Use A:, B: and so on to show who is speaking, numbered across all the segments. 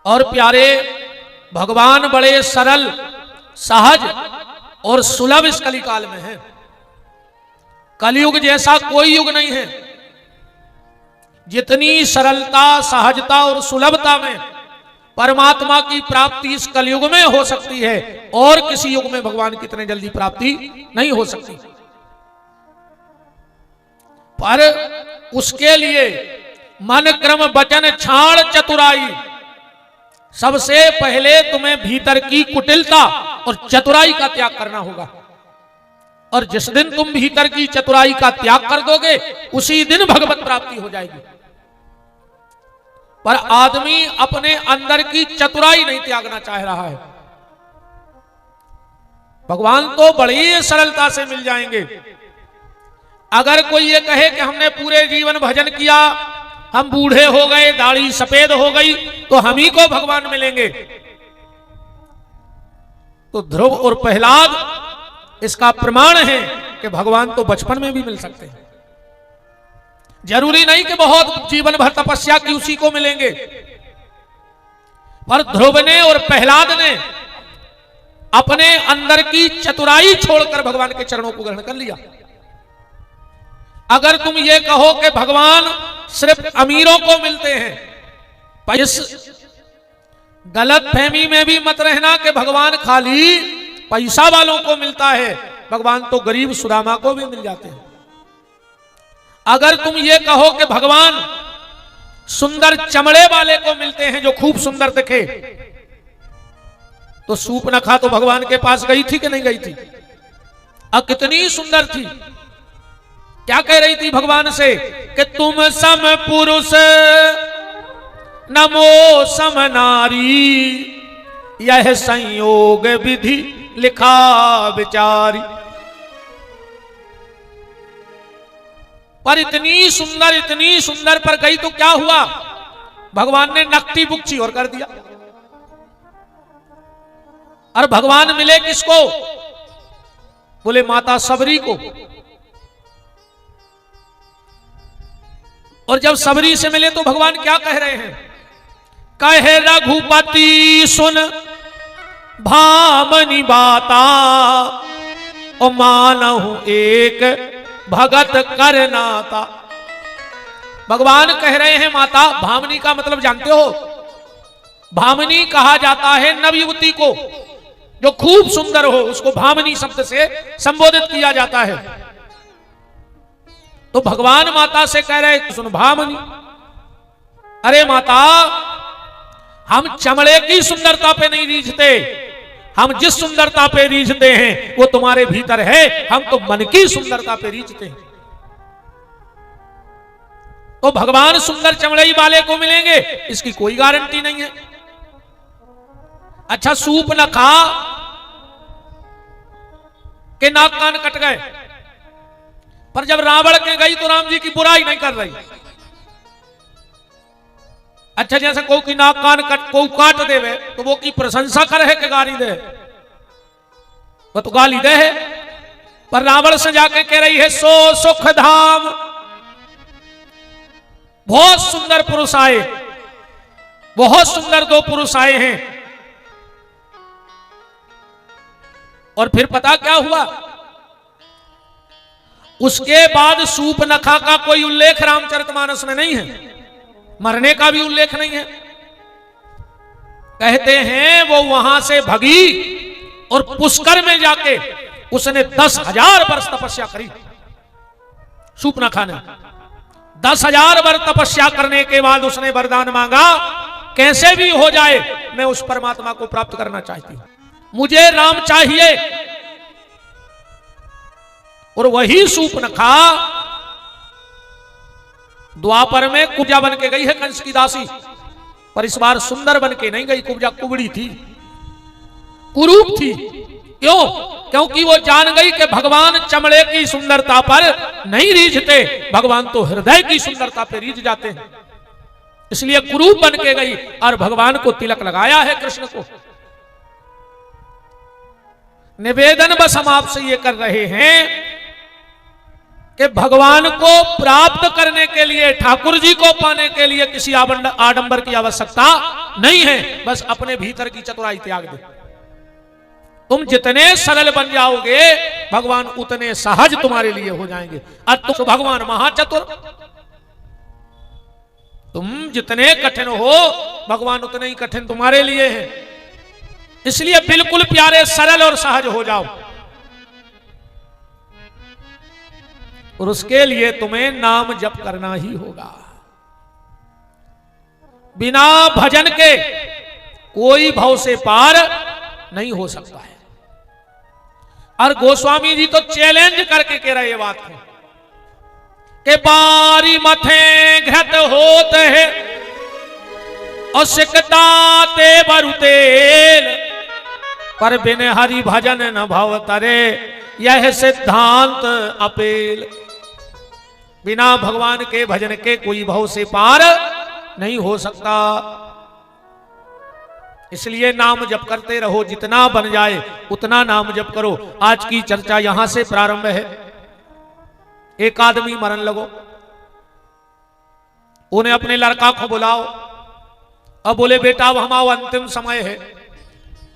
A: और प्यारे, भगवान बड़े सरल, सहज और सुलभ इस कलिकाल में है। कलयुग जैसा कोई युग नहीं है। जितनी सरलता, सहजता और सुलभता में परमात्मा की प्राप्ति इस कलयुग में हो सकती है, और किसी युग में भगवान की इतने जल्दी प्राप्ति नहीं हो सकती। पर उसके लिए मन, क्रम, वचन, छाड़, चतुराई, सबसे पहले तुम्हें भीतर की कुटिलता और चतुराई का त्याग करना होगा। और जिस दिन तुम भीतर की चतुराई का त्याग कर दोगे, उसी दिन भगवत प्राप्ति हो जाएगी। पर आदमी अपने अंदर की चतुराई नहीं त्यागना चाह रहा है। भगवान तो बड़ी सरलता से मिल जाएंगे। अगर कोई ये कहे कि हमने पूरे जीवन भजन किया, हम बूढ़े हो गए, दाढ़ी सफेद हो गई, तो हम ही को भगवान मिलेंगे, तो ध्रुव और प्रहलाद इसका प्रमाण है कि भगवान तो बचपन में भी मिल सकते हैं। जरूरी नहीं कि बहुत जीवन भर तपस्या की उसी को मिलेंगे। पर ध्रुव ने और प्रहलाद ने अपने अंदर की चतुराई छोड़कर भगवान के चरणों को ग्रहण कर लिया। अगर तुम ये कहो कि भगवान सिर्फ अमीरों को मिलते हैं, इस गलत फहमी में भी मत रहना कि भगवान खाली पैसा वालों को मिलता है। भगवान तो गरीब सुदामा को भी मिल जाते हैं। अगर तुम ये कहो कि भगवान सुंदर चमड़े वाले को मिलते हैं जो खूब सुंदर दिखे, तो सूर्पनखा तो भगवान के पास गई थी कि नहीं गई थी? अब कितनी सुंदर थी। क्या कह रही थी भगवान से कि तुम सम पुरुष नमो सम नारी, यह संयोग विधि लिखा विचारी। पर इतनी सुंदर पर गई तो क्या हुआ? भगवान ने नकटी बुक्ची और कर दिया। और भगवान मिले किसको? बोले माता सबरी को। और जब सबरी से मिले तो भगवान क्या कह रहे हैं? कहे रघुपति सुन भामनी बाता, और मानहु एक भगत करनाता। भगवान कह रहे हैं माता, भामनी का मतलब जानते हो? भामनी कहा जाता है नवयुवती को जो खूब सुंदर हो, उसको भामनी शब्द से संबोधित किया जाता है। तो भगवान माता से कह रहे सुन भामनी, अरे माता, हम चमड़े की सुंदरता पे नहीं रीझते, हम जिस सुंदरता पे रीझते हैं वो तुम्हारे भीतर है। हम तो मन की सुंदरता पे रीझते हैं। तो भगवान सुंदर चमड़े वाले को मिलेंगे इसकी कोई गारंटी नहीं है। अच्छा, सूर्पनखा के नाक कान कट गए, पर जब रावण के गई तो राम जी की बुराई नहीं कर रही। अच्छा, जैसे को की नाक कान को काट देवे तो वो की प्रशंसा करे है कि गाली दे? वो तो गाली दे है। पर रावण से जाके कह रही है सो सुख धाम, बहुत सुंदर पुरुष आए, बहुत सुंदर दो पुरुष आए हैं। और फिर पता क्या हुआ? उसके बाद सूर्पनखा का कोई उल्लेख रामचरितमानस में नहीं है, मरने का भी उल्लेख नहीं है। कहते हैं वो वहां से भगी और पुष्कर में जाके उसने 10,000 वर्ष तपस्या करी। सूर्पनखा ने 10,000 वर्ष तपस्या करने के बाद उसने वरदान मांगा, कैसे भी हो जाए मैं उस परमात्मा को प्राप्त करना चाहती हूं, मुझे राम चाहिए। और वही सूर्पनखा द्वापर में कुब्जा बन के गई है कंस की दासी, पर इस बार सुंदर बन के नहीं गई। कुब्जा कुबड़ी थी, कुरूप थी। क्यों? क्योंकि वो जान गई कि भगवान चमड़े की सुंदरता पर नहीं रीझते, भगवान तो हृदय की सुंदरता पर रीझ जाते हैं। इसलिए कुरूप बन के गई और भगवान को तिलक लगाया है कृष्ण को। निवेदन बस हम आपसे ये कर रहे हैं कि भगवान को प्राप्त करने के लिए, ठाकुर जी को पाने के लिए किसी आडंबर की आवश्यकता नहीं है, बस अपने भीतर की चतुराई त्याग दे। तुम जितने सरल बन जाओगे भगवान उतने सहज तुम्हारे लिए हो जाएंगे। और तुम भगवान महाचतुर, तुम जितने कठिन हो भगवान उतने ही कठिन तुम्हारे लिए हैं। इसलिए बिल्कुल प्यारे सरल और सहज हो जाओ। और उसके लिए तुम्हें नाम जप करना ही होगा। बिना भजन के कोई भव से पार नहीं हो सकता है। और गोस्वामी जी तो चैलेंज करके कह रहे ये बात है कि बारी मथे घृत होत है और सिकताते बरुतेल, पर बिन हरि भजन न भव तरे यह सिद्धांत अपेल। बिना भगवान के भजन के कोई भव से पार नहीं हो सकता। इसलिए नाम जप करते रहो, जितना बन जाए उतना नाम जप करो। आज की चर्चा यहां से प्रारंभ है। एक आदमी मरन लगो, उन्हें अपने लड़का को बुलाओ। अब बोले बेटा अब हमारा अंतिम समय है,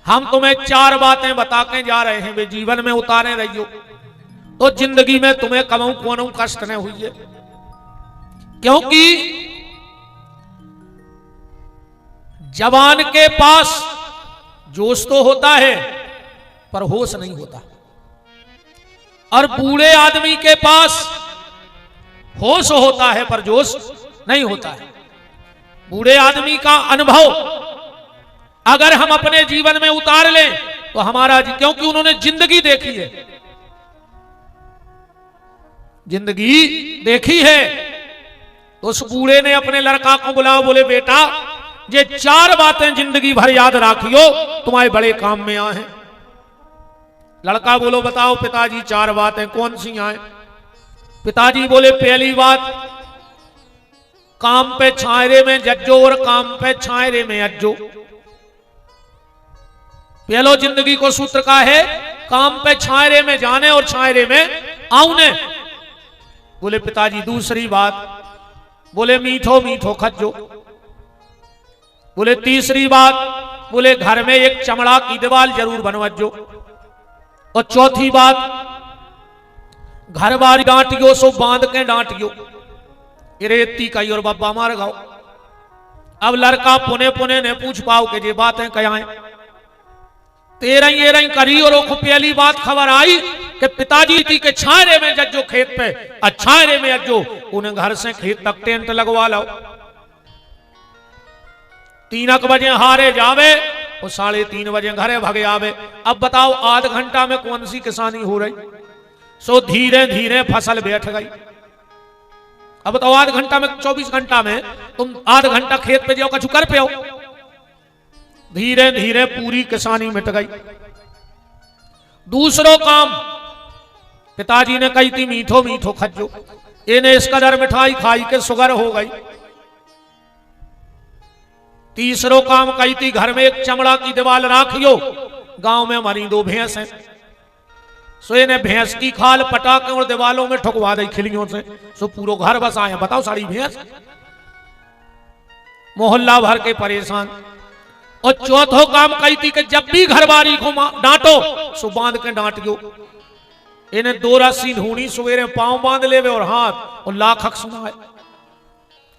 A: हम तुम्हें 4 बातें बता के जा रहे हैं, वे जीवन में उतारे रहियो तो जिंदगी में तुम्हें कमाऊ कोनो कष्ट न हुई है। क्योंकि जवान के पास जोश तो होता है पर होश नहीं होता, और बूढ़े आदमी के पास होश होता है पर जोश नहीं होता है। बूढ़े आदमी का अनुभव अगर हम अपने जीवन में उतार लें तो हमारा, क्योंकि उन्होंने जिंदगी देखी है, जिंदगी देखी है। तो उस बूढ़े ने अपने लड़का को बुलाओ, बोले बेटा ये 4 बातें जिंदगी भर याद रखियो, तुम्हारे बड़े काम में आए हैं। लड़का बोलो बताओ पिताजी 4 बातें कौन सी आए। पिताजी बोले पहली बात, काम पे छायरे में जज्जो और काम पे छायरे में अज्जो। पहलो जिंदगी को सूत्र का है, काम पे छायरे में जाने और छायरे में आउने। बोले पिताजी दूसरी बात, बोले मीठो मीठो खज्जो। बोले तीसरी बात, बोले घर में एक चमड़ा की दीवार जरूर बनवजो। और चौथी बात, घर बार डांटियो सो बांध के डांटियो, रेती कई और बब्बा मार गाओ। अब लड़का पुने पुने ने पूछ पाओ कि ये बातें क्या हैं। तेरह ये करी और पहली बात खबर आई कि पिताजी जी के छायरे में जज्जो खेत पे, छायरे में अज्जो, उन्हें घर से खेत तक टेंट लगवा लो। 3 बजे हारे जावे और 3:30 बजे घरे भगे आवे। अब बताओ आध घंटा में कौन सी किसानी हो रही। सो धीरे धीरे फसल बैठ गई। अब बताओ आध घंटा में, 24 घंटा में तुम आध घंटा खेत पे जाओ कछु कर पे हो। धीरे धीरे पूरी किसानी मिट गई। दूसरो काम पिताजी ने कही थी मीठो मीठो खज्जो, इन्हें इस कदर मिठाई खाई के शुगर हो गई। तीसरो काम कही थी घर में एक चमड़ा की दीवार राखियो, गांव में हमारी 2 भैंस हैं, सो इन्हें भैंस की खाल पटा के और दीवालों में ठुकवा दी खिलियों से, सो पूरा घर बस आए। बताओ सारी भैंस, मोहल्ला भर के परेशान। और चौथो काम कही थी कि जब भी घरवारी को डांटो सो बांध के डांटियो। इन्हें 2 रस्सी ढूंढी, सवेरे पांव बांध लेवे और हाथ, और लाख हक सुनाए।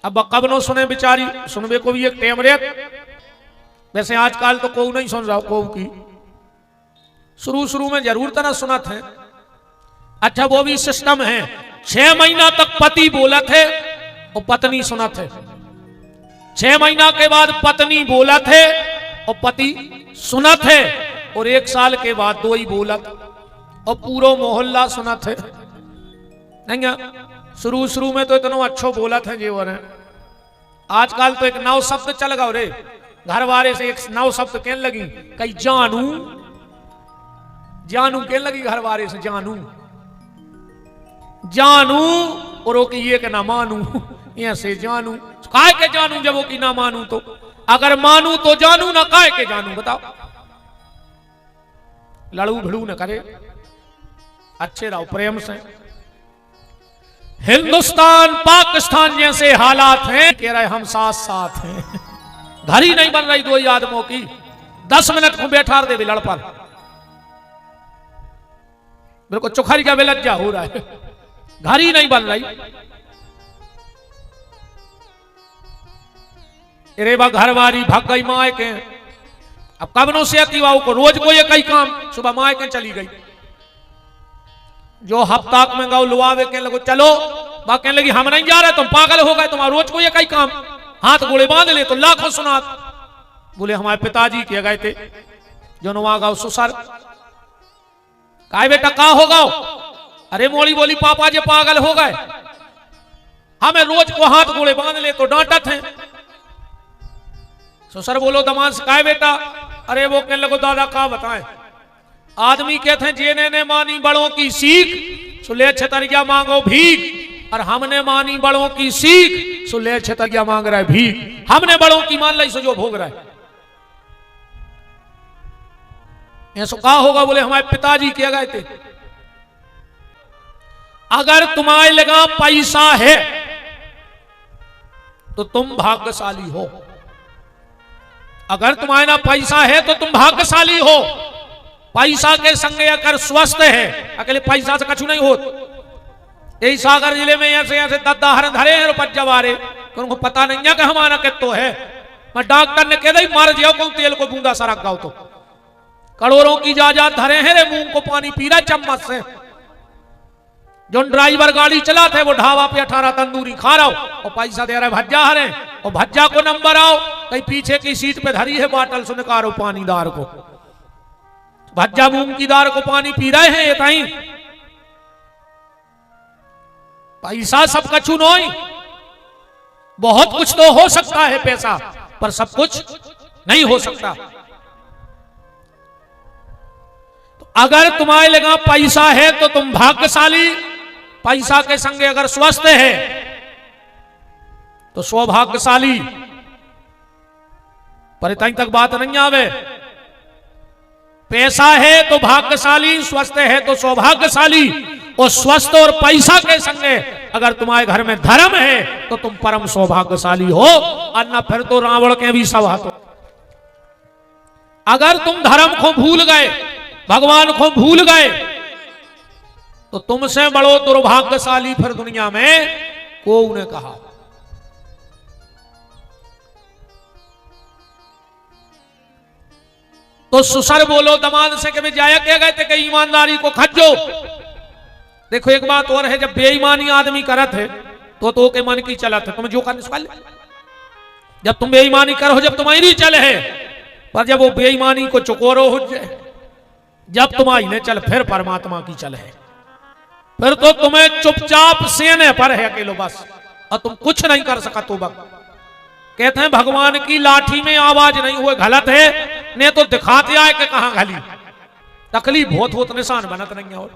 A: अब कब नो सुने बेचारी, सुनबे को भी एक टेम रेत। वैसे आजकल तो को नहीं सुन रहा को की, शुरू में जरूर तरह सुना थे। अच्छा वो भी सिस्टम है, 6 महीना तक पति बोला थे और पत्नी सुना थे। 6 महीना के बाद पत्नी बोला थे और पति सुना थे, और 1 साल के बाद 2 ही बोला और पूरा मोहल्ला सुना थे। नहीं शुरू में तो इतना अच्छो बोला था जीवन है। आजकल तो एक नव शब्द चल गया रे, घर वाले से एक नव शब्द कहने लगी, कई जानू जानू कहने लगी घर वाले से, जानू जानू, और वो की ये के ना मानू, ऐसे जानू काय के जानू, जब वो की ना मानू तो, अगर मानू तो जानू ना काय के जानू। बताओ लड़ू भिड़ू न करे, अच्छे रहो प्रेम से। हिंदुस्तान पाकिस्तान जैसे हालात हैं, कह रहे हम साथ साथ हैं। घर ही नहीं बन रही दो ही आदमों की, 10 मिनट को बैठा दे लड़ पर। मेरे को चुखरी का बेलज्जा हो रहा है, घर ही नहीं बन रही। अरे बा घर वाली भाग गई माए के, अब कबनों से आती वाओ को रोज को ये कई काम, सुबह माए के चली गई। जो हफ्ता में गाँव लुआवे के लगो चलो, बा कहने लगी हम नहीं जा रहे, तुम पागल हो गए, तुम्हारा रोज को ये कई काम, हाथ गोले बांध ले तो लाखों सुना। बोले हमारे पिताजी किए गए थे जो नवा गाँव सुसर। काय बेटा का हो गाओ? अरे मोड़ी बोली पापा जी पागल हो गए, हमें रोज को हाथ गोले बांध ले तो डांटत हैं। सुसर बोलो दमान से काय बेटा? अरे वो कहने लगो दादा का बताएं, आदमी कहते हैं जेने ने मानी बड़ों की सीख, सुले छतरिया मांगो भीख, और हमने मानी बड़ों की सीख, सुले छतरिया मांग रहा है भीख। हमने बड़ों की मान ली सो जो भोग रहा है। ऐसा कहा होगा? बोले हमारे पिताजी किए गए थे। अगर तुम्हारे लगा पैसा है तो तुम भाग्यशाली हो, अगर तुम्हारे ना पैसा है तो तुम भाग्यशाली हो। पैसा के संग अगर स्वस्थ है, अकेले पैसा से कछु नहीं हो। यही सागर जिले में ऐसे ऐसे दद्दा हरण धरे हैं रुपये, उनको पता नहीं है कि हमारा कितो है। मैं डॉक्टर ने कह दी मार जाओ को तेल को बूंदा सरक गाओ तो करोड़ों की जायदाद धरे हैं रे, मुंह को पानी पी रहा चम्मच से। जो ड्राइवर गाड़ी चलाते वो ढाबा पे 18 तंदूरी खा रहा हो और पैसा दे रहे भज्जा हरे, और भज्जा को नंबर आओ कहीं पीछे की सीट पे धरी है बाटल से निकालो पानीदार को, भज्जा मूंग की दार को पानी पी रहे हैं। ये ताई पैसा सब कछु नहीं, बहुत कुछ तो हो सकता है पैसा, पर सब कुछ नहीं हो सकता। तो अगर तुम्हारे लगा पैसा है तो तुम भाग्यशाली, पैसा के संगे अगर स्वस्थ है तो सौभाग्यशाली। पर इतनी तक बात नहीं आवे, पैसा है तो भाग्यशाली, स्वस्थ है तो सौभाग्यशाली, और स्वस्थ और पैसा के संगे अगर तुम्हारे घर में धर्म है तो तुम परम सौभाग्यशाली हो, और न फिर तो रावण के भी सब हाथों। अगर तुम धर्म को भूल गए, भगवान को भूल गए, तो तुमसे बड़ो दुर्भाग्यशाली फिर दुनिया में को ने कहा। तो सुसर बोलो दमाद से कि जाया क्या गए थे कि ईमानदारी को खज्जो। देखो एक बात और है, जब बेईमानी आदमी करत है तो के मन की चलत है, तुम्हें जो करने सवाल। जब तुम बेईमानी करो जब तुम्हारी चले है, पर जब वो बेईमानी को चुकोरो हो जाए, जब तुम्हारी ने चल फिर परमात्मा की चल है, फिर तो तुम्हें चुपचाप सेने पर है अकेलो बस, और तुम कुछ नहीं कर सका। तो कहते हैं भगवान की लाठी में आवाज नहीं हुए गलत है, ने तो दिखाते आए कि कहां गली, तकलीफ बहुत होत निशान बनत नहीं है। और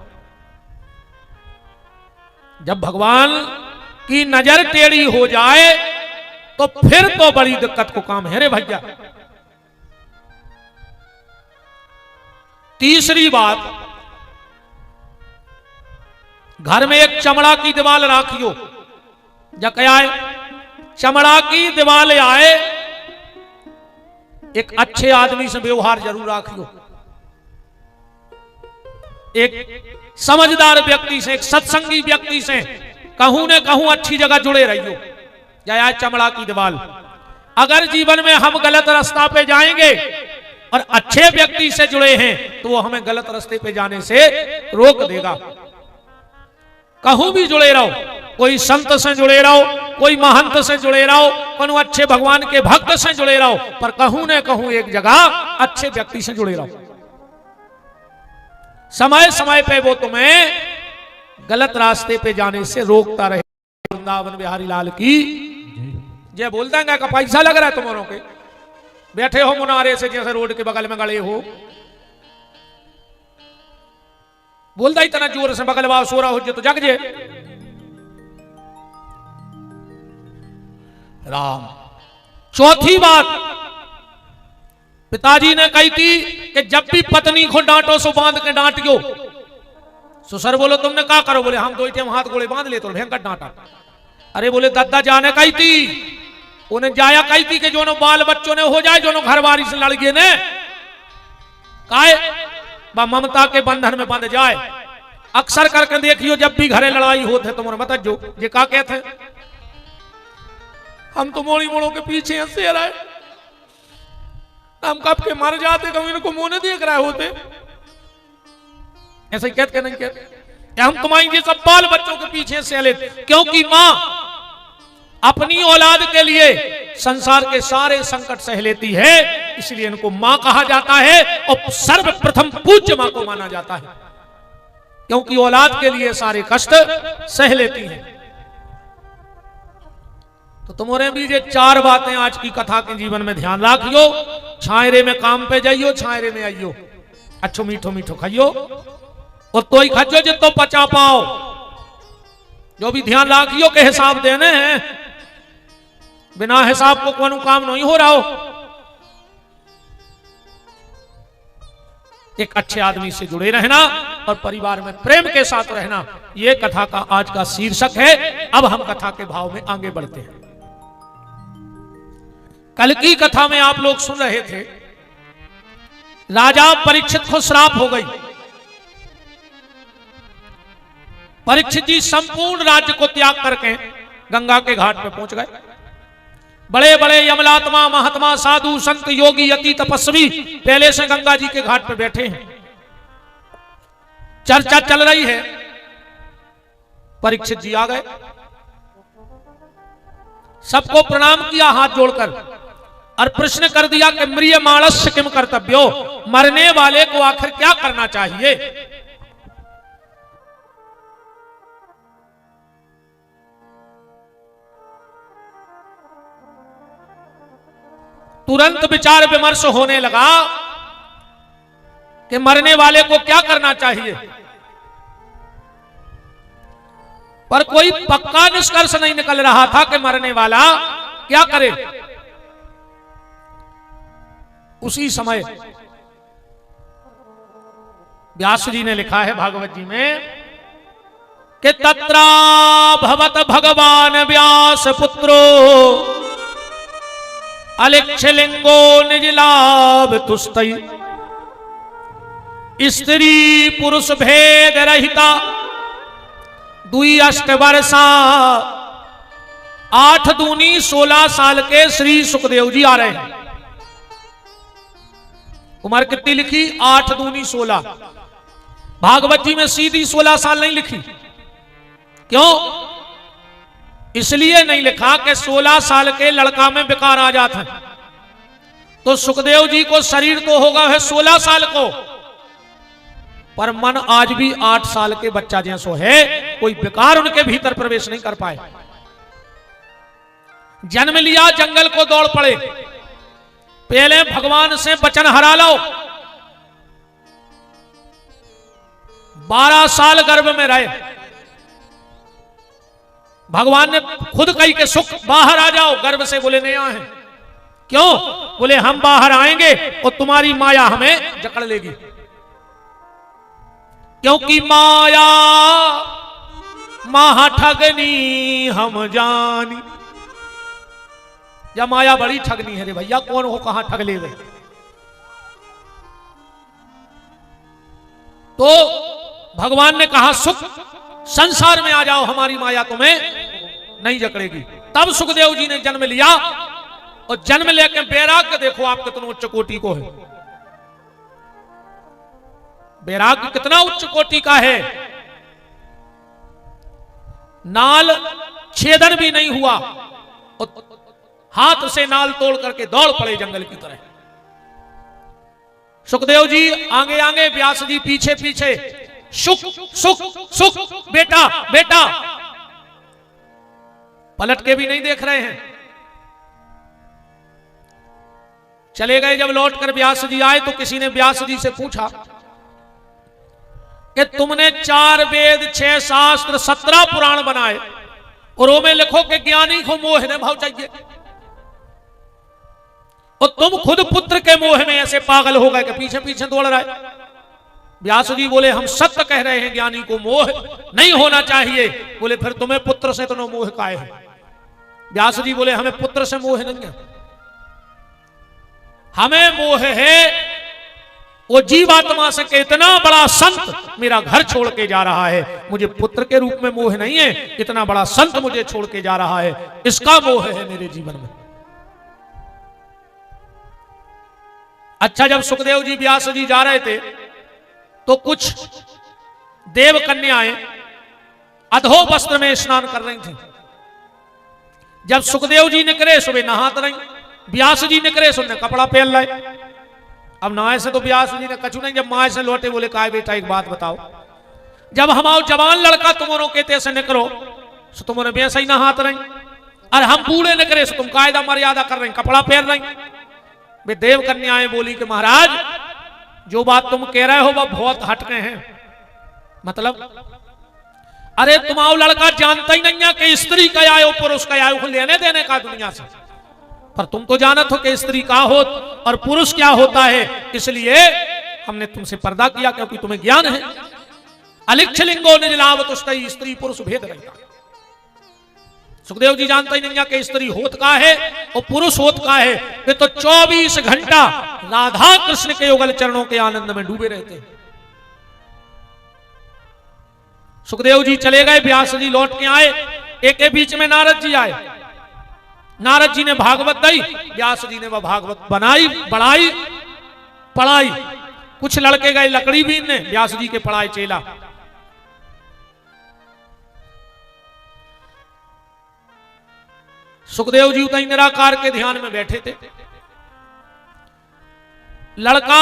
A: जब भगवान की नजर टेढ़ी हो जाए तो फिर तो बड़ी दिक्कत को काम है रे भैया। तीसरी बात, घर में एक चमड़ा की दीवार राखियो, जब आए चमड़ा की दीवार आए, एक अच्छे आदमी से व्यवहार जरूर राखियो, एक समझदार व्यक्ति से, एक सत्संगी व्यक्ति से कहूं ने कहूं अच्छी जगह जुड़े रहियो। या चमड़ा की दीवार, अगर जीवन में हम गलत रास्ता पे जाएंगे और अच्छे व्यक्ति से जुड़े हैं तो वो हमें गलत रास्ते पे जाने से रोक देगा। कहूं भी जुड़े रहो, कोई संत से जुड़े रहो, कोई महंत से जुड़े रहो, कोनो अच्छे भगवान के भक्त से जुड़े रहो, पर कहूं न कहूं एक जगह अच्छे व्यक्ति से जुड़े रहो। समय समय पे वो तुम्हें गलत रास्ते पे जाने से रोकता रहे। वृंदावन बिहारी लाल की जय। बोल देंगे का पैसा लग रहा है तुम्हारों के, बैठे हो मुनारे से जैसे रोड के बगल में गड़े हो, बोलता इतना जोर से बगल वाव सोरा हो जे तो जग जे। राम। चौथी बात पिताजी ने कही थी कि जब भी पत्नी को डांटो सो बांध के डांटियो। सुसर बोलो तुमने क्या करो? बोले हम दो टाइम हाथ गोले बांध ले तो भयंकर डांटा। अरे बोले दादा जाने कही थी उन्हें जाया कही थी कि जो बाल बच्चों ने हो जाए, जो घर बारी से लड़के ने काए बा ममता के बंधन में बंध जाए। अक्सर करके देखियो जब भी घरे लड़ाई होते तुम्हारे बता जो ये का कहते हम तो मोड़ी मोड़ों के पीछे हंसे रहे, हम कब के मर जाते, कभी इनको मुंह नहीं देख रहे होते, ऐसे ही कहते नहीं कहते हम तुम्हारी ये सब बाल बच्चों के पीछे से लेते, क्योंकि मां अपनी औलाद के लिए संसार के सारे संकट सह लेती है, इसलिए इनको मां कहा जाता है और सर्वप्रथम पूज्य मां को माना जाता है, क्योंकि औलाद के लिए सारे कष्ट सह लेती हैं। तो तुम्हारे भी ये 4 बातें आज की कथा के जीवन में ध्यान रखियो। छायरे में काम पे जाइयो, छायरे में आइयो, अच्छो मीठो मीठो खाइयो और तो ही खाइयो जो तो पचा पाओ। जो भी ध्यान रखियो के हिसाब देने हैं, बिना हिसाब को कोनो काम नहीं हो रहा हो। एक अच्छे आदमी से जुड़े रहना और परिवार में प्रेम के साथ रहना, यह कथा का आज का शीर्षक है। अब हम कथा के भाव में आगे बढ़ते हैं। कल की कथा में आप लोग सुन रहे थे, राजा परीक्षित को श्राप हो गई। परीक्षित जी संपूर्ण राज्य को त्याग करके गंगा के घाट पे पहुंच गए। बड़े बड़े यमलात्मा, महात्मा, साधु, संत, योगी, यति, तपस्वी पहले से गंगा जी के घाट पे बैठे हैं। चर्चा चल रही है। परीक्षित जी आ गए, सबको प्रणाम किया हाथ जोड़कर और प्रश्न कर दिया कि म्रियमाणस्य किम कर्तव्यो, मरने वाले को आखिर क्या करना चाहिए। तुरंत विचार विमर्श होने लगा कि मरने वाले को क्या करना चाहिए, पर कोई पक्का निष्कर्ष नहीं निकल रहा था कि मरने वाला क्या करे। उसी समय व्यास जी ने लिखा है भागवत जी में कि तत्रा भवत भगवान व्यास पुत्रो अलिक्षलिंगो निज लाभ तुस्तई, स्त्री पुरुष भेद रहिता 2 वर्षा 8 दूनी 16 साल के श्री सुखदेव जी आ रहे हैं। उम्र कितनी लिखी? 8 दूनी 16। भागवत जी में सीधी 16 साल नहीं लिखी। क्यों? इसलिए नहीं लिखा कि 16 साल के लड़का में विकार आ जाता है, तो सुखदेव जी को शरीर तो होगा है 16 साल को, पर मन आज भी 8 साल के बच्चा जैसो है, कोई विकार उनके भीतर प्रवेश नहीं कर पाए। जन्म लिया, जंगल को दौड़ पड़े, पहले भगवान से वचन हरा लो। 12 साल गर्भ में रहे, भगवान ने खुद कही कि सुख बाहर आ जाओ गर्भ से। बोले नहीं आए। क्यों? बोले हम बाहर आएंगे और तुम्हारी माया हमें जकड़ लेगी, क्योंकि माया महा ठगनी हम जानी। या माया बड़ी ठगनी है रे भैया, कौन हो कहां ठग ले गए। तो भगवान ने कहा सुख संसार में आ जाओ, हमारी माया तुम्हें नहीं जकड़ेगी। तब सुखदेव जी ने जन्म लिया और जन्म लेकर वैराग्य देखो आप कितना उच्च कोटि को है। वैराग्य कितना उच्च कोटि का है। नाल छेदन भी नहीं हुआ और हाथ से नाल तोड़ करके दौड़ पड़े जंगल की तरह। सुखदेव जी आगे आगे, व्यास जी पीछे पीछे। सुख सुख सुख, बेटा बेटा, पलट के भी नहीं देख रहे हैं। चले गए। जब लौट कर व्यास जी आए तो किसी ने व्यास जी से पूछा कि तुमने 4 वेद 6 शास्त्र 17 पुराण बनाए और वो में लिखो कि ज्ञानी को मोह ने भाव चाहिए, और तुम खुद पुत्र के मोह में ऐसे पागल हो गए कि पीछे पीछे दौड़ रहा है। व्यास जी बोले हम सत्य कह रहे हैं, ज्ञानी को मोह नहीं होना चाहिए। बोले फिर तुम्हें पुत्र से तो मोह काहे है। व्यास जी बोले हमें पुत्र से मोह नहीं है, हमें मोह है वो जीवात्मा से कि इतना बड़ा संत मेरा घर छोड़ के जा रहा है, मुझे पुत्र के रूप में मोह नहीं है, इतना बड़ा संत मुझे छोड़ के जा रहा है, इसका मोह है मेरे जीवन में। अच्छा, जब सुखदेव जी व्यास जी जा रहे थे तो कुछ देव कन्याएं अधो वस्त्र में स्नान कर रही थी। जब सुखदेव जी निकले सुबह नहात रही, व्यास जी निकले सुबह कपड़ा पहन लाए। अब नहाए से तो व्यास जी ने कछु नहीं, जब माए से लौटे बोले काय बेटा एक बात बताओ, जब हमारा जवान लड़का तुम्हारों कहते से निकलो सो तुम्हारे वैसे ही नहात रही, और हम बूढ़े निकले सो तुम कायदा मर्यादा कर रही, कपड़ा पहन रही। वे देव कन्याएं बोली कि महाराज जो बात तुम कह रहे हो वह बहुत हटके हैं, मतलब अरे तुम्हारा लड़का जानता ही नहीं है कि स्त्री का आयो पुरुष का आयो, लेने देने का दुनिया से, पर तुम तो जानत हो कि स्त्री का हो और पुरुष क्या होता है, इसलिए हमने तुमसे पर्दा किया क्योंकि तुम्हें ज्ञान है। अलिक्ष लिंगो निज लावतुष्टि, स्त्री पुरुष भेद रहेगा। सुखदेव जी जानता ही नहीं है कि स्त्री होत का है और पुरुष होत का है, वे तो 24 घंटा राधा कृष्ण के युगल चरणों के आनंद में डूबे रहते हैं। सुखदेव जी चले गए, व्यास जी लौट के आए, एक के बीच में नारद जी आए। नारद जी ने भागवत दी, व्यास जी ने वह भागवत बनाई, बढ़ाई, पढ़ाई। कुछ लड़के गए लकड़ी बीनने, व्यास जी के पढ़ाए चेला। सुखदेव जी उतई निराकार के ध्यान में बैठे थे। लड़का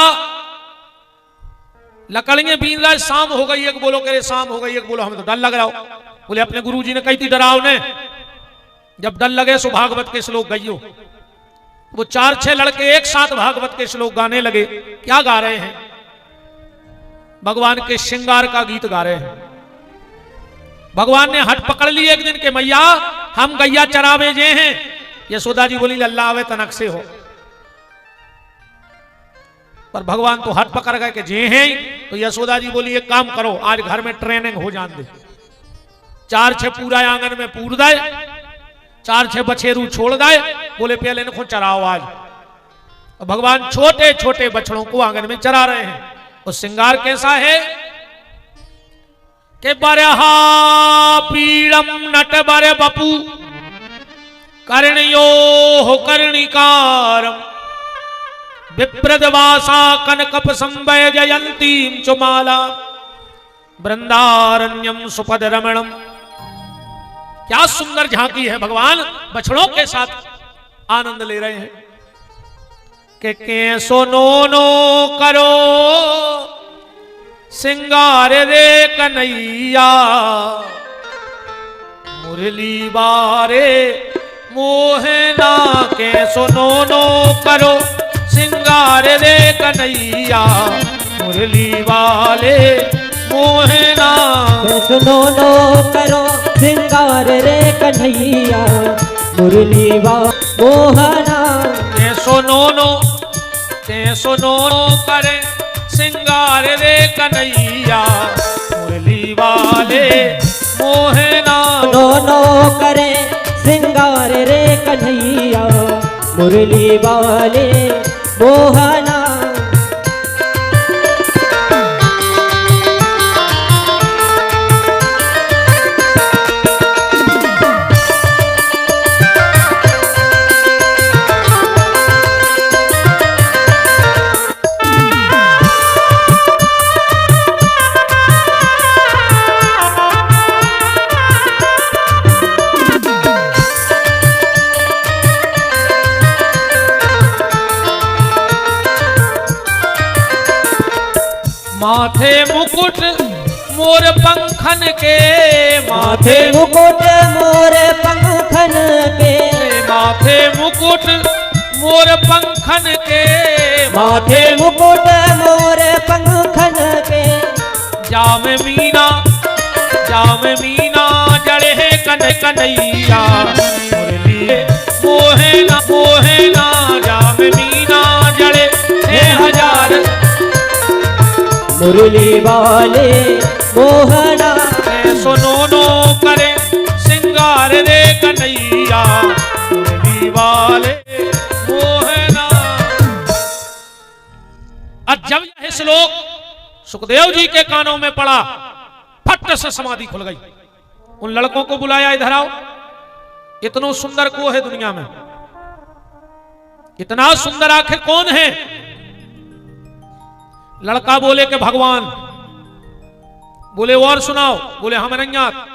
A: लकड़ियां बीन रहा है, शाम हो गई, एक बोलो करे शाम हो गई, एक बोलो हमें तो डर लग रहा हो। बोले अपने गुरुजी ने कही थी डराओ ने, जब डर लगे सो भागवत के श्लोक गाइयो। वो 4-6 लड़के एक साथ भागवत के श्लोक गाने लगे। क्या गा रहे हैं? भगवान के श्रृंगार का गीत गा रहे हैं। भगवान ने हट पकड़ ली एक दिन के मैया हम गैया चरावे जे हैं। यशोदा जी बोली अल्लाह आवे तनक से हो, पर भगवान तो हट पकड़ गए कि जे हैं। तो यशोदा जी बोली एक काम करो, आज घर में ट्रेनिंग हो जान दे, 4-6 पूरा आंगन में पूर दे, 4-6 बछेरू छोड़ दे, बोले पहले इनको चराओ आज। भगवान छोटे छोटे बछड़ों को आंगन में चरा रहे हैं। और श्रृंगार कैसा है कि बरहा पीड़म नट बर बपू कर्णयो हो कर्णिकारम विप्रदवासा कनकप संवय जयंतीम चुमाला वृंदारण्यम सुपद रमणम। क्या सुंदर झांकी है, भगवान बछड़ों के साथ आनंद ले रहे हैं। के सोनो नो करो सिंगार रे कन्हैया मुरली बारे मोहना। के सोनो नो करो सिंगार रे कन्हैया मुरली वाले मोहना।
B: सुनो नो करो सिंगार रे कन्हैया मुरली वा मोहना।
A: ते सुनो नो करे सिंगार रे कन्हैया मुरली वाले मोहना।
B: नो नो करे सिंगार रे कन्हैया मुरली वाले मोहना।
A: माथे मुकुट मोर पंखन के,
B: माथे मुकुट मोर पंखन के,
A: माथे मुकुट मोर पंखन के,
B: माथे मुकुट मोर पंखन के।
A: जाम मीना जड़े कन्हैया मुरली मोहना मोहना। जाम मीना जड़े 1000
B: मुरली वाले मोहना।
A: सुनो नो करे सिंगार रे कन्हैया वाले मोहना। और जब यह श्लोक सुखदेव जी के कानों में पड़ा, फट से समाधि खुल गई। उन लड़कों को बुलाया, इधर आओ, इतना सुंदर को है दुनिया में, इतना सुंदर आखिर कौन है? लड़का बोले कि भगवान। बोले और सुनाओ? बोले हम नहीं आते।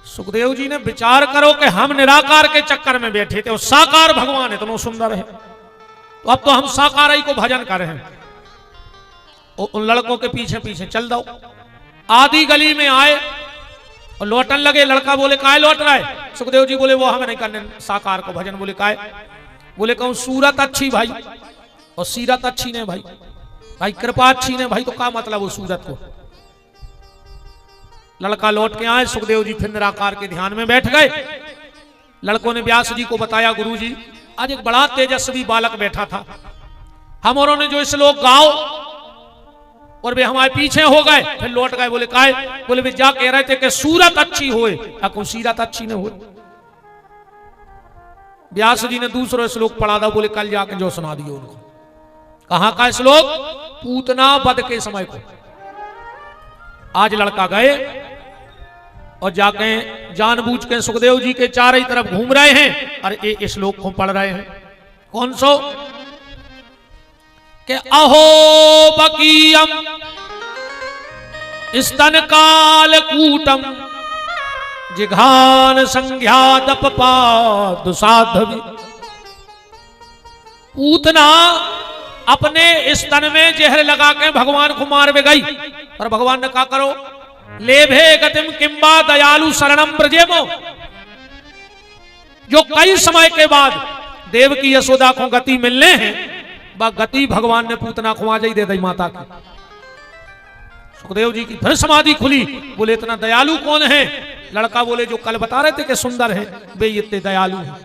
A: सुखदेव जी ने विचार करो कि हम निराकार के चक्कर में बैठे थे और साकार भगवान इतना सुंदर है, तो अब तो हम साकार ही को भजन कर रहे हैं। उन लड़कों के पीछे पीछे चल दो। आधी गली में आए और लौटन लगे। लड़का बोले काहे लौट रहा है? सुखदेव जी बोले वो हमें नहीं करने साकार को भजन। बोले काहे? बोले कहूं सूरत अच्छी भाई और सीरत अच्छी ने भाई, भाई कृपा अच्छी ने भाई, तो क्या मतलब वो सूरत को? लड़का लौट के आए। सुखदेव जी फिर निराकार के ध्यान में बैठ गए। लड़कों ने व्यास जी को बताया, गुरु जी आज एक बड़ा तेजस्वी बालक बैठा था, हम औरों ने जो श्लोक गाओ और वे हमारे पीछे हो गए। फिर लौट गए। बोले काहे? बोले वे जा कह रहे थे कि सूरत अच्छी होए, अको सीरत अच्छी न होए। व्यास जी ने दूसरा श्लोक पढ़ा था। बोले कल जाके जो सुना दियो उनको। कहां का श्लोक? पूतना वध के समय को। आज लड़का गए और जाके जानबूझ के सुखदेव जी के चारों तरफ घूम रहे हैं और ये श्लोक को पढ़ रहे हैं। कौन सो? के अहो बकीयम स्तन काल कूटम जिघान संज्ञा दपपा दुसाधवी। पूतना अपने स्तन में जहर लगा के भगवान को मार गई, और भगवान ने कहा करो लेभे गतिम किंबा दयालु शरणम ब्रजेमो। जो कई समय के बाद देव की यशोदा को गति मिलने हैं, वह गति भगवान ने पूतना को आज ही दे दी माता की। सुखदेव जी की फिर समाधि खुली। बोले इतना दयालु कौन है? लड़का बोले जो कल बता रहे थे कि सुंदर है, वे इतने दयालु हैं।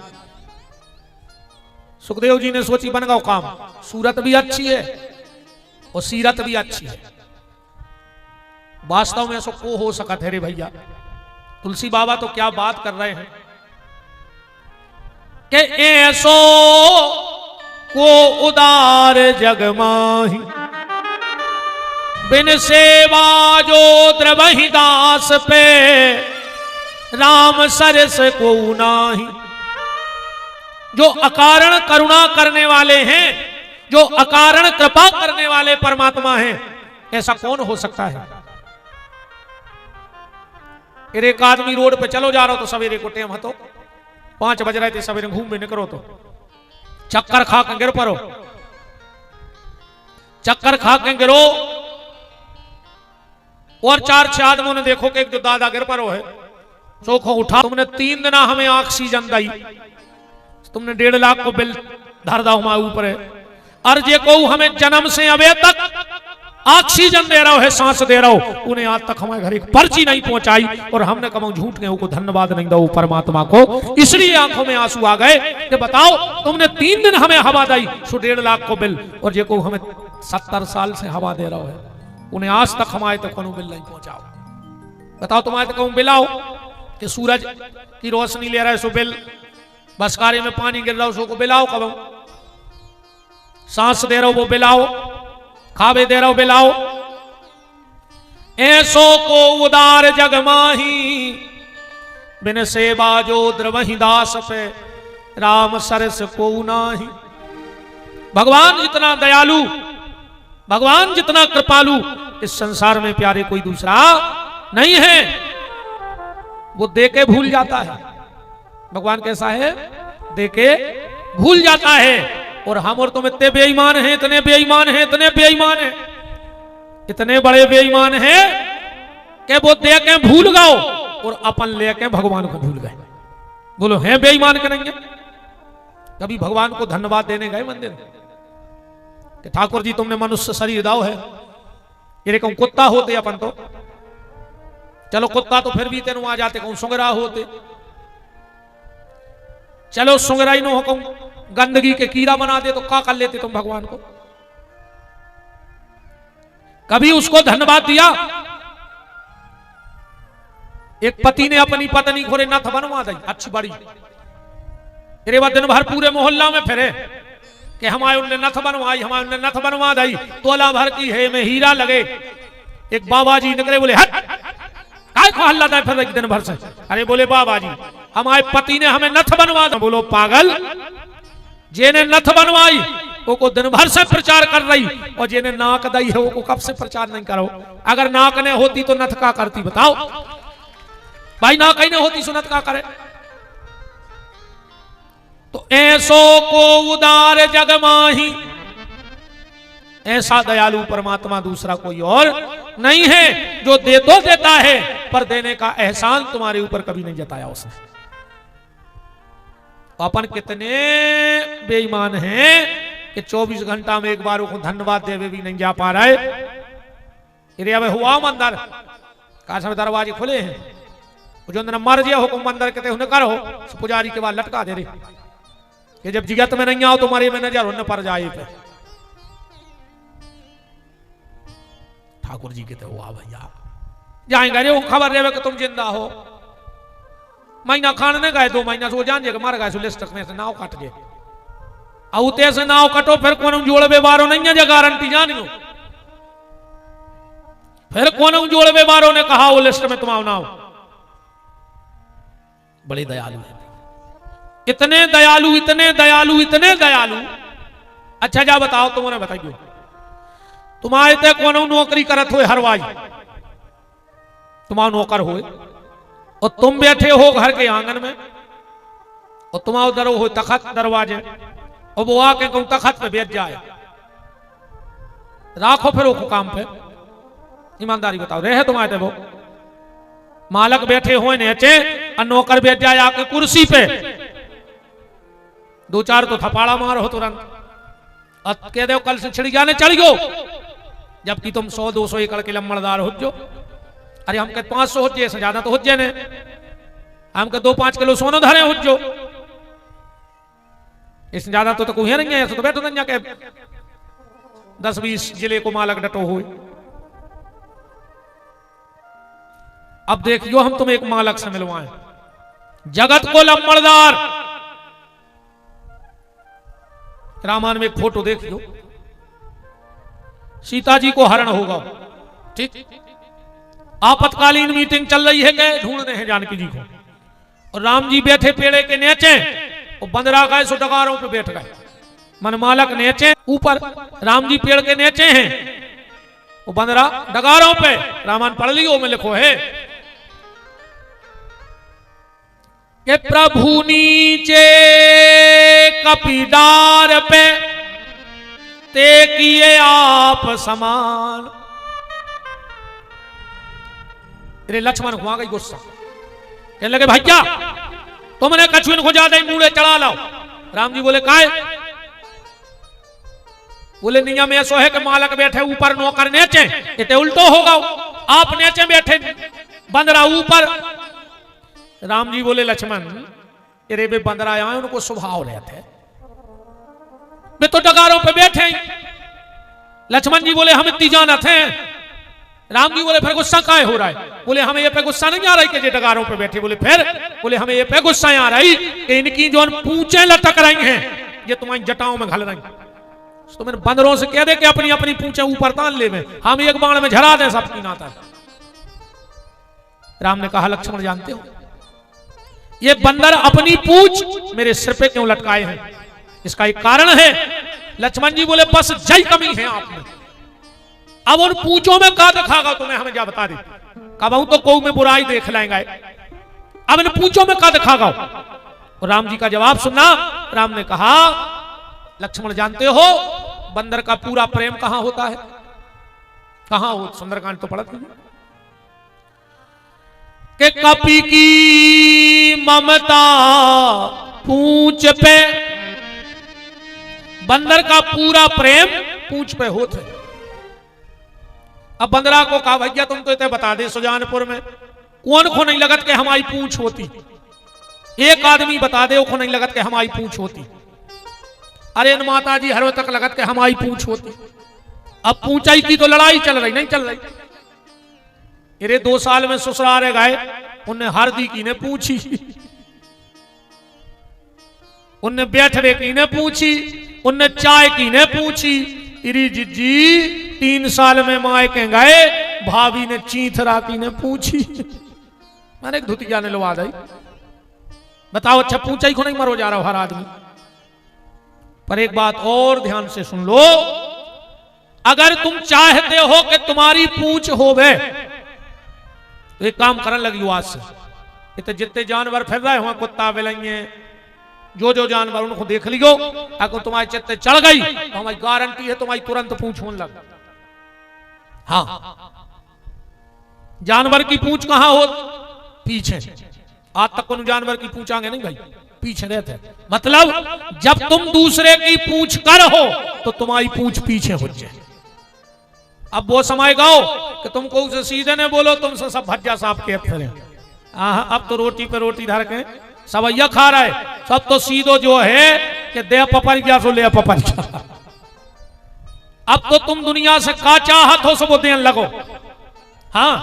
A: सुखदेव जी ने सोची बन गया काम, सूरत भी अच्छी है और सीरत भी अच्छी है। वास्तव में ऐसा को हो सका थे रे भैया। तुलसी बाबा तो क्या बात कर रहे हैं कि ऐसो को उदार जगमाही बिन सेवा जो द्रवहि दास पे राम सरस को नाही। जो अकारण करुणा करने वाले हैं, जो अकारण कृपा करने वाले परमात्मा हैं, ऐसा कौन हो सकता है? एक आदमी रोड पे चलो जा रहा हो तो सवेरे को टेम हतो 5 बज रहे थे, सवेरे घूम में निकलो तो चक्कर खा के गिर पड़ो, चक्कर खा के गिरो। और 4-6 आदमियों ने देखो कि एक जो दादा गिर पड़ो है, चोखो उठा, तुमने 3 दिन हमें ऑक्सीजन दी, तुमने 1.5 लाख को बिल धर दो हमारे ऊपर है, और जे को हमें जन्म से अबे तक ऑक्सीजन दे रहा है, सांस दे रहा हो, उन्हें आज तक हमारे घर एक पर्ची नहीं पहुंचाई, और हमने कम झूठ के को धन्यवाद नहीं दो परमात्मा को। इसलिए आंखों में आंसू आ गए कि बताओ तुमने 3 दिन हमें हवा दी, 1.5 लाख को बिल, और जे को हमें 70 साल से हवा दे रहा है, उन्हें आज तक हमारे तक कोनो बिल नहीं पहुंचाओ। बताओ तुम्हारे तक बिल आओ कि सूरज की रोशनी ले रहा है सो बिल, बसकारे में पानी गिर रहा है उसको बिलाओ, कब सांस दे रहा हो वो बिलाओ, खावे दे रहा हो बिलाओ। ऐसो को उदार जग माही बिन सेवा जो द्रवहि दास पे राम सरस को नाही। भगवान जितना दयालु, भगवान जितना कृपालु इस संसार में प्यारे कोई दूसरा नहीं है। वो देके भूल जाता है। भगवान कैसा है? देके भूल जाता है। और हम और तुम इतने बेईमान हैं, इतने बेईमान हैं, इतने बेईमान हैं, इतने बड़े बेईमान हैं कि वो देके भूल गए और अपन लेके भगवान को भूल गए। बोलो हैं बेईमान के नहीं है? कभी भगवान को धन्यवाद देने गए मंदिर कि ठाकुर जी तुमने मनुष्य शरीर दाओ है, ये कहूं कुत्ता होते अपन तो चलो, कुत्ता तो फिर भी तेन आ जाते, कहूं सुंगरा होते चलो, सुंगरा ही न हो, कहूं गंदगी के कीड़ा बना दे तो क्या कर लेते तुम भगवान को? कभी उसको धन्यवाद दिया? एक पति ने अपनी पत्नी घोरे नथ बनवा दी अच्छी बड़ी, अरे वह दिन भर पूरे मोहल्ला में फिरे कि हमारे उनने नथ बनवाई, हमारे उनने नथ बनवा दी, तोला भर की है में हीरा लगे। एक बाबा जी निकले, बोले हट काय को हल्ला था फिर दिन भर से। अरे बोले बाबा जी हमारे पति ने हमें नथ बनवा दी। बोलो पागल, जेने नथ बनवाई वो को दिन भर से प्रचार कर रही, और जेने नाक दई है वो को कब से प्रचार नहीं करो। अगर नाक ने होती तो नथ का करती, बताओ भाई, नाक ही नहीं होती सुनत का करे। तो ऐसो को उदार जग माही, ऐसा दयालु परमात्मा दूसरा कोई और नहीं है, जो दे तो देता है पर देने का एहसान तुम्हारे ऊपर कभी नहीं जताया उसने। अपन कितने बेईमान हैं कि 24 घंटा में एक बार को धन्यवाद देवे भी नहीं जा पा रहे। एरिया में हुआ मंदिर का सब दरवाजे खुले हैं, जो मर गया हुक्म मंदिर कहते उन्हें करो, पुजारी के बाद लटका दे रहे कि जब जिगत में नहीं आओ तुम्हारे में नजर उन्हें पर जाए पे। ठाकुर जी कहते हुआ भैया जाएंगे रे वो खबर रहे कि तुम जिंदा हो। महीना खाने गए 2 महीना से जान जे मर गए सो लिस्ट में से नाव कट गए। औते से नाव कटो फिर कौन जोड़बे बारो नहीं है, गारंटी जानियो। फिर कौन जोड़बे बारो ने कहा वो लिस्ट में तुम नाव। बड़े दयालु है, इतने दयालु, इतने दयालु, इतने दयालु। अच्छा जा बताओ तुमने बताइयो, तुम्हारे ते कौन नौकरी करत हो हरवाई, तुम्हारा नौकर हो और तुम बैठे हो घर के आंगन में, और तुम्हारा उधर हो तखत दरवाजे, और वो आके कहूं तखत पे बैठ जाए, राखो फिर वो काम पे। ईमानदारी बताओ रहे तुम्हारे वो मालक बैठे हुए नीचे और नौकर बैठ जाए आके कुर्सी पे, 2-4 तो थपाड़ा मारो तुरंत, और कह दो कल से छिड़ी जाने चढ़ गयो, जबकि तुम 100-200 एकड़ के लम्बड़दार हो जो। अरे हम 500 हो जाए, ज्यादा तो हो जाए ने, हम 2-5 किलो सोना धरे हो जो, इससे ज्यादा तो कोई नहीं है। तो बैठो नहीं के 10-20 जिले को मालक डटो हुए। अब देखियो हम तुम्हें एक मालक से मिलवाएं, जगत को लम्बड़दार। रामायण में एक फोटो देखियो, सीता जी को हरण होगा, ठीक, आपातकालीन मीटिंग चल रही है, गए ढूंढ रहे हैं जानकी जी को, और राम जी बैठे पेड़े के नीचे, और बंदरा गए सो डगारों पे बैठ गए। मन मालक नीचे ऊपर, राम जी पेड़ के नीचे हैं, वो बंदरा डगारों पे। रामायण पढ़ लियो में लिखो है कि प्रभु नीचे कपीदार पे ते किए आप समान। अरे लक्ष्मण को आ गई गुस्सा, कहने लगे भाई क्या तुमने कछुन को ज्यादा ही मूड़े चढ़ा लाओ। राम जी बोले काय? बोले नियम ऐसो है कि मालक बैठे ऊपर नौकर नीचे, इतने उल्टो होगा, आप नीचे बैठे बंदरा ऊपर। राम जी बोले लक्ष्मण अरे वे बंदरा आए उनको स्वभाव लेते, वे तो डगारों पे बैठे। लक्ष्मण जी बोले हम इतनी जानत हैं। राम जी बोले फिर गुस्सा काहे हो रहा है? बोले हमें ये पे गुस्सा नहीं आ रही कि ये डगारों पे बैठे। बोले फिर? बोले हमें ये पे गुस्सा आ रही कि इनकी जो पूंछें लटक रही हैं ये तुम्हारी जटाओं में घल रही। तो मैंने बंदरों से कह दे कि अपनी अपनी पूंछें ऊपर तान ले, में हम एक बाण में झरा दें सबकी नाता। राम ने कहा लक्ष्मण जानते हो ये बंदर अपनी पूंछ मेरे सिर पे क्यों लटकाए हैं? इसका एक कारण है। लक्ष्मण जी बोले बस जय कमी है आप में। अब उन पूंछों में क्या दिखागा तुम्हें, हमें क्या बता दे। कब तो कौ में बुराई देख लेंगे, अब इन पूंछों में क्या दिखागा। और राम जी का जवाब सुनना। राम ने कहा लक्ष्मण जानते हो बंदर का पूरा प्रेम कहां होता है? कहां हो? सुंदरकांड तो पढ़त नहीं कि कपि की ममता पूंछ पे, बंदर का पूरा प्रेम पूंछ पे होता है। अब बंदरा को कहा भैया तुम तो इतने बता दे सुजानपुर में कौन को नहीं लगत के हमारी पूंछ होती, एक आदमी बता दे को नहीं लगत के हमारी पूंछ होती। अरे माता जी हर तक लगत के हमारी पूंछ होती। अब पूंछाई की तो लड़ाई चल रही नहीं चल रही। अरे 2 साल में ससुराल गए उन्हें हरदी की ने पूछी उनने बैठवे की ने पूछी, उनने चाय की ने पूछी। इरी जिज्जी 3 साल में माए के गए, भाभी ने चीथरा की ने पूछी। मैंने एक धुतिया ने लवा दी। बताओ, अच्छा पूछा ही को नहीं मरो जा रहा हर आदमी। पर एक बात और ध्यान से सुन लो, अगर तुम चाहते हो कि तुम्हारी पूछ होवे तो एक काम करने लगी आज से। इतने जितने जानवर फिर रहे हो, कुत्ता बिलाइए, जो जानवर उनको देख लियो, अगर तुम्हारे चित्ते चढ़ गई तो हमारी गारंटी है तुम्हारी तुरंत पूछ होने लग। हाँ, जानवर की पूछ कहां हो? पीछे। आज तक कोई जानवर की पूछ आगे नहीं भाई, पीछे रहते। मतलब जब तुम दूसरे की पूछ कर हो तो तुम्हारी पूछ पीछे हो जाए। अब वो समय गाओ कि तुमको उसे सीधे ने बोलो, तुमसे सब भज्जा साफ के फिर। अब तो रोटी पे रोटी धर के सवैया खा रहा है। सब तो सीधो जो है कि दे पपर गया सो ले पपर गया। अब तो तुम दुनिया से का चाहत हो सब देने लगो। हाँ,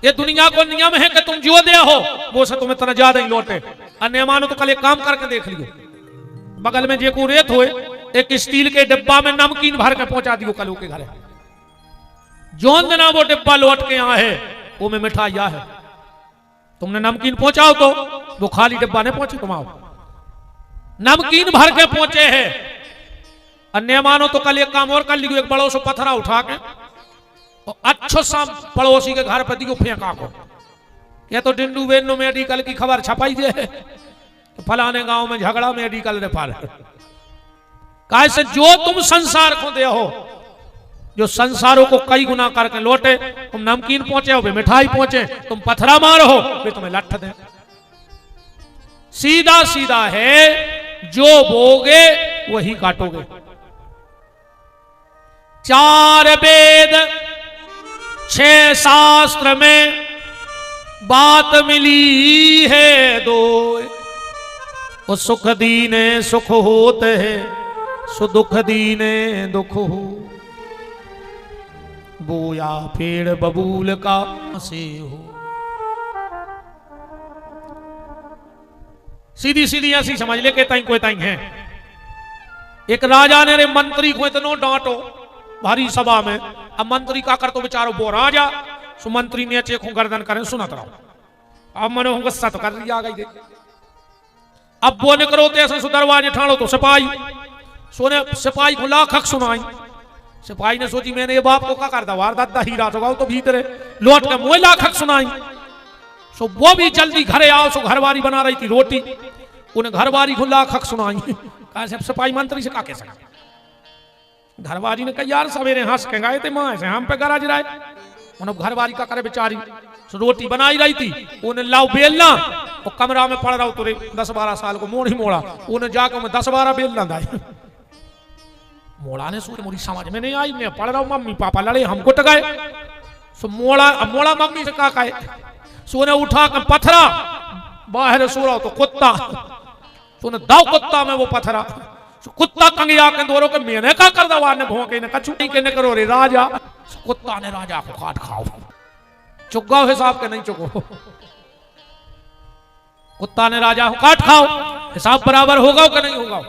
A: ये दुनिया को नियम है कि तुम जो दे हो वो से तुम्हें इतना ज्यादा ही लौटे। अन्य मानो तो कल एक काम करके देख लियो, बगल में जे को रेत होए एक स्टील के डिब्बा में नमकीन भर के पहुंचा दियो कल के घरे। जोन देना वो डिब्बा लौट के यहाँ है वो में मिठाई है। तुमने नमकीन पहुंचाओ तो वो खाली डिब्बा नहीं पहुंचे, तुम आओ नमकीन भर के पहुंचे हैं। अन्य मानो तो कल एक काम और कर लियो, एक बड़ो सो पत्थरा उठा के और अच्छो सा पड़ोसी के घर पर दियो फेंका को। ये तो डिंडू बेनो मेडिकल की खबर छपाई दे तो फलाने गांव में झगड़ा मेडिकल रे पार। कैसे जो तुम संसार को दे हो, जो संसारों को कई गुना करके लौटे। तुम नमकीन पहुंचे हो वे मिठाई पहुंचे, तुम पत्थरा मार हो वे तुम्हें लठ दे। सीधा सीधा है, जो बोगे वही काटोगे। 4 वेद 6 शास्त्र में बात मिली है दो। वो सुख दीने सुख होते है, सो दुख दीने दुख हो। बोया पेड़ बबूल का से हो। सीधी सीधी ऐसी समझ ले के ताई कोई ताई है। एक राजा ने रे मंत्री को इतनो डांटो भारी सभा में। अब मंत्री का कर तो बेचारो वो राजा सो मंत्री ने चेखों गर्दन करें सुनत रहो। अब मनो होगा सत कर लिया गई। अब वो ने करो तो ऐसा दरवाजे ठाड़ो तो सिपाही सोने सिपाही को लाख सुनाई। सिपाही ने सोची मैंने ये बाप को क्या कर दवार दादा हीरा तो गाओ तो भीतर लौट के मोह लाख सुनाई। सो वो भी जल्दी घरे आओ। सो घरवारी बना रही थी रोटी, उन्हें घरवारी को लाख सुनाई। कहा से सिपाही मंत्री से का कह सका। घरवारी ने कहा यार सवेरे हंस के गए थे माँ से हम पे गरज रहा है। उन्हें घरवारी का करे बेचारी सो रोटी बनाई रही थी। उन्हें लाओ बेलना और कमरा में पड़ रहा तुरे 10-12 साल को मोड़ ही मोड़ा। उन्हें जाकर मैं 10-12 बेलना दाई। मोड़ा ने सोच मुझी समझ में नहीं आई। मैं पढ़ रहा हूँ मम्मी पापा लड़े हमको टकाए। सो मोड़ा मम्मी से का कहे। सोने उठा कर पत्थरा बाहर सो रहा तो कुत्ता सोने दाव कुत्ता में वो पत्थरा। सो कुत्ता कंगिया के दोनों के मैंने का कर दवा ने भोंके ने कछु के ने करो रे राजा। कुत्ता ने राजा को काट खाओ। चुकाओ हिसाब के नहीं चुको। कुत्ता ने राजा को काट खाओ, हिसाब बराबर होगा कि नहीं होगा।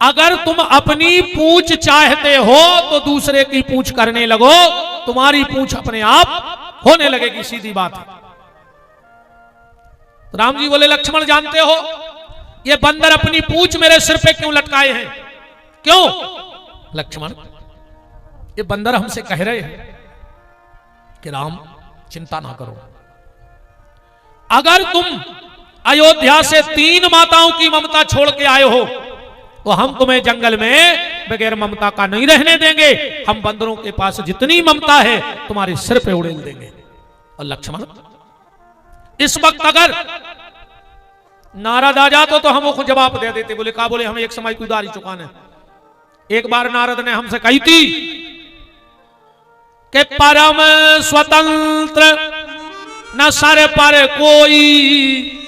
A: अगर तुम अपनी पूछ चाहते हो तो दूसरे की पूछ करने लगो, तुम्हारी पूछ अपने आप होने लगेगी। सीधी बात है। तो राम जी बोले लक्ष्मण जानते हो ये बंदर अपनी पूछ मेरे सिर पे क्यों लटकाए हैं? क्यों? लक्ष्मण ये बंदर हमसे कह रहे हैं कि राम चिंता ना करो, अगर तुम अयोध्या से 3 माताओं की ममता छोड़ के आए हो तो हम तुम्हें जंगल में बगैर ममता का नहीं रहने देंगे। हम बंदरों के पास जितनी ममता है तुम्हारे सिर पे उड़ेल देंगे। और लक्ष्मण इस वक्त अगर नारद आ जाते तो हम उसको जवाब दे देते। बोले का? बोले हमें एक समय की उधारी चुकाना है। एक बार नारद ने हमसे कही थी कि परम स्वतंत्र न सर पर कोई।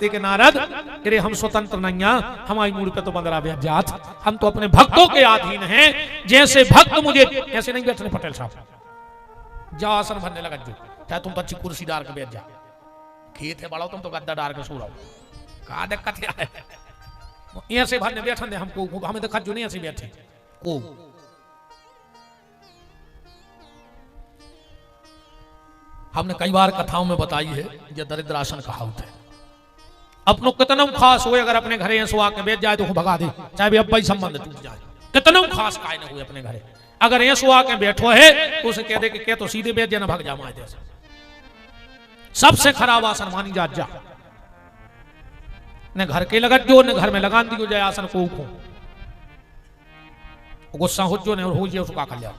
A: के नारद अरे हम स्वतंत्र नहीं हैं, हमारी मूड पे तो 15 ब्याज जात। हम तो अपने भक्तों के अधीन हैं। जैसे भक्त मुझे ऐसे नहीं बैठने पटेल साहब जाओ आसन भरने लगा जो चाहे तुम तो अच्छी कुर्सी डाल के बैठ जा। खेत है बड़ा तुम तो गद्दा डाल के सो रहो। का दिक्कत क्या है? यहाँ से भरने बैठन दे हमको, हमें देखा जो नहीं ऐसे बैठे को। हमने कई बार कथाओं में बताई है ये दरिद्रासन कहावत है। अपनों कितना खास हुए अगर अपने घरे सुहा के बैठ जाए तो भगा दे, चाहे भी अब संबंध टूट जाए। कितना खास काय न हुए अपने घरे, अगर ये सुहा के बैठो है तो उसे कह दे कि के तो सीधे बैठ जाना, भाग जा माए जैसे। सबसे खराब आसन मानी जात जा, ने घर के लगत जो ने घर में लगान दी जाए आसन को उखो गुस्सा हो जो ने और हो जाए उसका कर लिया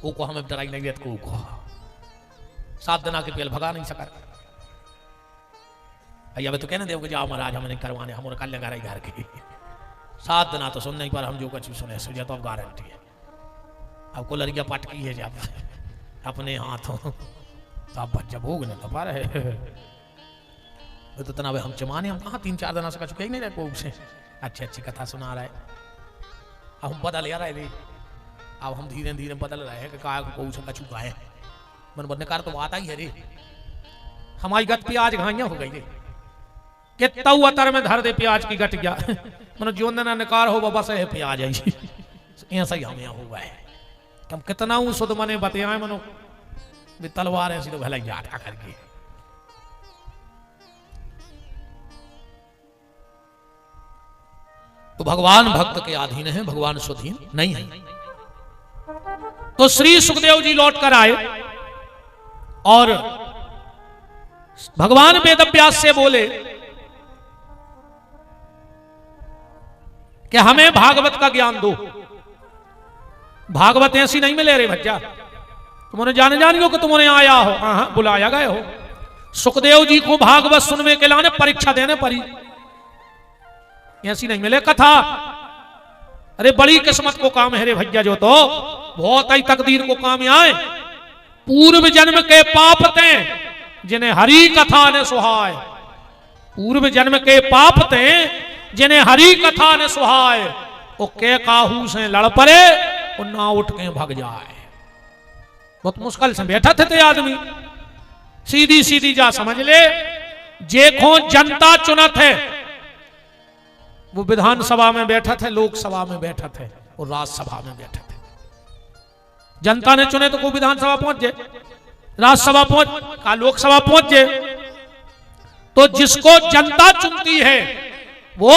A: को हमें डराई नहीं देत को 7 दिन के पेल भगा नहीं सका। अब तो कहने देव जाओ महाराज हमें नहीं करवाने, हम कल लगा रही घर के 7 दिन तो सुनने पर हम जो कुछ सुने सुझे तो अब गारंटी है। अब को लड़कियां पटकी है जब अपने हाथों तो अब बच्चा भोग न तो पा रहे तो तना हम चमाने हम कहाँ 3-4 दिन से चुके ही नहीं रहे को से। अच्छी अच्छी कथा सुना रहे, अब हम बदल आ रहे, अब हम धीरे धीरे बदल रहे हैं कि का को कछु गाए मन बनने कार तो आता ही है रे। हमारी गत प्याज घाइयां हो गई रे कि तऊ अतर में धर दे प्याज की गट गया मन जोन नकार हो बस है प्याज आई ऐसा ही हमें हुआ है। हम कितना शुद्ध मने बतियाए मनो भी तलवार ऐसी तो भला याद करके। तो भगवान भक्त के अधीन है, भगवान स्वाधीन नहीं है। तो श्री सुखदेव जी लौट कर आए और भगवान वेदव्यास से बोले कि हमें भागवत का ज्ञान दो। भागवत ऐसी नहीं मिले रे भज्जा, तुमने जाने जानियो कि तुमने आया हो, हाँ बुलाया गए हो। सुखदेव जी को भागवत सुनने के लाने परीक्षा देने पड़ी, ऐसी नहीं मिले कथा। अरे बड़ी किस्मत को काम है रे भैया, जो तो बहुत ही तकदीर को काम आए। पूर्व जन्म के पाप थे जिन्हें हरि कथा ने सुहाए, पूर्व जन्म के पाप थे जिन्हें हरि कथा ने सुहाए। वो के काहू से लड़ पड़े और ना उठ के भाग जाए। बहुत मुश्किल से बैठा थे आदमी, सीधी सीधी जा समझ ले। जेखो जनता चुनत है, वो विधानसभा में बैठा थे, लोकसभा में बैठा थे और राज्यसभा में बैठा थे। जनता ने चुने तो कोई विधानसभा पहुंच जाए, राज्यसभा पहुंच का लोकसभा पहुंच जाए। तो जिसको जनता चुनती है वो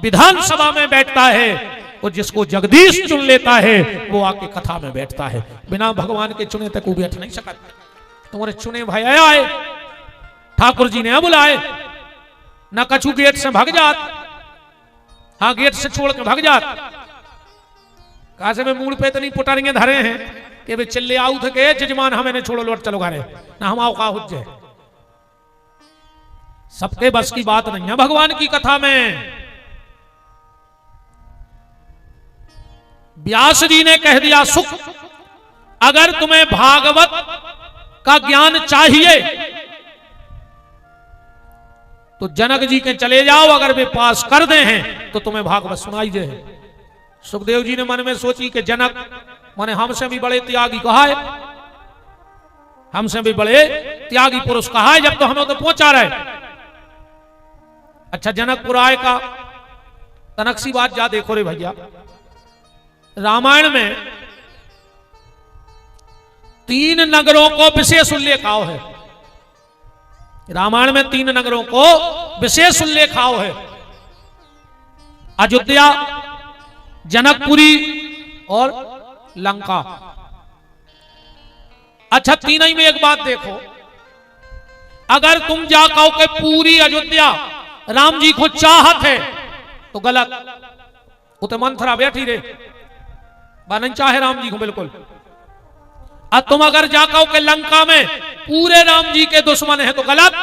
A: विधानसभा में बैठता है, और जिसको जगदीश चुन लेता है वो आके कथा में बैठता है। बिना भगवान के चुने तक वो बैठ नहीं सकता। तुम्हारे चुने भाई आए, ठाकुर जी ने बुलाए, न कछु गेट से भाग जात, हाँ गेट से छोड़ के भाग जात। कहा से मूड पे इतनी पुटारियां धरे हैं कि वे चिल्ले आऊ थे के जजमान हमें छोड़ो लौट चलो घरे, ना हम आओ का हो जाए। सबके बस की बात नहीं है भगवान की कथा में। व्यास जी ने कह दिया सुख, अगर तुम्हें भागवत का ज्ञान चाहिए तो जनक जी के चले जाओ, अगर वे पास कर दे हैं तो तुम्हें भागवत सुनाई दे। सुखदेव जी ने मन में सोची कि जनक माने हमसे भी बड़े त्यागी कहा है, हमसे भी बड़े त्यागी पुरुष कहा है, जब तो हमें तो पहुंचा रहे। अच्छा जनकपुर आए का तनक सी बात जा देखो रे भैया, रामायण में 3 नगरों को विशेष उल्लेख आओ है। रामायण में 3 नगरों को विशेष उल्लेख आओ है, अयोध्या, जनकपुरी और लंका। अच्छा तीनों ही में एक बात देखो, अगर तुम जा कहो कि पूरी अयोध्या राम जी को चाहत है तो गलत, वो तो मंथरा बैठी रे नहीं चाहे राम जी को बिल्कुल। अब तुम अगर जा कहो कि लंका में पूरे राम जी के दुश्मन है तो गलत।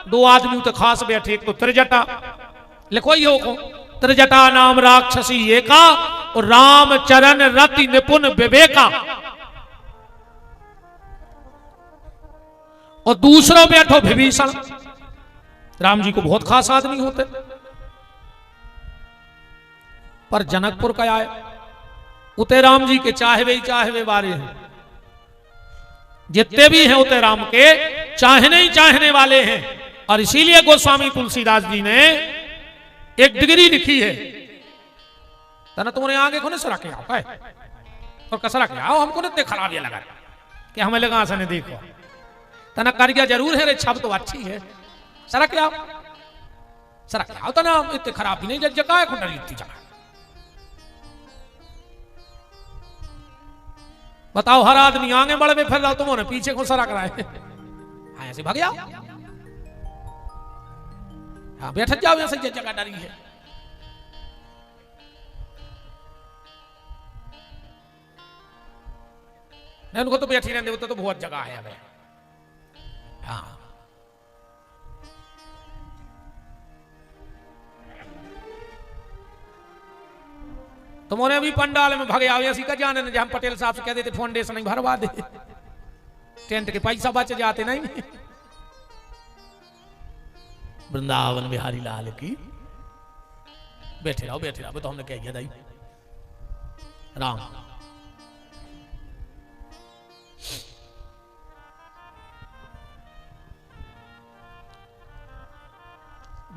A: 2 आदमी तो खास बैठे, एक तो त्रिजटा, लिखो ही हो, त्रिजटा नाम राक्षसी एका और राम चरण रति निपुण विवेका। और दूसरों बैठो विभीषण, राम जी को बहुत खास आदमी होते। पर जनकपुर का आए उते राम जी के चाहवे बारे हैं, जितने भी हैं उते राम के चाहने ही चाहने वाले हैं। और इसीलिए गोस्वामी तुलसीदास जी ने एक डिग्री लिखी है, तना तुम्हारे आगे को सरा के आओ और कसरा के आओ, हमको नहीं खराब ये लगा कि हमें लगा ऐसा नहीं देखो, तना कर गया जरूर है रे, छब तो अच्छी है, सरा के आओ, सरा के आओ, तना इतने खराब भी नहीं जगह है खुंडरी इतनी जगह। बताओ, हर आदमी आगे बढ़ में फिर रहा, तुमने पीछे को सरा कराए, हाँ ऐसे भाग जाओ, हाँ बैठ जाओ, ऐसे जगह डरी है। नहीं उनको तो बैठी रहने देते, तो बहुत जगह है हमें। हाँ तुम्हारे अभी पंडाल में भगे आओ, ऐसी का जाने न, हम पटेल साहब से कह देते फाउंडेशन नहीं भरवा दे, टेंट के पैसा बच जाते नहीं। वृंदावन बिहारी लाल की। बैठे रहो तो हमने क्या किया दाई राम।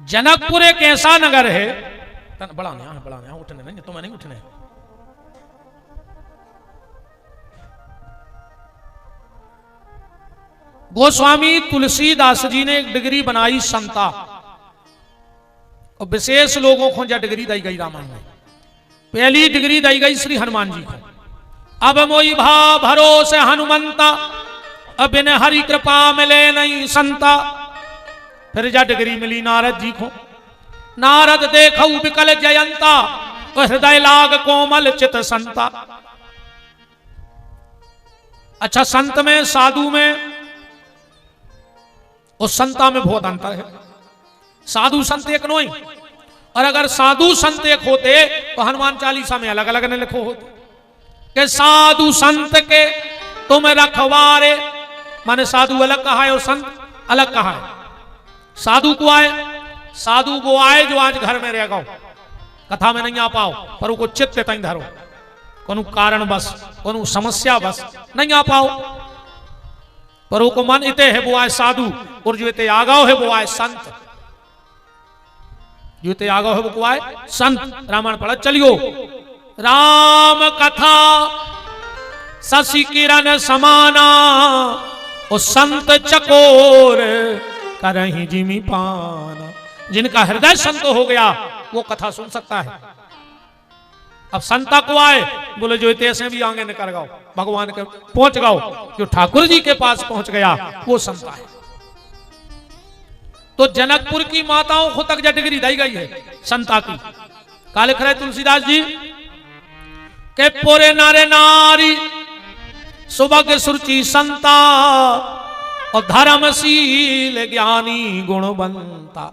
A: जनकपुर एक ऐसा नगर है, बढ़ाने उठने नहीं, तुम्हें नहीं उठने। गोस्वामी तुलसीदास जी ने एक डिग्री बनाई संता, और विशेष लोगों को जो डिग्री दी गई रामायण में, पहली डिग्री दी गई श्री हनुमान जी को। अब मोई भा भरोसे हनुमंता, अब इन हरि कृपा मिले नहीं संता। फिर जा डिग्री मिली नारद जी को, नारद देखऊ विकल जयंता, हृदय लाग कोमल चित संता। अच्छा, संत में साधु में और संता में बहुत अंतर है। साधु संत एक नहीं, और अगर साधु संत एक होते तो हनुमान चालीसा में अलग अलग ने लिखो होते कि साधु संत के तुम रखवारे, माने साधु अलग कहा है और संत अलग कहा है। साधु को आए, साधु वो आए जो आज घर में रह गो, कथा में नहीं आ पाओ, पर उनको चित्त तई धरो, कोनो कारण बस, कोनो समस्या बस नहीं आ पाओ, पर वो को मन इते है वो आए साधु, और जो इते आगाओ है वो आए संत, जो इते आगाओ है वो को आए संत। रामायण पढ़ा चलियो। राम कथा शशि किरण समाना, और संत चकोर करही जिमी पाना। जिनका हृदय संत हो गया वो कथा सुन सकता है। अब संता को आए, बोले जो इतने भी आगे निकल गओ, भगवान के पहुंच गओ, जो ठाकुर जी के पास पहुंच गया वो संता है। तो जनकपुर की माताओं को तक डिग्री दी गई है संता की। का लिख रहे तुलसीदास जी के पोरे नारे नारी सुभग सुरुचि संता, और धर्मशील ज्ञानी गुणवंता।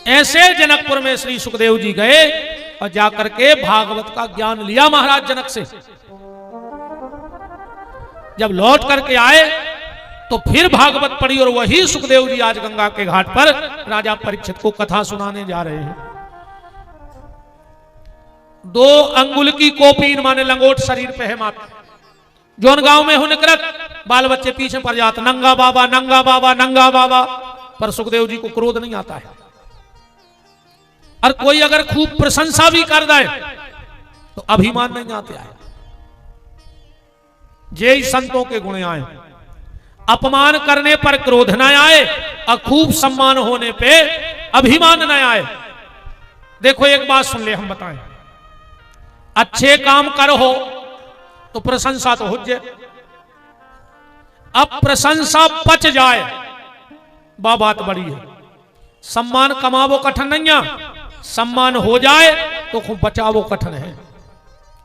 A: ऐसे जनकपुर में श्री सुखदेव जी गए और जाकर के भागवत का ज्ञान लिया महाराज जनक से। जब लौट करके आए तो फिर भागवत पढ़ी, और वही सुखदेव जी आज गंगा के घाट पर राजा परीक्षित को कथा सुनाने जा रहे हैं। 2 अंगुल की कोपी माने लंगोट शरीर पे है मात्र, जोन गांव में हो निकलत बाल बच्चे पीछे पड़ जाते, नंगा बाबा नंगा बाबा नंगा बाबा, पर सुखदेव जी को क्रोध नहीं आता है। और कोई अगर खूब प्रशंसा भी कर दे तो अभिमान नहीं आते आए। जे संतों के गुण आए, अपमान करने पर क्रोध न आए, और खूब सम्मान होने पे अभिमान न आए। देखो एक बात सुन ले, हम बताएं, अच्छे काम कर हो तो प्रशंसा तो हो जाए, अब प्रशंसा पच जाए बा बात बड़ी है। सम्मान कमावो कठिन नहीं है, सम्मान हो जाए तो खूब बचावो कठिन है।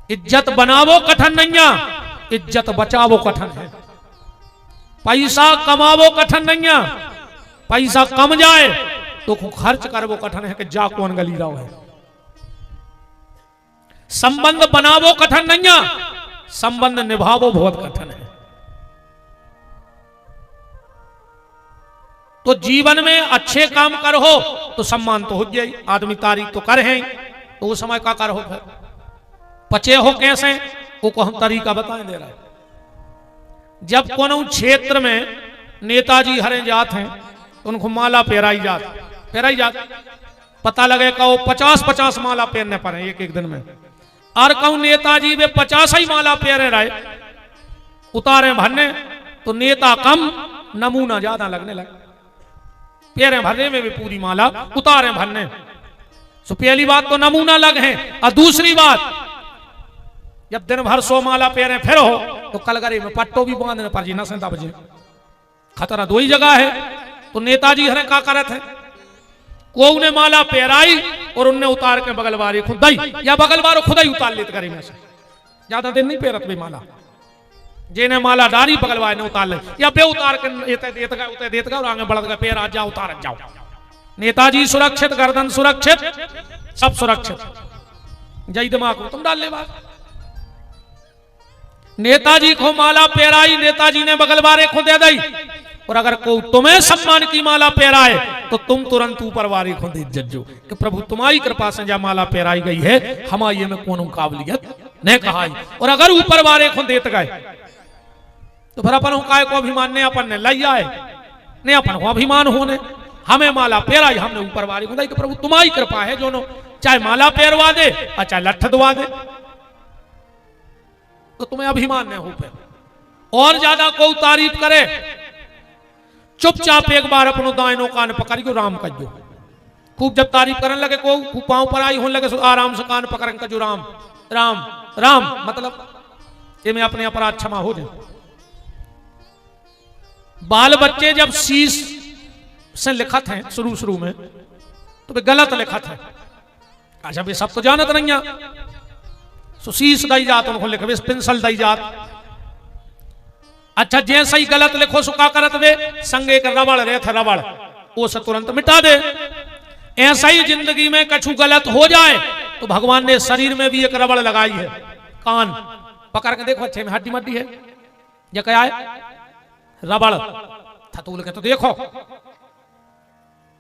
A: इज्जत बनावो कठिन नहीं है, इज्जत बचावो कठिन है। पैसा कमावो कठिन नहीं है, पैसा कम जाए तो खूब खर्च करवो कठिन है कि जा कौन गली रहो है। संबंध बनावो कठिन नहीं है, संबंध निभावो बहुत कठिन है। तो जीवन में अच्छे काम कर हो तो सम्मान तो हो जाए, आदमी तारीफ तो कर है, तो उस समय का कर हो फिर पचे हो कैसे, वो को हम तरीका बताएं दे रहे हैं। जब कोनो क्षेत्र में नेताजी हरे जात हैं, उनको माला पहराई जात, पता लगे कहो 50-50 माला पहनने पर है एक दिन में, और कहूं नेताजी वे 50 ही माला पहरे रहे, उतारे भरने तो नेता कम नमूना ज्यादा लगने लगे, पहरे भरने में भी पूरी माला, उतारे भरने। तो पहली बात तो नमूना लग है, और दूसरी बात जब दिन भर 100 माला पहरे फिर हो तो कलगरी में पट्टो भी बांधने पर जी न संता बजे, खतरा दो ही जगह है। तो नेताजी हरे का करत है, को उन्हें माला पहराई और उन्हें उतार के बगलवारी खुदाई या बगलवारो खुदाई उतार लेते करे में से, ज्यादा दिन नहीं पहरत भी माला, जेने माला डारी बगलवार ने उतार ले या बे उतार के देत गए और आगे बढ़ गए, पैर आ जाओ उतार जाओ। नेताजी सुरक्षित, गर्दन सुरक्षित, सब सुरक्षित, जय दिमाग को तुम डाल ले बात। नेताजी को माला पहराई, नेताजी ने बगलवारे को दे दी, और अगर को तुम्हें सम्मान की माला पहराए तो तुम तुरंत ऊपर वारे को दे जज्जो कि प्रभु तुम्हारी कृपा से जहाँ माला पहराई गई है, हमारे में कौन काबिलियत ने कहा। और अगर ऊपर वारे को देते गए तो फिर अपन काय को अभिमान ने अपन ने लाई आए, ने अपन को अभिमान होने, हमें माला पहराई, हमने ऊपर वारे को दी कि प्रभु तुम्हारी कृपा है, जो नो चाहे माला पहरवा दे और चाहे लठ दवा दे, तो तुम्हें अभिमान नहीं हो पे। और ज्यादा को तारीफ करे, चुपचाप एक बार अपनो दाहिनो कान पकड़ के राम कहो, खूब जब तारीफ करने लगे को पांव पर आई होने लगे तो आराम से कान पकड़ के जो राम राम राम, मतलब ये में अपने अपराध क्षमा हो जाए। बाल बच्चे जब शीश से लिखत हैं शुरू में तो वे गलत लिखत है, अच्छा वे सब तो जानत नहीं है, तो शीश दई जात उनको लिखे पेंसिल दई जात, अच्छा जैसा ही गलत लिखो सुखा करत वे संग एक रबड़ रहे थे, रबड़ वो से तुरंत मिटा दे। ऐसा ही जिंदगी में कछु गलत हो जाए तो भगवान ने शरीर में भी एक रबड़ लगाई है, कान पकड़ के देखो अच्छे में हड्डी मड्डी है, ये क्या है रबड़, थतूल के तो देखो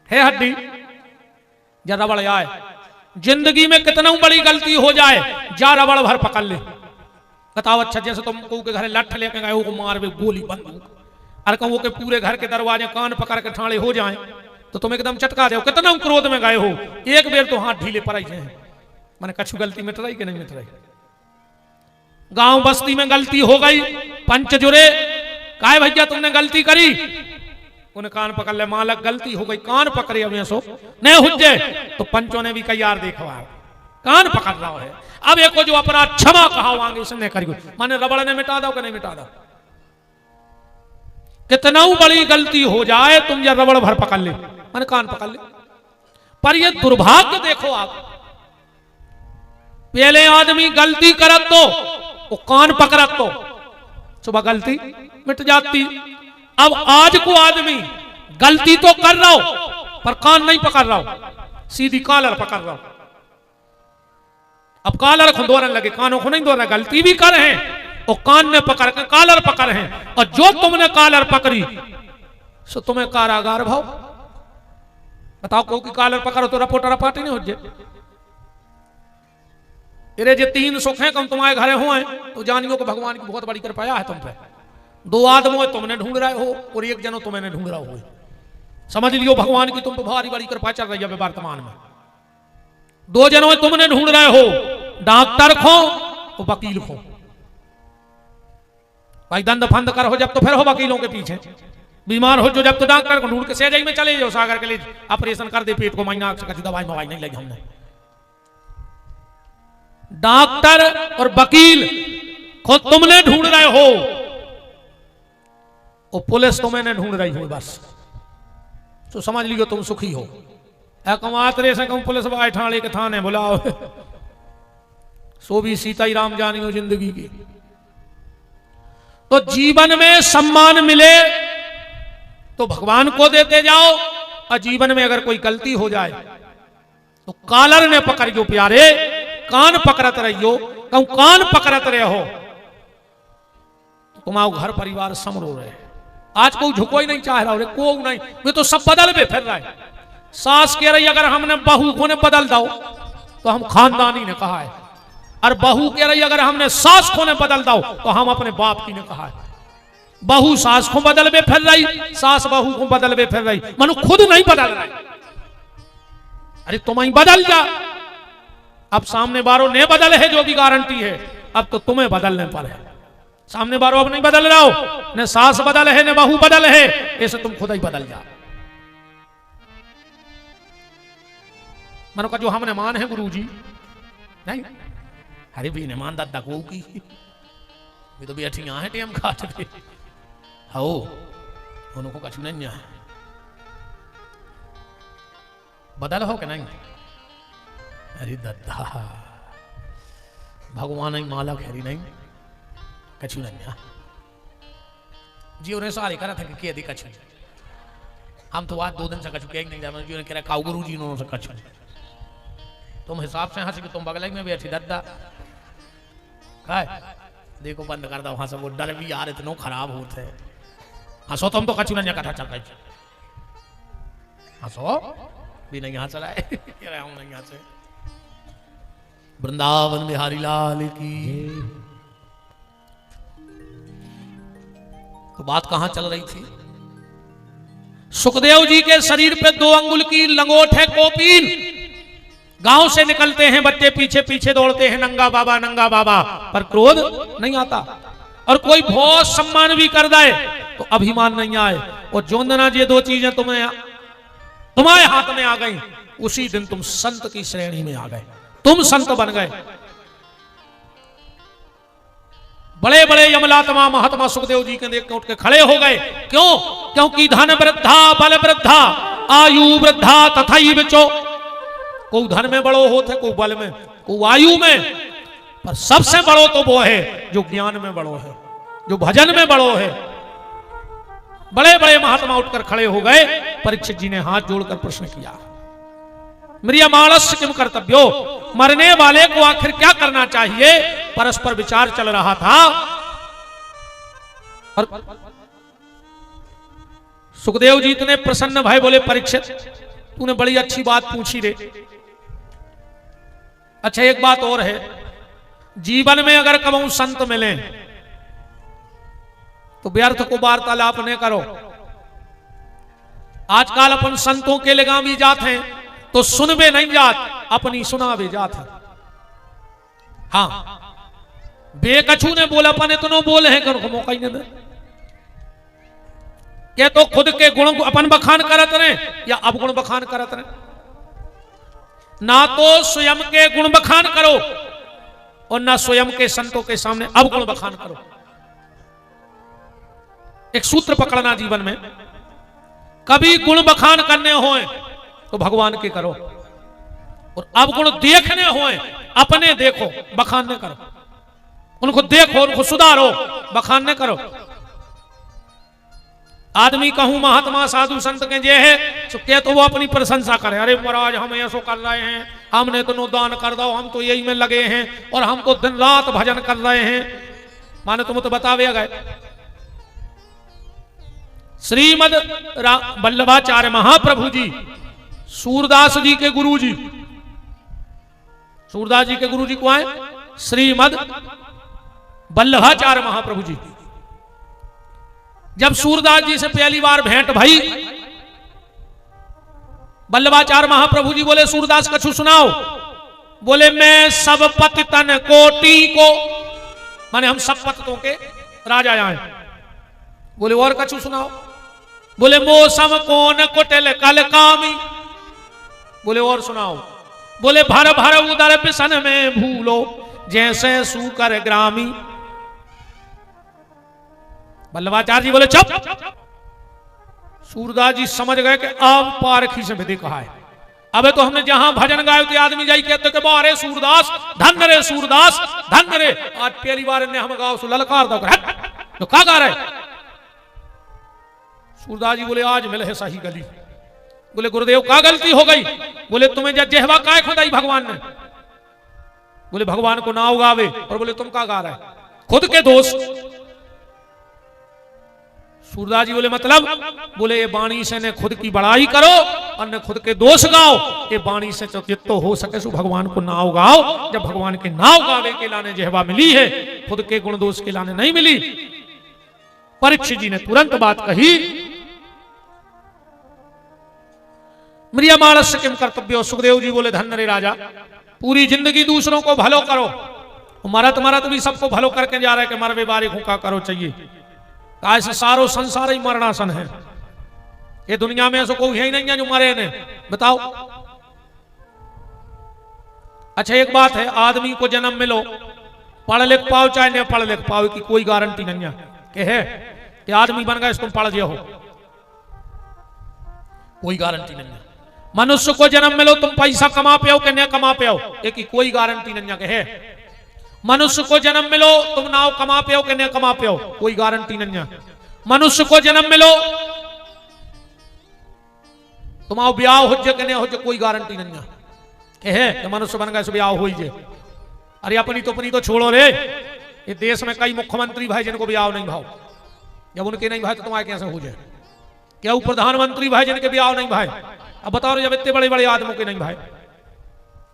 A: है हड्डी, या रबड़ आए। जिंदगी में कितना बड़ी गलती हो जाए जा रबड़ भर पकड़ ले, बताओ अच्छा जैसे तुम को के घर लठ लेके गए हो मार में गोली बंदूक, अरे कहूँ के पूरे घर के दरवाजे कान पकड़ के ठाणे हो जाए तो तुम एकदम चटका दे, कितना क्रोध में गए हो, एक बेर तो हाथ ढीले पड़ाई है, मैंने कछु गलती मिट रही कि नहीं मिट रही। गांव बस्ती में गलती हो गई, पंच जुड़े, काहे भैया तुमने गलती करी, उन्हें कान पकड़ ले, मालक गलती हो गई, कान पकड़े अब सो नहीं हुज्जे, तो पंचों ने भी कई यार देखा कान पकड़ रहा है, अब एक जो अपराध क्षमा कहा वांगे इसने करी, माने रबड़ ने मिटा दो कि नहीं मिटा दो। कितना बड़ी गलती हो जाए तुम जब रबड़ भर पकड़ ले, माने कान पकड़ ले, पर ये दुर्भाग्य देखो आप, पहले आदमी गलती करत तो वो कान पकड़त तो सुबह गलती मिट जाती। अब आज को आदमी गलती तो कर रहा हो पर कान नहीं पकड़ रहा हो, सीधी कॉलर पकड़ रहा हो। अब कॉलर को दौड़ने लगे, कानों को नहीं दौड़ना, गलती भी कर हैं और कान ने पकड़ के कॉलर पकड़ हैं, और जो तुमने कॉलर पकड़ी सो तुम्हें कारागार भाव। बताओ को की कॉलर पकड़ो तो रपोटा रपाटी नहीं हो जाए। अरे जे 3 सुख हैं कम तुम्हारे घरे हुए तो जानियो को भगवान की बहुत बड़ी कृपा है तुम पे। 2 आदमों तुमने ढूंढ रहे हो और 1 जनो तुम्हें ढूंढ रहा हो, समझ लियो भगवान की तुम पे भारी बड़ी कृपा चल रही है वर्तमान में। 2 जनों तुमने ढूंढ रहे हो, डॉक्टर खो तो वकील खो, भाई दंड फंद कर हो जब तो फिर हो वकीलों के पीछे, बीमार हो जो जब तो डॉक्टर को ढूंढ के सहजाई में चले जाओ, सागर के लिए ऑपरेशन कर दे पेट को, महीना से दवाई मवाई नहीं लगी हमने। डॉक्टर और वकील खुद तुमने ढूंढ रहे हो और पुलिस तुम्हें ढूंढ रही हो, बस तो समझ लियो तुम सुखी हो। कमातरे से कहूं पुलिस भाई ठाणे के थाने बुलाओ, सो भी सीता ही राम जानी हो जिंदगी की। तो जीवन में सम्मान मिले तो भगवान को देते जाओ, और जीवन में अगर कोई गलती हो जाए तो कॉलर ने पकड़ियो प्यारे, कान पकड़त रहियो, कहूं कान पकड़त रहे हो तुम्हारा घर परिवार समरो रहे। आज कोई झुको ही नहीं चाह रहा रे, को नहीं, वे तो सब बदल में फिर रहा है। सास कह रही अगर हमने बहू को ने बदल दो तो हम खानदानी ने कहा है, और बहू कह रही अगर हमने सास को ने बदल दो तो हम अपने बाप की ने कहा है। बहू सास को बदल में फिर रही, सास बहू को बदल में फिर रही, मनु खुद नहीं बदल रहा। अरे तुम ही बदल जा। अब सामने बारो ने बदल है जो भी गारंटी है, अब तो तुम्हें बदलने पर है। सामने बारो अब नहीं बदल रहा हो, न सास बदल है न बहू बदल है, ऐसे तुम खुद ही बदल जा। मनो का जो हमने मान है गुरु जी नहीं, अरे भी ने मान दादा को की भी तो भी अठी यहाँ है टेम खाट पे हो उनको कछु नहीं है। बदल हो कि नहीं? अरे दादा भगवान ही माला खेरी नहीं कछु नहीं है जी। उन्हें सारे करा था कि के दी कछु, हम तो आज 2 दिन से कछु कह नहीं जाना जी ने कह रहा गुरु जी उन्होंने से कछु। तुम हिसाब से हंस के तुम बगल में बैठी दादा काय देखो बंद कर दो वहां से, वो डर भी यार इतना खराब होते है। हंसो तुम तो कछु नहीं कथा चल रही, हंसो भी नहीं यहाँ चला है नहीं यहाँ से। वृंदावन बिहारी लाल की। तो बात कहां चल रही थी? सुखदेव जी के शरीर पे 2 अंगुल की लंगोट है कोपीन। गांव से निकलते हैं बच्चे, पीछे पीछे दौड़ते हैं नंगा बाबा, पर क्रोध नहीं आता। और कोई बहुत सम्मान भी कर दे तो अभिमान नहीं आए। और जोंदना जी 2 चीजें तुम्हारे हाथ में आ गई, उसी दिन तुम संत की श्रेणी में आ गए, तुम संत बन गए। बड़े बड़े यमलात्मा महात्मा सुखदेव जी के देख के उठ के खड़े हो गए। क्यों? क्योंकि धन वृद्धा बल वृद्धा आयु वृद्धा तथा बिचो। कोई धन में बड़ो होते, कोई बल में, कोई आयु में, पर सबसे बड़ो तो वो है जो ज्ञान में बड़ो है, जो भजन में बड़ो है। बड़े बड़े महात्मा उठकर खड़े हो गए। परीक्षित जी ने हाथ जोड़कर प्रश्न किया, म्रियमाणस्य किम कर्तव्यो, मरने वाले को आखिर क्या करना चाहिए? परस्पर विचार चल रहा था। और सुखदेव जी इतने प्रसन्न भाई बोले, परीक्षित तूने बड़ी अच्छी बात पूछी रे। अच्छा एक बात और है, जीवन में अगर कबहू संत मिले तो व्यर्थ को वार्तालाप न करो। आजकल अपन संतों के लगामी जात हैं तो सुनबे नहीं जात, अपनी सुनावे जात है। हाँ बेकछु ने बोला अपन इतनो बोले हैं कि मौका ही नहीं के तो खुद के गुण अपन बखान करत रहे या अवगुण बखान करत रहे। ना तो स्वयं के गुण बखान करो और ना स्वयं के संतों के सामने अवगुण बखान करो। एक सूत्र पकड़ना जीवन में, कभी गुण बखान करने होए तो भगवान के करो, और अवगुण देखने होए अपने देखो, बखान न करो। उनको देखो, उनको सुधारो, बखान न करो। आदमी कहूं महात्मा साधु संत के जे है तो क्या तो वो अपनी प्रशंसा करे, अरे महाराज हम ऐसो कर रहे हैं, हमने तो दान कर दो, हम तो यही में लगे हैं और हम तो दिन रात भजन कर रहे हैं। माने तुम तो बतावे गए। श्रीमद वल्लभाचार्य महाप्रभु जी सूरदास जी के गुरु जी, सूरदास जी के गुरु जी को आए श्रीमद वल्लभाचार्य महाप्रभु जी। जब सूरदास जी से पहली बार भेंट भई, वल्लभाचार्य महाप्रभु जी बोले सूरदास कछु सुनाओ। बोले मैं सब पतितन कोटि को, माने हम सब पतितों के राजा आए। बोले और कछु सुनाओ। बोले मौसम कौन कुटिल कल कामी। बोले और सुनाओ। बोले भर भर उदर पिसन में भूलो जैसे सूकर ग्रामी। वल्लभाचार्य जी बोले चुप। सूरदास जी समझ गए कि अब पारखी से विधि कहा है। अबे तो हमने जहां भजन गाए थे आदमी जाई कहते कि बारे सूरदास धन रे, सूरदास धन रे। आज पहली बार ने हम गाओ सु ललकार दो तो का गा रहे। सूरदास जी बोले आज मिले है सही गली। बोले गुरुदेव का गलती हो गई। बोले तुम्हें जेहवा काय खुदाई भगवान ने। बोले भगवान को ना उगावे। और बोले तुम का गा रहे, खुद के दोष। सूरदास जी बोले मतलब। बोले ये बाणी से ने खुद की बड़ाई करो और ने खुद के दोष गाओ। ये बाणी से जितो हो सके सो भगवान को नाव गाओ। जब भगवान के नाव गावे के लाने जेहवा मिली है, खुद के गुण दोष के लाने नहीं मिली। परीक्षित जी ने तुरंत बात कही, म्रियमाणस्य किम कर्तव्यो। सुखदेव जी बोले, धन्य रे राजा, पूरी जिंदगी दूसरों को भलो करो, मरत मरत भी सबको भलो करके जा रहे कि मरवे बारी खूका करो चाहिए। ऐसे सारो संसार ही मरणासन है, ये दुनिया में ऐसा कोई है ही नहीं है जो मरे ने, बताओ। अच्छा एक बात है, आदमी को जन्म मिलो, पढ़ लिख पाओ चाहे न पढ़ लिख पाओ, की कोई गारंटी नहीं है कि है कि आदमी बन गए तुम पढ़ गए हो, कोई गारंटी नहीं है। मनुष्य को जन्म मिलो, तुम पैसा कमा पे हो कि न कमा पे हो, एक कोई गारंटी नहीं है कि है। मनुष्य को जन्म मिलो, तुम नाव कमा पे हो कि न कमा पे हो, कोई गारंटी नहीं है। मनुष्य को जन्म मिलो, तुम आओ ब्याह हो कि न हो, कोई गारंटी नहीं है कि मनुष्य बन गए सो ब्याह हो ही। अरे अपनी तो छोड़ो रे, ये देश में कई मुख्यमंत्री भाई जिनको ब्याह नहीं भाव, जब उनके नहीं भाई तो तुम्हारे कैसे हो जाए। क्या वो प्रधानमंत्री भाई जिनके ब्याह नहीं भाई, अब बताओ जब इतने बड़े बड़े आदमियों के नहीं भाई।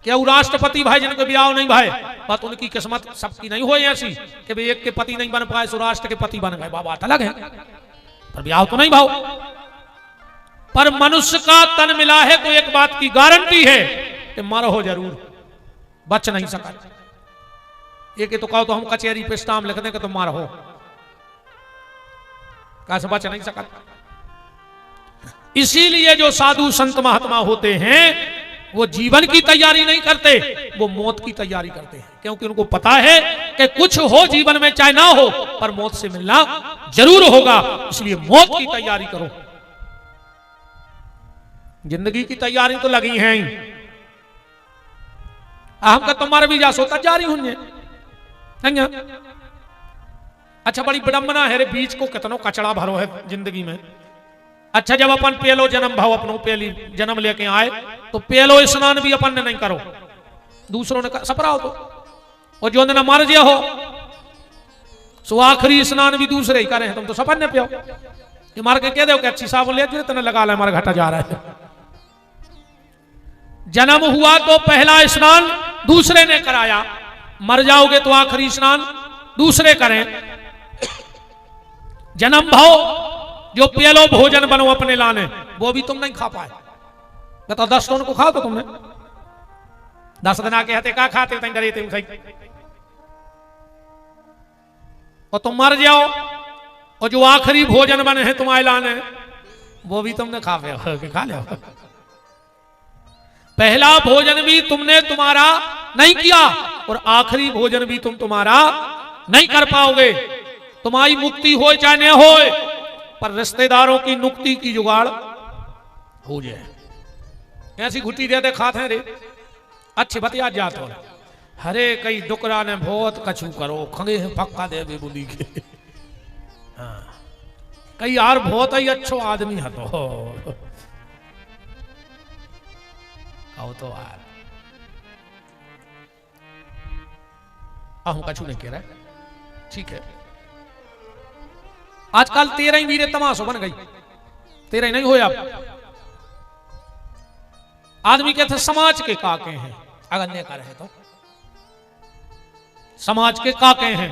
A: क्या वो राष्ट्रपति भाई जिनके ब्याह नहीं भाई, बात उनकी किस्मत सबकी नहीं हो ऐसी कि भाई एक के पति नहीं बन पाए सो राष्ट्र के पति बन गए, बात अलग है, पर ब्याह तो नहीं भाव। पर मनुष्य का तन मिला है तो एक बात की गारंटी है कि मरो जरूर, बच नहीं सका। एक तो कहो तो हम कचहरी पे स्टाम्प लिख दें कि तुम मरो, कैसे बच नहीं सका। इसीलिए जो साधु संत महात्मा होते हैं वो जीवन की तैयारी नहीं करते, वो मौत की तैयारी करते हैं, क्योंकि उनको पता है कि कुछ हो जीवन में चाहे ना हो पर मौत से मिलना जरूर होगा, इसलिए मौत की तैयारी करो। जिंदगी की तैयारी तो लगी है ही, हम का तुम्हारे भी जा सोता जारी होंगे। अच्छा बड़ी विडंबना है रे, बीच को कितनो कचड़ा भरो है जिंदगी में। अच्छा जब अपन पेलो जन्म भाव अपनों पेली जन्म लेके आए तो पेलो स्नान भी अपन ने नहीं करो, दूसरों ने सपराओ तो, और जो न मर गया हो सो आखिरी स्नान भी दूसरे ही करे, तुम तो सपन ने पियो। ये मार के कह दो कि अच्छी साबुन ले तेने लगा ले, हमारा घाटा जा रहा है। जन्म हुआ तो पहला स्नान दूसरे ने कराया, मर जाओगे तो आखिरी स्नान दूसरे करें। जन्म भाव जो पेलो भोजन बनो अपने लाने, वो भी तुम नहीं खा पाए। बताओ 10 टन को खाओ तो तुमने 10 दिन आके हते का खाते तुम डरे तुम सही, और तुम मर जाओ और जो आखिरी भोजन बने हैं तुम्हारे लाने वो भी तुमने खा ले। पहला भोजन भी तुमने तुम्हारा नहीं किया और आखिरी भोजन भी तुम्हारा नहीं कर पाओगे। तुम्हारी मुक्ति हो चाहे न हो, पर रिश्तेदारों की नुक्ति की जुगाड़ हो जाए। ऐसी घुट्टी दे दे खाते हैं रे, अच्छे बतिया जात हो, हरे कई डुकरा ने बहुत कछु करो खंगे पक्का दे बे बुली के। हाँ कई यार बहुत ही अच्छो आदमी है तो आओ तो यार हम कछु नहीं कह रहे, ठीक है। आजकल 13 वीरे तमाशो बन गई, 13 नहीं हो आप। आदमी कहते समाज के काके हैं, अगर ने का रहे तो समाज के काके हैं,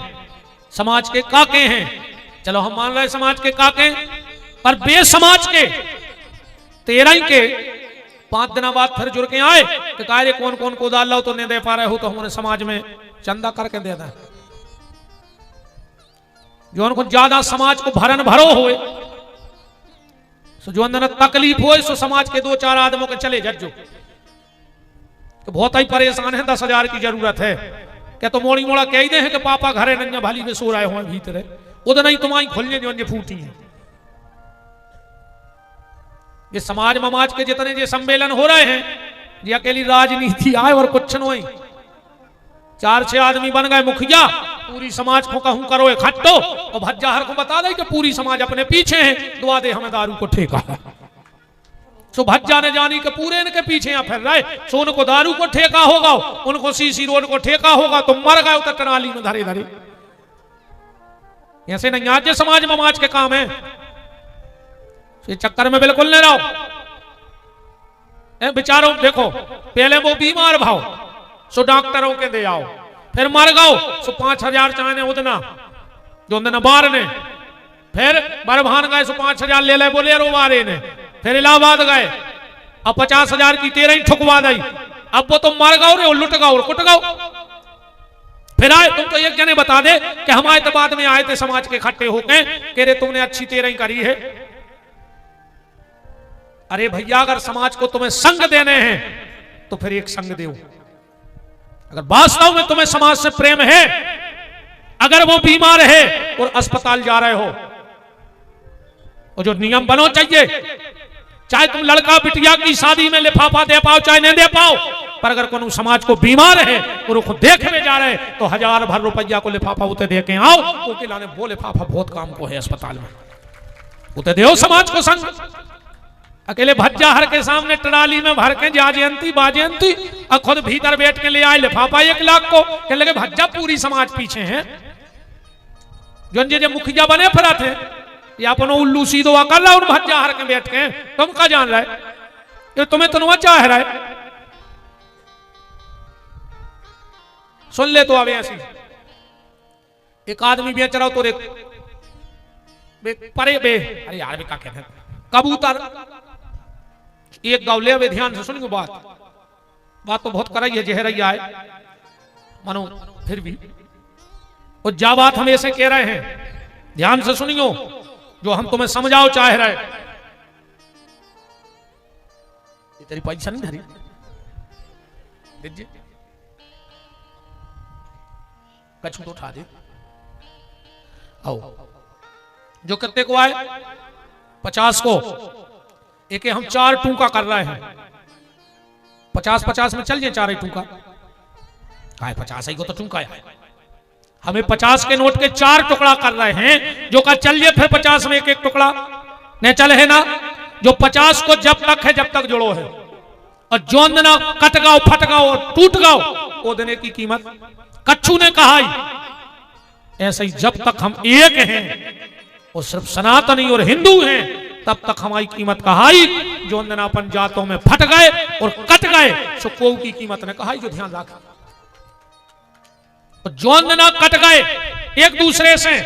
A: समाज के काके हैं। चलो हम मान रहे समाज के काके, पर बेसमाज के 13 के 5 दिन बाद फिर जुड़ के आए कि कार्य कौन कौन को डाल लो तो नहीं दे पा रहे हो तो हमारे समाज में चंदा करके दे दें। जो उनको ज्यादा समाज को भरन भरो होए, सो जो अंदर तकलीफ हो सो समाज के 2-4 आदमों के चले जज्जो तो बहुत ही परेशान है, 10,000 की जरूरत है। क्या तो मोड़ी मोड़ा कह दे है कि पापा घरे नंगा भाली में सो रहे हो भीतर, उधर नहीं तुम्हारी खुलने जो फूटी है। ये समाज ममाज के जितने जो सम्मेलन हो रहे हैं, ये अकेली राजनीति आए और कुछ नहीं। 4-6 आदमी बन गए मुखिया, पूरी समाज को कहूं करो इकट्ठो और भज्जा हर को बता दे कि पूरी समाज अपने पीछे है, दुआ दे हमें दारू को ठेका। सो भज्जा ने जानी कि पूरे इनके पीछे यहाँ फिर रहे, सो उनको दारू को ठेका होगा, उनको सीसी रोड को ठेका होगा, तो मर गए उतर टनाली में धरे धरे। ऐसे नहीं आज समाज ममाज के काम है, ये चक्कर में बिल्कुल नहीं रहो। बेचारों देखो पहले वो बीमार भाव सो डॉक्टरों के दे आओ, फिर मर गओ सो 5,000 चाहे उतना जो उन्हें बार ने फिर बरभान गए सो 5,000 ले ले बोलेरो वाले ने, फिर इलाहाबाद गए, अब 50,000 की 13 ही ठुकवा दी। अब वो तो मर गओ रे और लुट गओ और कुट गओ। फिर आए, तुम तो एक जने बता दे कि हम आए तो बाद में आए थे समाज के इकट्ठे होके, कह रहे तुमने अच्छी 13 ही करी है। अरे भैया, अगर समाज को तुम्हें संग देने हैं तो फिर एक संग दो। अगर वास्तव में तुम्हें समाज से प्रेम है, अगर वो बीमार है और अस्पताल जा रहे हो, और जो नियम बनो चाहिए, चाहे तुम लड़का बिटिया की शादी में लिफाफा दे पाओ चाहे नहीं दे पाओ, पर अगर कोई समाज को बीमार है और उसको देखने जा रहे तो 1,000 भर रुपया को लिफाफा उते दे के आओ। वो खिलाने वो लिफाफा बहुत काम को है अस्पताल में, उते दो समाज को संग। अकेले भज्जा हर के सामने ट्राली में भर के जाजयंती बाजयंती और खुद भीतर बैठ के ले आए लिफाफा 1 लाख को, कहने लगे भज्जा पूरी समाज पीछे है। जो मुखिया बने फिरा थे या अपन उल्लू सीधो कर रहा उन भज्जा हर के बैठ के, तुम क्या जान रहे, ये तुम्हें तो चाह रहा है। सुन ले तो आवे ऐसी, एक आदमी बेच रहा हो तो परे बे, अरे यार भी क्या कहते हैं, कबूतर एक गाँव ले, ध्यान से सुनिए बात तो बहुत कराई है, जहरैया है मानो, फिर भी और जा बात हम ऐसे कह रहे हैं, ध्यान से सुनियो जो हम तुम्हें समझाओ चाह रहे। तेरी पैसा नहीं धरी दीजिए, कछु तो उठा दे। आओ, जो कितने को आए 50 को, एक हम 4 टूका कर रहे हैं, 50-50 में चल जाए 4 ही टूका, 50 ही को तो टूका है। हमें 50 के नोट के 4 टुकड़ा कर रहे हैं, जो का चल जाए फिर 50 में एक टुकड़ा नहीं चले है ना। जो 50 को जब तक है जब तक जोड़ो है, और जो ना कट गाओ फट गाओ टूट गाओ वो देने की कीमत। कच्छू ने कहा ऐसे ही जब तक हम एक हैं और सिर्फ सनातनी और हिंदू हैं तब तक हमारी कीमत कहाई। जो अपन जातों में फट गए और कट गए सो को की कीमत ने कहा, जो ध्यान रखा। जो ना कट गए एक दूसरे से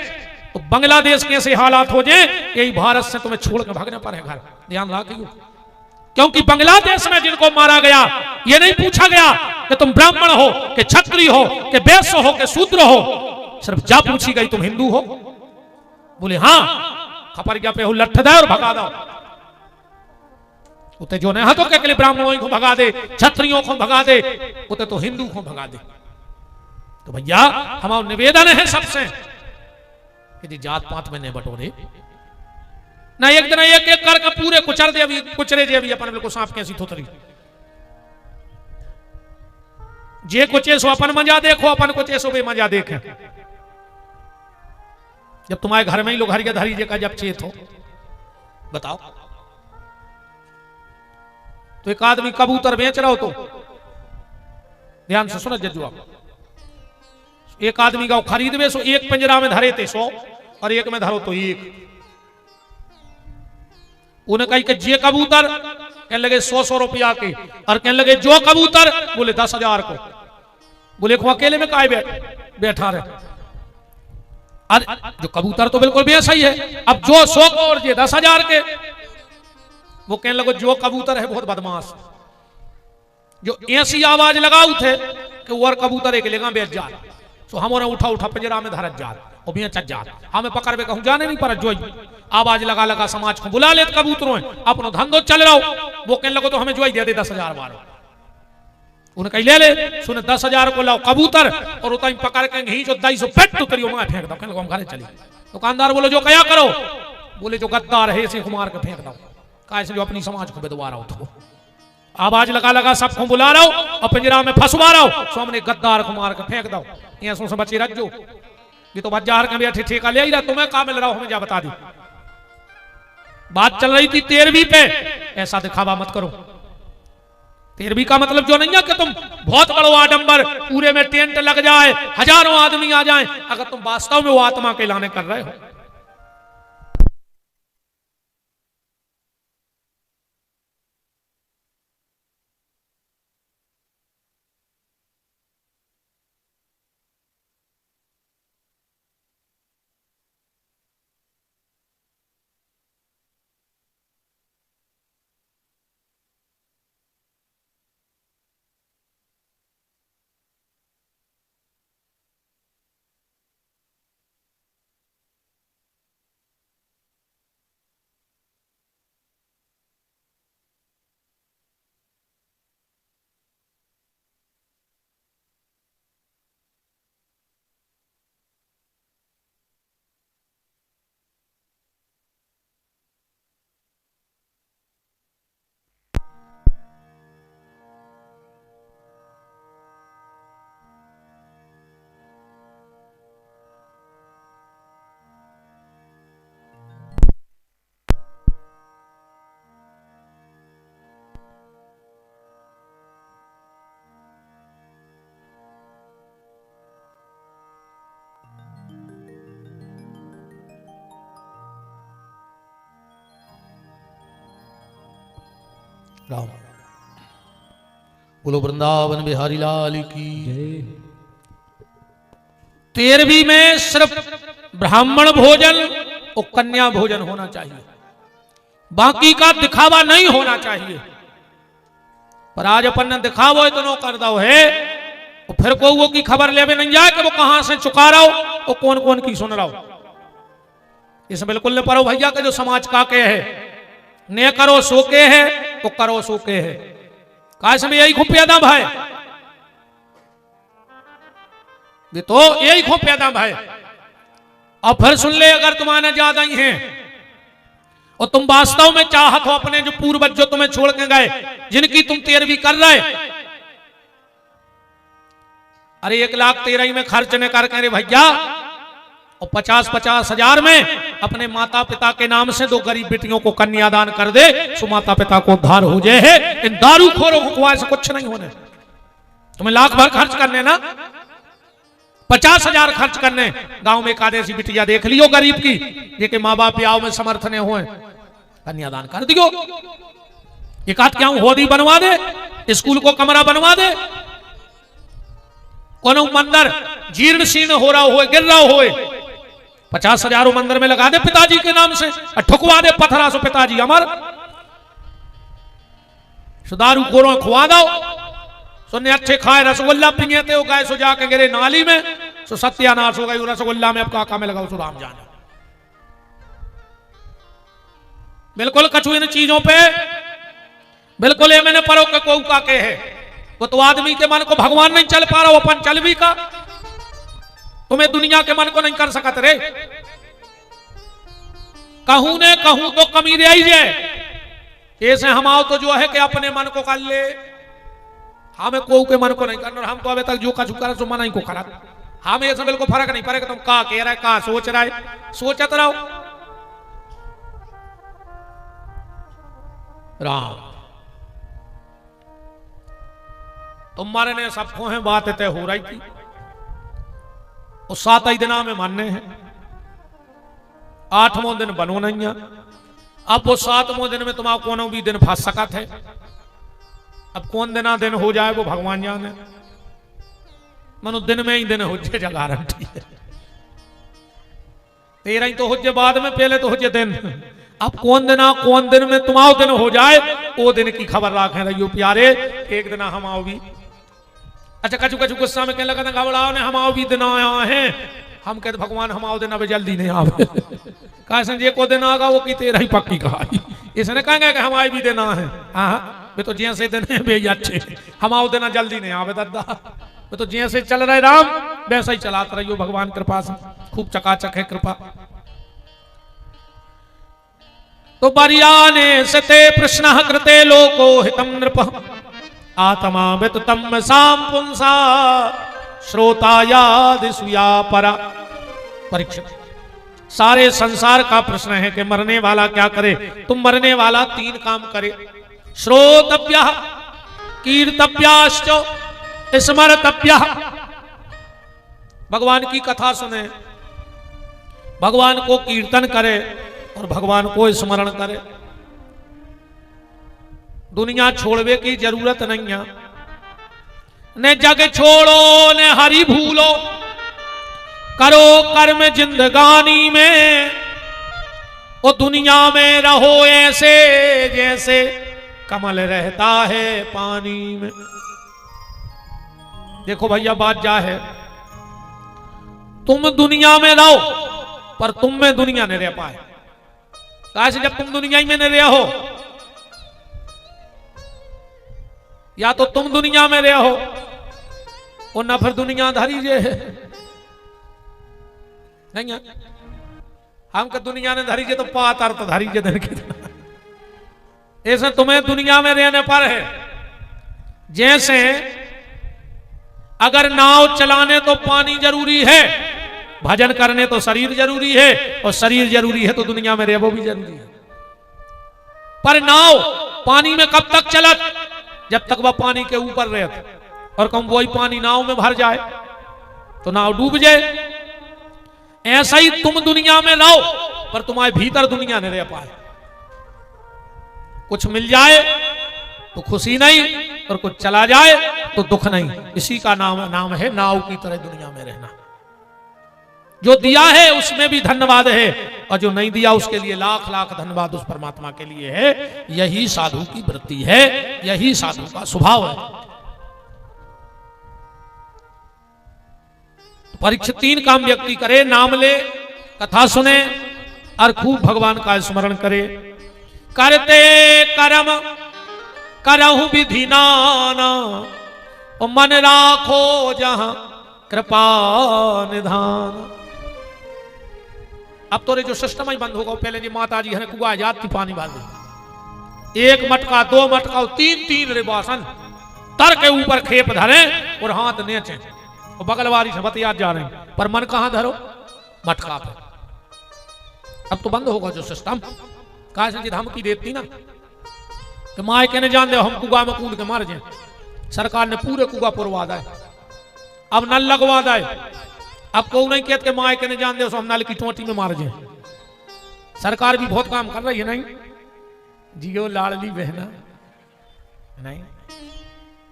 A: तो बांग्लादेश के ऐसे हालात हो जाए, यही भारत से तुम्हें छोड़ के भागने पर है घर, ध्यान रखियो। क्योंकि बांग्लादेश में जिनको मारा गया ये नहीं पूछा गया कि तुम ब्राह्मण हो कि क्षत्रिय हो कि वैश्य हो कि शूद्र हो, सिर्फ जा पूछी गई तुम हिंदू हो, बोले हाँ, खपर गया पे लठ दे और भगा दो। उते जो नहीं हाथों के लिए ब्राह्मणों को भगा दे, क्षत्रियों को भगा दे, उते तो हिंदू को भगा दे। तो भैया हमारा निवेदन है सबसे कि जात पात में नहीं बटोरे ना, एक दिन एक एक करके पूरे कुचर दे, अभी कुचरे जे, अभी अपन बिल्कुल सांप कैसी थोतरी जे कुचे सो अपन मजा देखो, अपन कुचे सो भी मजा देखे। जब तुम्हारे घर में ही लोग हरिया धरी जे का जब चेत हो, बताओ। तो एक आदमी कबूतर बेच रहा हो तो ध्यान से सुनो जज्जू आप, एक आदमी का खरीद बे सो एक पिंजरा में धरे थे 100 और एक में धरो तो 1। उन्हें कही कि जे कबूतर कहने लगे 100 रुपया के, और कहने लगे जो कबूतर बोले 10,000 को। बोले को अकेले में काय बैठा रहे, अरे जो कबूतर तो बिल्कुल भी ऐसा ही है। अब जो 100 को और ये 10,000 के, वो कहने लगे जो कबूतर है बहुत बदमाश, जो ऐसी आवाज लगाऊ थे कि वो कबूतर एक लेगा बेच जा, तो हम उठा उठा पिंजरा में धरत जा और भी चच जा, हमें पकड़ के कहूं जाने नहीं पर जो आवाज लगा लगा समाज को बुला ले कबूतरों अपनो धंधो चल रहा हो। वो कहने लगो तो हमें जो दे दे 10,000 मारो, उन्हें कही ले ले सुने 10,000 को लाओ कबूतर और उतना पकड़ के घी जो 250 पेट तो करियो मैं फेंक दो। कहने हम घरे चली, दुकानदार बोलो जो क्या करो, बोले जो गद्दार है इसे मार के फेंक दो, कैसे जो अपनी समाज को बेदवा रहा हो। तो आवाज लगा लगा सबको बुला रहा हो और पिंजरा में फंसवा रहा हो, सो हमने गद्दार को मार के फेंक दो। यहाँ से बच्चे रज्जो ये तो बाजार के बैठे ठेका ले रहा, तुम्हें कहा मिल रहा हो हमें जा बता दी। बात चल रही थी 13वीं पे, ऐसा दिखावा मत करो। 13वीं का मतलब जो नहीं है कि तुम बहुत बड़ो आडंबर पूरे में टेंट लग जाए, हजारों आदमी आ जाएं, अगर तुम वास्तव में वो आत्मा के लाने कर रहे हो। राम। बोलो वृंदावन बिहारी लाल की। 13वीं में सिर्फ ब्राह्मण भोजन और कन्या भोजन होना चाहिए, बाकी का दिखावा नहीं होना चाहिए। पर आज अपन ने दिखावो इतना कर दो है, और फिर को वो की खबर लेवे नहीं जाए कि वो कहां से चुका रहा हो और कौन कौन की सुन रहा हो। इस बिल्कुल ने पढ़ो भैया के जो समाज का के है, ने करो सो के है तो करो सो के है। काश में यही खूब पैदा भाई, ये तो यही खूब पैदा भाई। और फिर सुन ले, अगर तुम्हारे ज्यादा ही हैं और तुम वास्तव में चाहत हो अपने जो पूर्वज जो तुम्हें छोड़ के गए, जिनकी तुम 13वीं कर रहे, अरे 1,13,000 में खर्च न करके रे भैया, और 50-50 हजार में अपने माता पिता के नाम से 2 गरीब बेटियों को कन्यादान कर दे, सो माता पिता को उद्धार हो जाए है। इन दारू खोरों को से कुछ नहीं होने। तुम्हें लाख भर खर्च करने ना, 50,000 खर्च करने, गांव में एक आदेशी बिटिया देख लियो गरीब की, ये के माँ बाप ब्याह में समर्थ ने हुए, कन्यादान कर दियो। एक आध क्या होदी बनवा दे, स्कूल को कमरा बनवा दे, कोनो मंदिर जीर्ण शीर्ण हो रहा हो, गिर रहा हो, 50,000 मंदिर में लगा दे पिताजी के नाम से, और ठुकवा दे पत्थरा सो पिताजी अमर। दारू खोरों खुआ दो, सुनने अच्छे खाए रसगुल्ला पिंगेते हो गए, सो जाके गिरे नाली में, सो सत्यानाश हो गई रसगुल्ला में, अब काका में लगाओ सो राम जाने। बिल्कुल कछु इन चीजों पे बिल्कुल ये मैंने पढ़ो के को काके है, तो आदमी के मन को भगवान नहीं चल पा रहा, अपन चल भी का, तुम्हें दुनिया के मन को नहीं कर सकत रे। कहूं ने कहूं तो कमी रह ही जाए, ऐसे हम आओ तो जो है कि अपने मन को कर ले, हमें को के मन को नहीं करना। हम तो अभी तक जो का झुका सो मन ही को करा, हमें ऐसा बिल्कुल फर्क नहीं पड़ेगा तुम का कह रहा है, का सोच रहा है, सोचत रहो। राम तुम्हारे ने सबको है बात तय हो रही थी, और 7 ही दिना में मानने हैं, 8वां दिन बनो नहीं है। अब वो 7वां दिन में तुम्हारा कोनो भी दिन फंस सकत है, अब कौन दिन हो जाए वो भगवान जाने। मनो दिन में ही दिन हो जाए गारंटी है, 13 ही तो हो जाए, बाद में पहले तो हो जाए दिन। अब कौन दिन में तुम्हारा दिन हो जाए, वो दिन की खबर रखे रहियो प्यारे। एक दिन हम आओ भी, अच्छा कछु कछु गुस्सा में कहने लगा घबराओ ने, हम आओ भी दिन आया है, हम कहते भगवान हम आओ दिन अब जल्दी नहीं आवे। कहा संजय को दिन आगा वो की 13 ही पक्की कहा, इसने कहेंगे कि हम आए भी दिन है। हाँ वे तो जैसे दिन है वे अच्छे, हम आओ देना जल्दी नहीं आवे दादा, वे तो जैसे चल रहे राम वैसा ही चलाते रहियो, भगवान कृपा से खूब चकाचक है कृपा। तो बरियाने सते प्रश्न कृते लोको हितम नृप, आत्मा विततम साम पुंसा श्रोता याद सुया परा। परीक्षित, सारे संसार का प्रश्न है कि मरने वाला क्या करे। तुम मरने वाला 3 काम करे, श्रोतव्य कीर्तव्याश्च स्मर्तव्य। भगवान की कथा सुने, भगवान को कीर्तन करे और भगवान को स्मरण करे। दुनिया छोड़वे की जरूरत नहीं है, ने जग छोड़ो ने हरि भूलो, करो कर्म जिंदगानी में, और दुनिया में रहो ऐसे जैसे कमल रहता है पानी में। देखो भैया बात जा है, तुम दुनिया में रहो पर तुम में दुनिया नहीं रह पाए। कैसे? जब तुम दुनिया में नहीं रहो, या तो तुम दुनिया में रहो और ना फिर दुनिया धारी जे नहीं है। हम के दुनिया ने धारी जे तो पात अर्थ धारी जे दिन के, ऐसे तुम्हें दुनिया में रहने पर है। जैसे अगर नाव चलाने तो पानी जरूरी है, भजन करने तो शरीर जरूरी है, और शरीर जरूरी है तो दुनिया में रहना भी जरूरी है। पर नाव पानी में कब तक चलत? जब तक वह पानी के ऊपर रहता, और कम वही पानी नाव में भर जाए तो नाव डूब जाए। ऐसा ही तुम दुनिया में रहो पर तुम्हारे भीतर दुनिया नहीं रह पाए। कुछ मिल जाए तो खुशी नहीं, और कुछ चला जाए तो दुख नहीं। इसी का नाम है नाव की तरह दुनिया में रहना। जो दिया है उसमें भी धन्यवाद है, और जो नहीं दिया उसके लिए लाख लाख धन्यवाद उस परमात्मा के लिए है। यही साधु की वृत्ति है, यही साधु का स्वभाव है। तो परीक्षित 3 काम व्यक्ति करे, नाम ले, कथा सुने और खूब भगवान का स्मरण करे। करते कर्म करहु विधि नाना, और मन राखो जहां कृपा निधान। अब तो रे जो सिस्टम ही बंद होगा। पहले जी माता जी है कुआ जात की पानी बाल दी, 1 मटका 2 मटका 3 रे बासन तर के ऊपर खेप धरे और हाथ नेचे, और बगलवारी से बतियात जा रहे हैं, पर मन कहां धरो? मटका पे। अब तो बंद होगा जो सिस्टम। कहा से धमकी देती ना कि माए कहने जान दे हम कुआ में कूद के मार जाए। सरकार ने पूरे कुआ पुरवा दाए, अब नल लगवा दाए। अब को नहीं कहते माए कहने जान दे हम नल की टोटी में मार जाए। सरकार भी बहुत काम कर रही है। नहीं जियो लाडली बहना, नहीं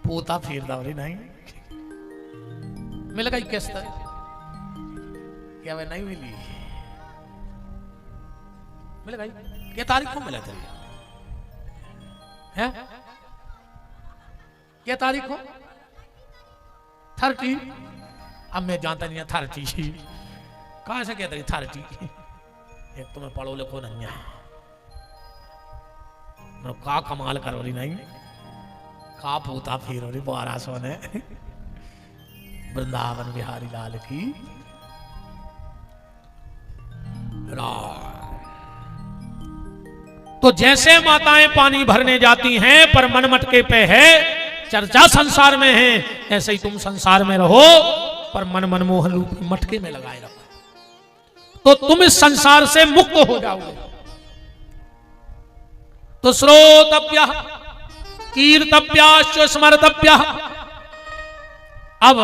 A: पोता फेर दावरी, नहीं मिल गई किस्त क्या वे नहीं मिली? मिल गई। क्या तारीख को मिला था? है क्या तारीख को? 30। अब मैं जानता नहीं 30 कहां से कहते 30। एक तो मैं पढ़ो लिखो नहीं है, का कमाल करो रही, नहीं का पूता फिर रही 1200 ने। वृंदावन बिहारी लाल की तो जैसे माताएं पानी भरने जाती हैं पर मन मटके पे है, चर्चा संसार में है, ऐसे ही तुम संसार में रहो पर मन मनमोहन रूप मटके में लगाए रखो, तो तुम इस संसार से मुक्त हो जाओगे। तो श्रोतव्य कीर्तव्याश्च स्मर्तव्य। अब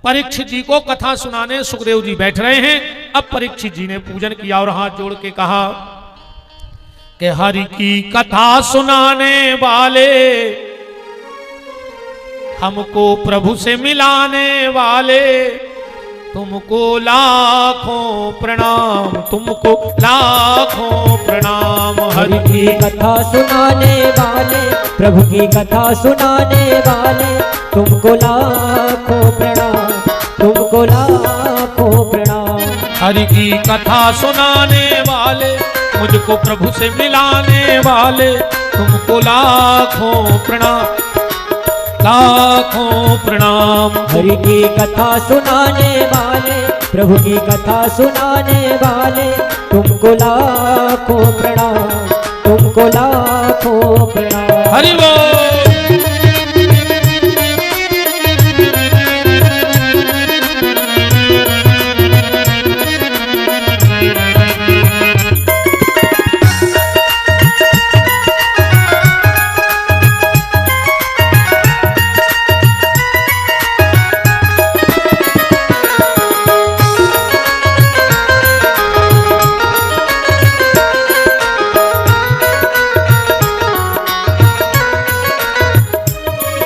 A: परीक्षित जी को कथा सुनाने सुखदेव जी बैठ रहे हैं। अब परीक्षित जी ने पूजन किया और हाथ जोड़ के कहा कि हरि की कथा सुनाने वाले, हमको प्रभु से मिलाने वाले, तुमको लाखों प्रणाम, तुमको लाखों प्रणाम।
B: हरि की कथा सुनाने वाले, प्रभु की कथा सुनाने वाले, तुमको लाखों प्रणाम, तुमको लाखों प्रणाम।
A: हरि की कथा सुनाने वाले, मुझको प्रभु से मिलाने वाले, तुमको लाखों प्रणाम, लाखों प्रणाम।
B: हरि की कथा सुनाने वाले, प्रभु की कथा सुनाने वाले, तुमको लाखों प्रणाम, तुमको लाखों प्रणाम।
A: हरि बोल।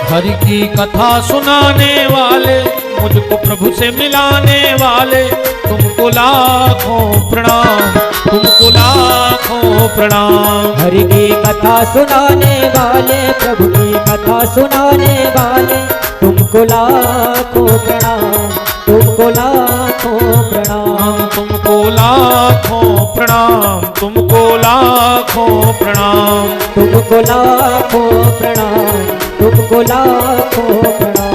A: हरि की कथा सुनाने वाले, मुझको प्रभु से मिलाने वाले, तुमको लाखों प्रणाम, तुमको लाखों प्रणाम।
B: हरि की कथा सुनाने वाले, प्रभु की कथा सुनाने वाले, तुमको लाखों प्रणाम, तुमको लाखों प्रणाम,
A: तुमको लाखों प्रणाम, तुमको लाखों प्रणाम,
B: तुमको लाखों प्रणाम, तुमको लाखों प्रणाम।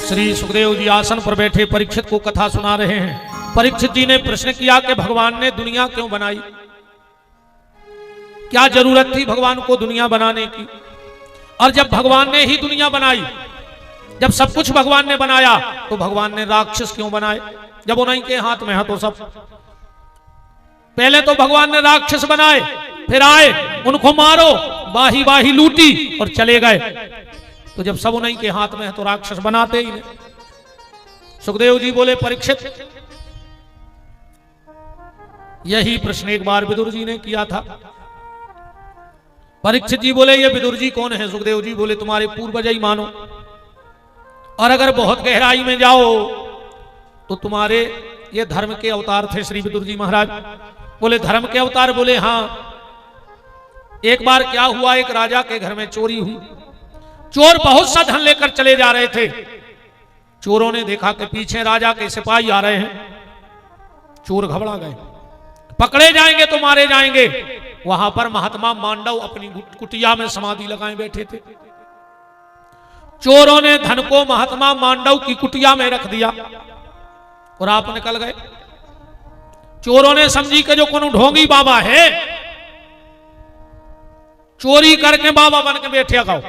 A: श्री सुखदेव जी आसन पर बैठे परीक्षित को कथा सुना रहे हैं। परीक्षित जी ने प्रश्न किया कि भगवान ने दुनिया क्यों बनाई? क्या जरूरत थी भगवान को दुनिया बनाने की? और जब भगवान ने ही दुनिया बनाई, जब सब कुछ भगवान ने बनाया, तो भगवान ने राक्षस क्यों बनाए? जब उन्हीं के हाथ में है तो सब। पहले तो भगवान ने राक्षस बनाए, फिर आए उनको मारो, बाही बाही लूटी और चले गए। तो जब सब उन्हीं के हाथ में है तो राक्षस बनाते ही नहीं। सुखदेव जी बोले परीक्षित, यही प्रश्न एक बार विदुर जी ने किया था। परीक्षित जी बोले ये विदुर जी कौन है? सुखदेव जी बोले तुम्हारे पूर्वज ही मानो, और अगर बहुत गहराई में जाओ तो तुम्हारे ये धर्म के अवतार थे श्री विदुर जी महाराज। बोले धर्म के अवतार? बोले हाँ। एक बार क्या हुआ, एक राजा के घर में चोरी हुई। चोर बहुत सा धन लेकर चले जा रहे थे। चोरों ने देखा कि पीछे राजा के सिपाही आ रहे हैं। चोर घबरा गए, पकड़े जाएंगे तो मारे जाएंगे। वहां पर महात्मा मांडव अपनी कुटिया में समाधि लगाए बैठे थे। चोरों ने धन को महात्मा मांडव की कुटिया में रख दिया और आप निकल गए। चोरों ने समझी कि जो कोनो ढोंगी बाबा है, चोरी करके बाबा बन के बैठे गाओ,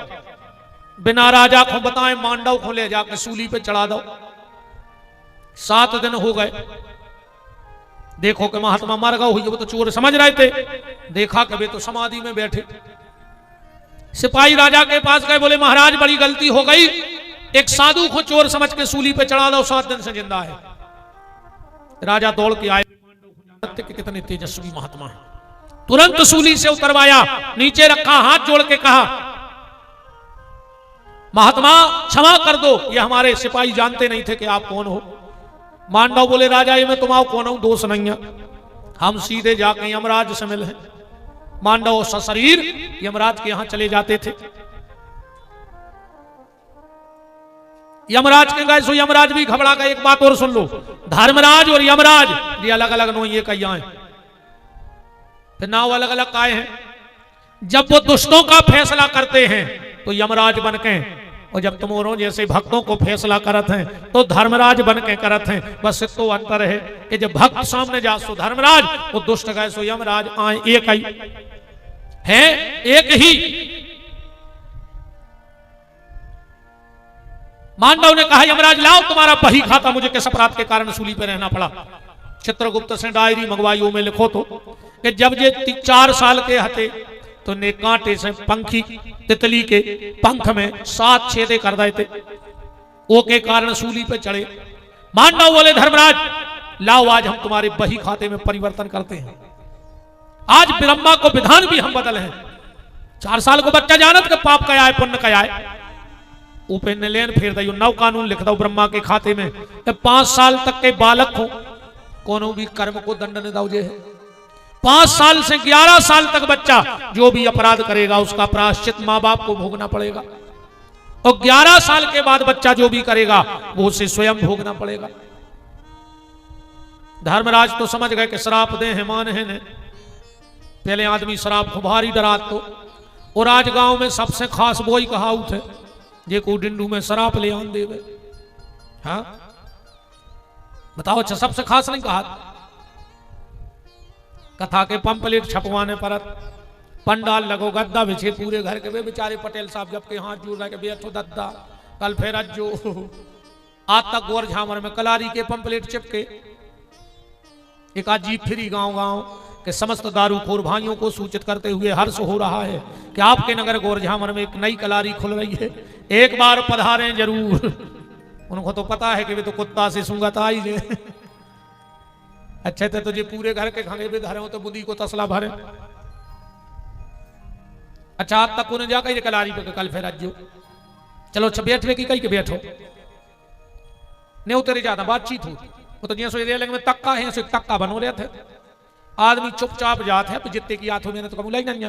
A: बिना राजा को बताए मांडव को ले जाकर सूली पे चढ़ा दो। 7 दिन हो गए, देखो कि महात्मा मर गए हुई। वो तो चोर समझ रहे थे, देखा कि वे तो समाधि में बैठे। सिपाही राजा के पास गए, बोले महाराज बड़ी गलती हो गई, एक साधु को चोर समझ के सूली पे चढ़ा दो, 7 दिन से जिंदा है। राजा दौड़ के आए, कि कितने तेजस्वी महात्मा है। तुरंत सूली से उतरवाया, नीचे रखा, हाथ जोड़ के कहा महात्मा क्षमा कर दो, ये हमारे सिपाही जानते नहीं थे कि आप कौन हो। मांडव बोले राजा ये मैं तुम्हारा कौन हूं, दोष नहीं है, हम सीधे जाके यमराज से मिले हैं। मांडव सशरीर यमराज के यहां चले जाते थे। यमराज के गए सो यमराज भी घबरा गए। एक बात और सुन लो, धर्मराज और यमराज ये अलग अलग नो, ये कहिया है, फिर नाव अलग अलग आए हैं। जब वो दुष्टों का फैसला करते हैं तो यमराज बन के, और जब तुम औरों जैसे भक्तों को फैसला करत हैं तो धर्मराज बन के करत हैं। बस तो अंतर है कि जब भक्त सामने जा सो धर्मराज, वो दुष्ट गए सो यमराज, आए एक ही है, एक ही। मांडव ने कहा यमराज लाओ तुम्हारा बही खाता, मुझे किस अपराध के कारण सूली पे रहना पड़ा। चित्रगुप्त से डायरी मंगवाई, में लिखो तो कि जब ये 4 साल के हते तो ने कांटे से पंखी तितली के पंख में 7 छेदे कर दिए थे, वो के कारण सूली पे चढ़े। मांडव बोले धर्मराज लाओ आज हम तुम्हारे बही खाते में परिवर्तन करते हैं, आज ब्रह्मा को विधान भी हम बदल हैं। 4 साल को बच्चा जानत के पाप का आए पुण्य का आए, ऊपर ने लेन फेर दो, नव कानून लिख दो ब्रह्मा के खाते में। 5 साल तक के बालक हो कोनो भी कर्म को दंड न दो जे है। 5 साल से 11 साल तक बच्चा जो भी अपराध करेगा उसका प्रायश्चित माँ बाप को भोगना पड़ेगा, और 11 साल के बाद बच्चा जो भी करेगा वो उसे स्वयं भोगना पड़ेगा। धर्मराज तो समझ गए कि श्राप दे है मान है ने। पहले आदमी श्राप को भारी डरात तो, और आज गांव में सबसे खास वो ही कहावत है, जे को डिंडू में शराब ले आन देवे। हाँ बताओ, अच्छा सबसे खास नहीं कहा। कथा के पंपलेट छपवाने पर पंडाल लगो, गद्दा बिछे पूरे घर के, वे बेचारे पटेल साहब जब के हाथ जोड़ रहे के बैठो दद्दा, कल फिर अज्जो। आज तक गोर झामर में कलारी के पंपलेट चिपके। एक अजीब फिरी गांव गांव के समस्त दारूखोर भाइयों को सूचित करते हुए हर्ष हो रहा है कि आपके नगर गोरझामर में एक नई कलारी खुल रही है, एक बार पधारें जरूर। उनको तो पता है कि वे तो कुत्ता से सूंघत आई जे। अच्छे थे तो जे पूरे घर के खंगे भी धरे हो तो बुद्धि को तसला भरे। अच्छा आज तक उन्हें जाकर ये कलारी पे कल फिर अज्जो चलो अच्छा बैठे की कहीं के बैठो नहीं उतरे ज्यादा बातचीत हो। वो तो जैसे रेलिंग में तक्का है ऐसे तक्का बनो रहे थे। आदमी चुपचाप जात है जितने की याद हो मैंने तो कबूला ही नहीं।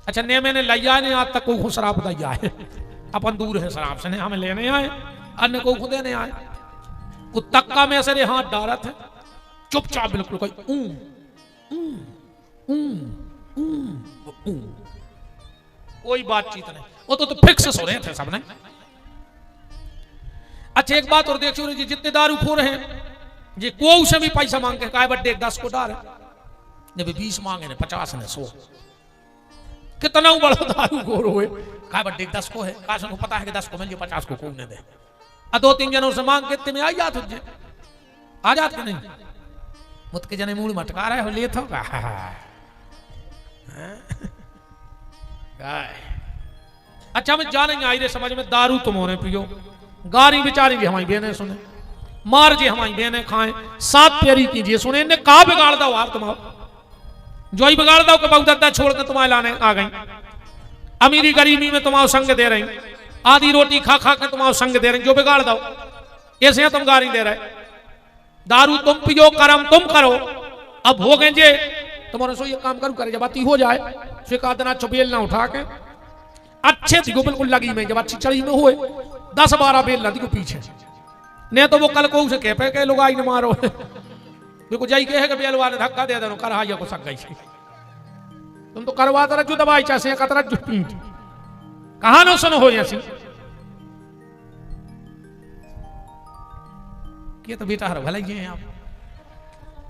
A: अच्छा ने मैंने लिया ने आज तक को शराब दिया है, अपन दूर है शराब से, हमें लेने आए अन्य को खुदे नहीं आए। वो तक्का में ऐसे हाथ डालत है चुपचाप बिल्कुल कोई कोई बातचीत नहीं। वो तो फिक्स सो रहे थे सबने। अच्छा एक बात और देखो जी, जितने दारू खो रहे हैं जी को से भी पैसा मांग के काय बड्डे 10 को डाल ने 20 मांगे ने 50 ने 100। कितना बड़ा दारू खोर हुए, काय बड्डे 10 को है, काश को पता है कि 10 को मिल 50 को ने दे। 2-3 जनों से मांग के में आ जात तुझे आ जाते नहीं मुत के जने मूड मटका रहे हो ले तो अच्छा मैं जानेंगे आई रे समझ में दारू तुम होने पियो, गारी बिचारेंगे हमारी बहने सुने, मार जी हमारी बहने खाएं, 7 पेरी कीजिए सुने, इन्हें कहा बिगाड़ दो आप तुम्हारा। जो ही बिगाड़ दो कि बहु दद्दा छोड़ के तुम्हारे लाने आ गई, अमीरी गरीबी में तुम्हारा संग दे रही, आधी रोटी खा खा के तुम्हारा संग दे रही, जो बिगाड़ दो ऐसे तुम गारी दे रहे। दारू तुम पियो, कर्म तुम करो, अब हो गए जे तुम्हारे सो ये काम करूं करे, जब अति हो जाए सो एक आदना चुबेल ना उठा के अच्छे थी बिल्कुल लगी में, जब अच्छी चढ़ी में हुए 10-12 बेल लगी को पीछे, नहीं तो वो कल को उसे कह पे के लोग आई न मारो बिल्कुल जाई के है कि बेलवा ने धक्का दे दो कर को सक गई, तुम तो करवा दर जो दवाई चाहे कतरा जो पीठ कहा न सुनो हो ऐसी ये तो बेटा हर भला ही है, आप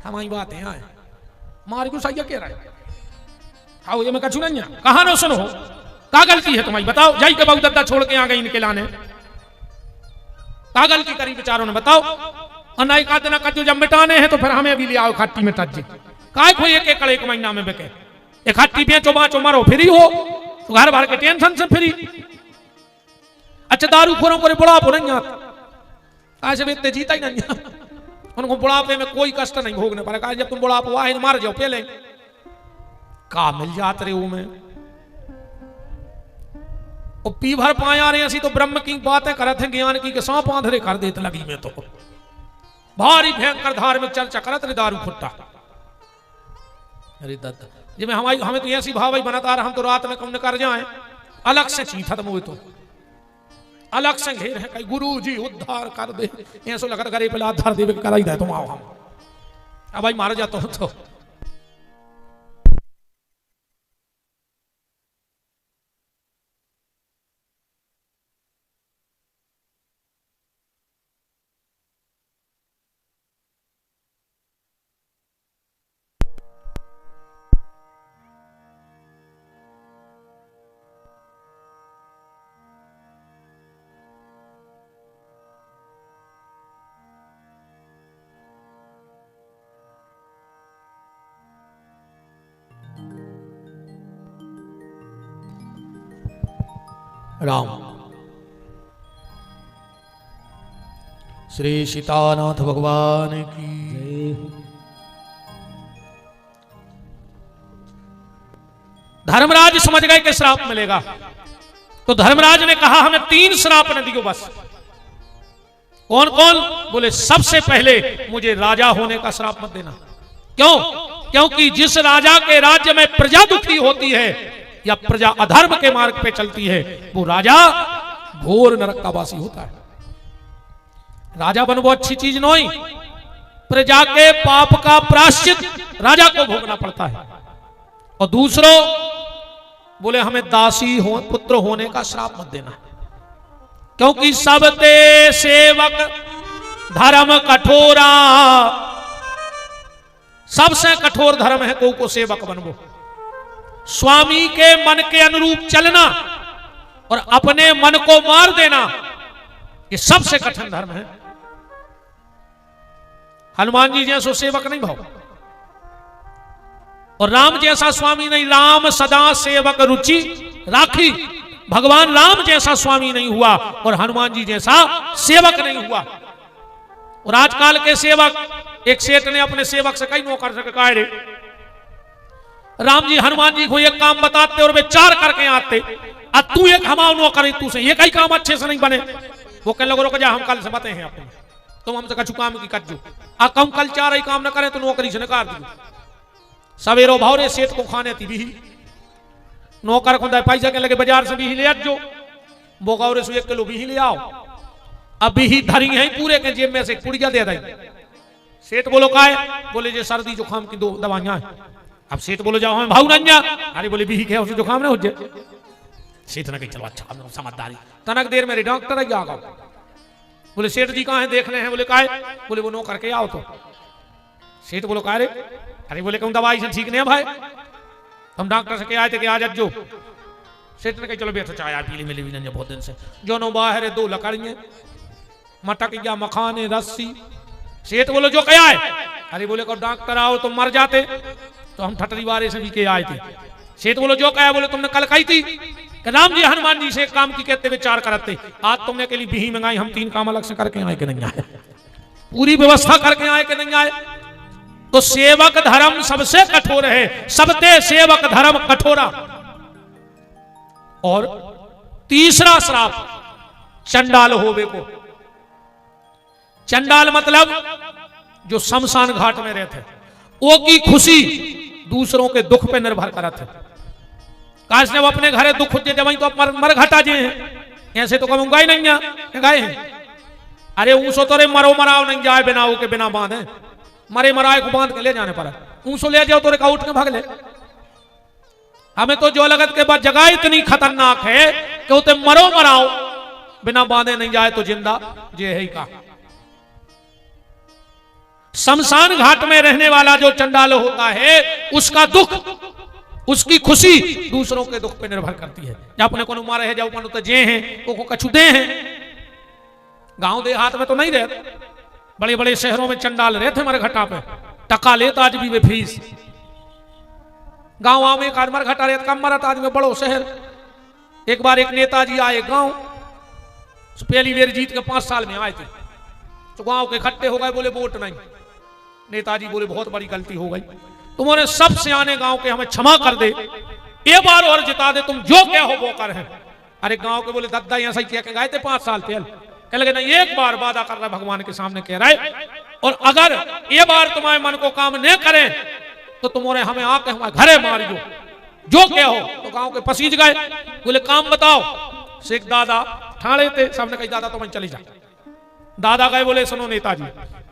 A: हमारी बात है यहाँ मार क्यों सही कह रहा है, आओ ये मैं कछू नहीं कहा न सुनो, का गलती है तुम्हारी बताओ, जाई के बहु दद्दा छोड़ के आ गई इनके लाने, का गलती करी बेचारों ने बताओ, अनाई का देना कजू जब मिटाने हैं तो फिर हमें भी ले आओ खट्टी में तज्जे, काय कोई एक महीना में बिके, एक खट्टी बेचो बाचो मरो फ्री हो, तो घर भर के टेंशन से फ्री। अच्छा दारू खोरों को बुढ़ापो नहीं आता, आज बेचते जीता ही नहीं, उनको बुढ़ापे में कोई कष्ट नहीं भोगने पड़ेगा, जब तुम बुढ़ापो आए मार जाओ पहले का मिल जाते रहे में और पी भर पाया रहे ऐसी तो ब्रह्म की बातें करते हैं, ज्ञान की सांप आंधरे कर देते लगी में तो भारी भयंकर धार्मिक चर्चा करत रे दारू खुट्टा। अरे दत्त जी में हमें तो ऐसी भाव ही बनाता रहा, हम तो रात में कम न कर जाए अलग से चीज खत्म हुए तो अलग से घेर है, कहीं गुरु जी उद्धार कर दे ऐसा लगा करे पहले आधार देवे कराई दे तुम आओ, हम अब भाई मारा जाता हो तो राम। श्री सीतानाथ भगवान की। धर्मराज समझ गए कि श्राप मिलेगा, तो धर्मराज ने कहा हमें 3 श्राप न दियो बस। कौन कौन? बोले सबसे पहले मुझे राजा होने का श्राप मत देना। क्यों? क्योंकि जिस राजा के राज्य में प्रजा दुखी होती है या प्रजा अधर्म के मार्ग पे चलती है, वो राजा घोर नरक का वासी होता है। राजा बनवो अच्छी चीज नहीं, प्रजा के पाप का प्रायश्चित राजा को भोगना पड़ता है। और दूसरों बोले हमें दासी पुत्र होने का श्राप मत देना, क्योंकि सबते सेवक धर्म कठोरा, सबसे कठोर धर्म है को सेवक बनवो। स्वामी के मन के अनुरूप चलना और अपने मन को मार देना, ये सबसे कठिन धर्म है। हनुमान जी जैसा सेवक नहीं भाव, और राम जैसा स्वामी नहीं, राम सदा सेवक रुचि राखी। भगवान राम जैसा स्वामी नहीं हुआ और हनुमान जी जैसा सेवक नहीं हुआ। और आजकल के सेवक, एक सेठ ने अपने सेवक से कई नौकर से कहा रे राम जी हनुमान जी को एक काम बताते और वे 4 करके आते, और तू एक हमाओ नौकर तू से ये कई काम अच्छे से नहीं बने। वो कहने लगे रुक जा, हम कल से बते हैं अपने, तुम हमसे कछु काम की कज्जो आ कम कल 4 ही काम न करे तो नौकरी से नकार दी। सवेरो भावरे सेठ को खाने थी भी नौकर को पैसा के लगे बाजार से भी ले आजो, बोगौरे से 1 किलो भी ले आओ। अभी ही धरी है पूरे के जेब में से पुड़िया दे दी। सेठ बोलो का है? बोले जे सर्दी जुकाम की 2 दवाइयां हैं। अब सेठ बोलो जाओ हमें भाव नंजा, अरे बोले भी क्या उसे जुकाम ना हो जाए। सेठ ने कही चलो अच्छा समझदारी, तनक देर मेरे डॉक्टर आ गए। बोले सेठ जी कहाँ है? देखने हैं। बोले का है? बोले वो नो करके आओ। तो सेठ बोलो का रे? अरे बोले कहूँ दवाई से ठीक नहीं है भाई, हम डॉक्टर से क्या आए थे कि आज जो। सेठ ने कही चलो बैठो चाय पी ली, मिली भी नहीं बहुत दिन से। जो नो बाहर 2 लकड़ियां मटक या मखाने रस्सी। सेठ बोलो जो क्या है? अरे बोले को डॉक्टर आओ तो मर जाते, तो हम ठटरी वाले से भी के आए थे। सेठ बोलो जो क्या? बोले तुमने कल कही थी कि राम जी हनुमान जी से एक काम की कहते हुए 4 करते, आज तुमने के लिए बिही मंगाई, हम 3 काम अलग से करके आए कि नहीं आए, पूरी व्यवस्था करके आए कि नहीं आए। तो सेवक धर्म सबसे कठोर है, सबते सेवक धर्म कठोरा। और तीसरा श्राप चंडाल होवे को। चंडाल मतलब जो शमशान घाट में रहते, वो की खुशी दूसरों के दुख पे निर्भर करत है। काश ने वो अपने घरे दुख होते जब तो मर घटा जे हैं, ऐसे तो कहूंगा ही नहीं गए हैं। अरे ऊसो तोरे मरो मराव नहीं जाए बिना के बिना बांधे, मरे मराए को बांध के ले जाने पर ऊसो ले जाओ तोरे का उठ के भाग ले। हमें तो जो लगत के बाद जगह इतनी खतरनाक है कि उते मरो मराओ बिना बांधे नहीं जाए तो जिंदा जे है का। शमशान घाट में रहने वाला जो चंडाल होता है उसका दुख, उसकी खुशी दूसरों के दुख पे निर्भर करती है। जब अपने को मारे है, जब अपन तो जे हैं को कछुदे हैं। गांव देहात में तो नहीं रहते, बड़े बड़े शहरों में चंडाल रहते मरघटा पे, टका लेता आज भी वे फीस। गांव में एक आध मरघटा रहता, कम मरत आज में बड़ो शहर। एक बार एक नेताजी आए गांव, पहली बार जीत के 5 साल में आए थे, तो गांव के इकट्ठे हो गए, बोले वोट नहीं। नेताजी बोले बहुत बड़ी गलती हो गई, तुम्हारे सब सियाने गांव के हमें क्षमा कर दे, एक बार और जिता दे, तुम जो क्या हो वो कर है। अरे गांव के बोले दादा यहाँ सही कह गए थे 5 साल पहले, कह लगे नहीं एक बार वादा कर रहा भगवान के सामने कह रहा है, और अगर ये बार तुम्हारे मन को काम नहीं करें तो तुम्हारे हमें आके हमारे घरे मारियो, जो क्या हो। तो गांव के पसीज गए, बोले काम बताओ। शेख दादा ठाणे थे, सामने कही दादा तो मैं चली जा। दादा गए, बोले सुनो नेताजी,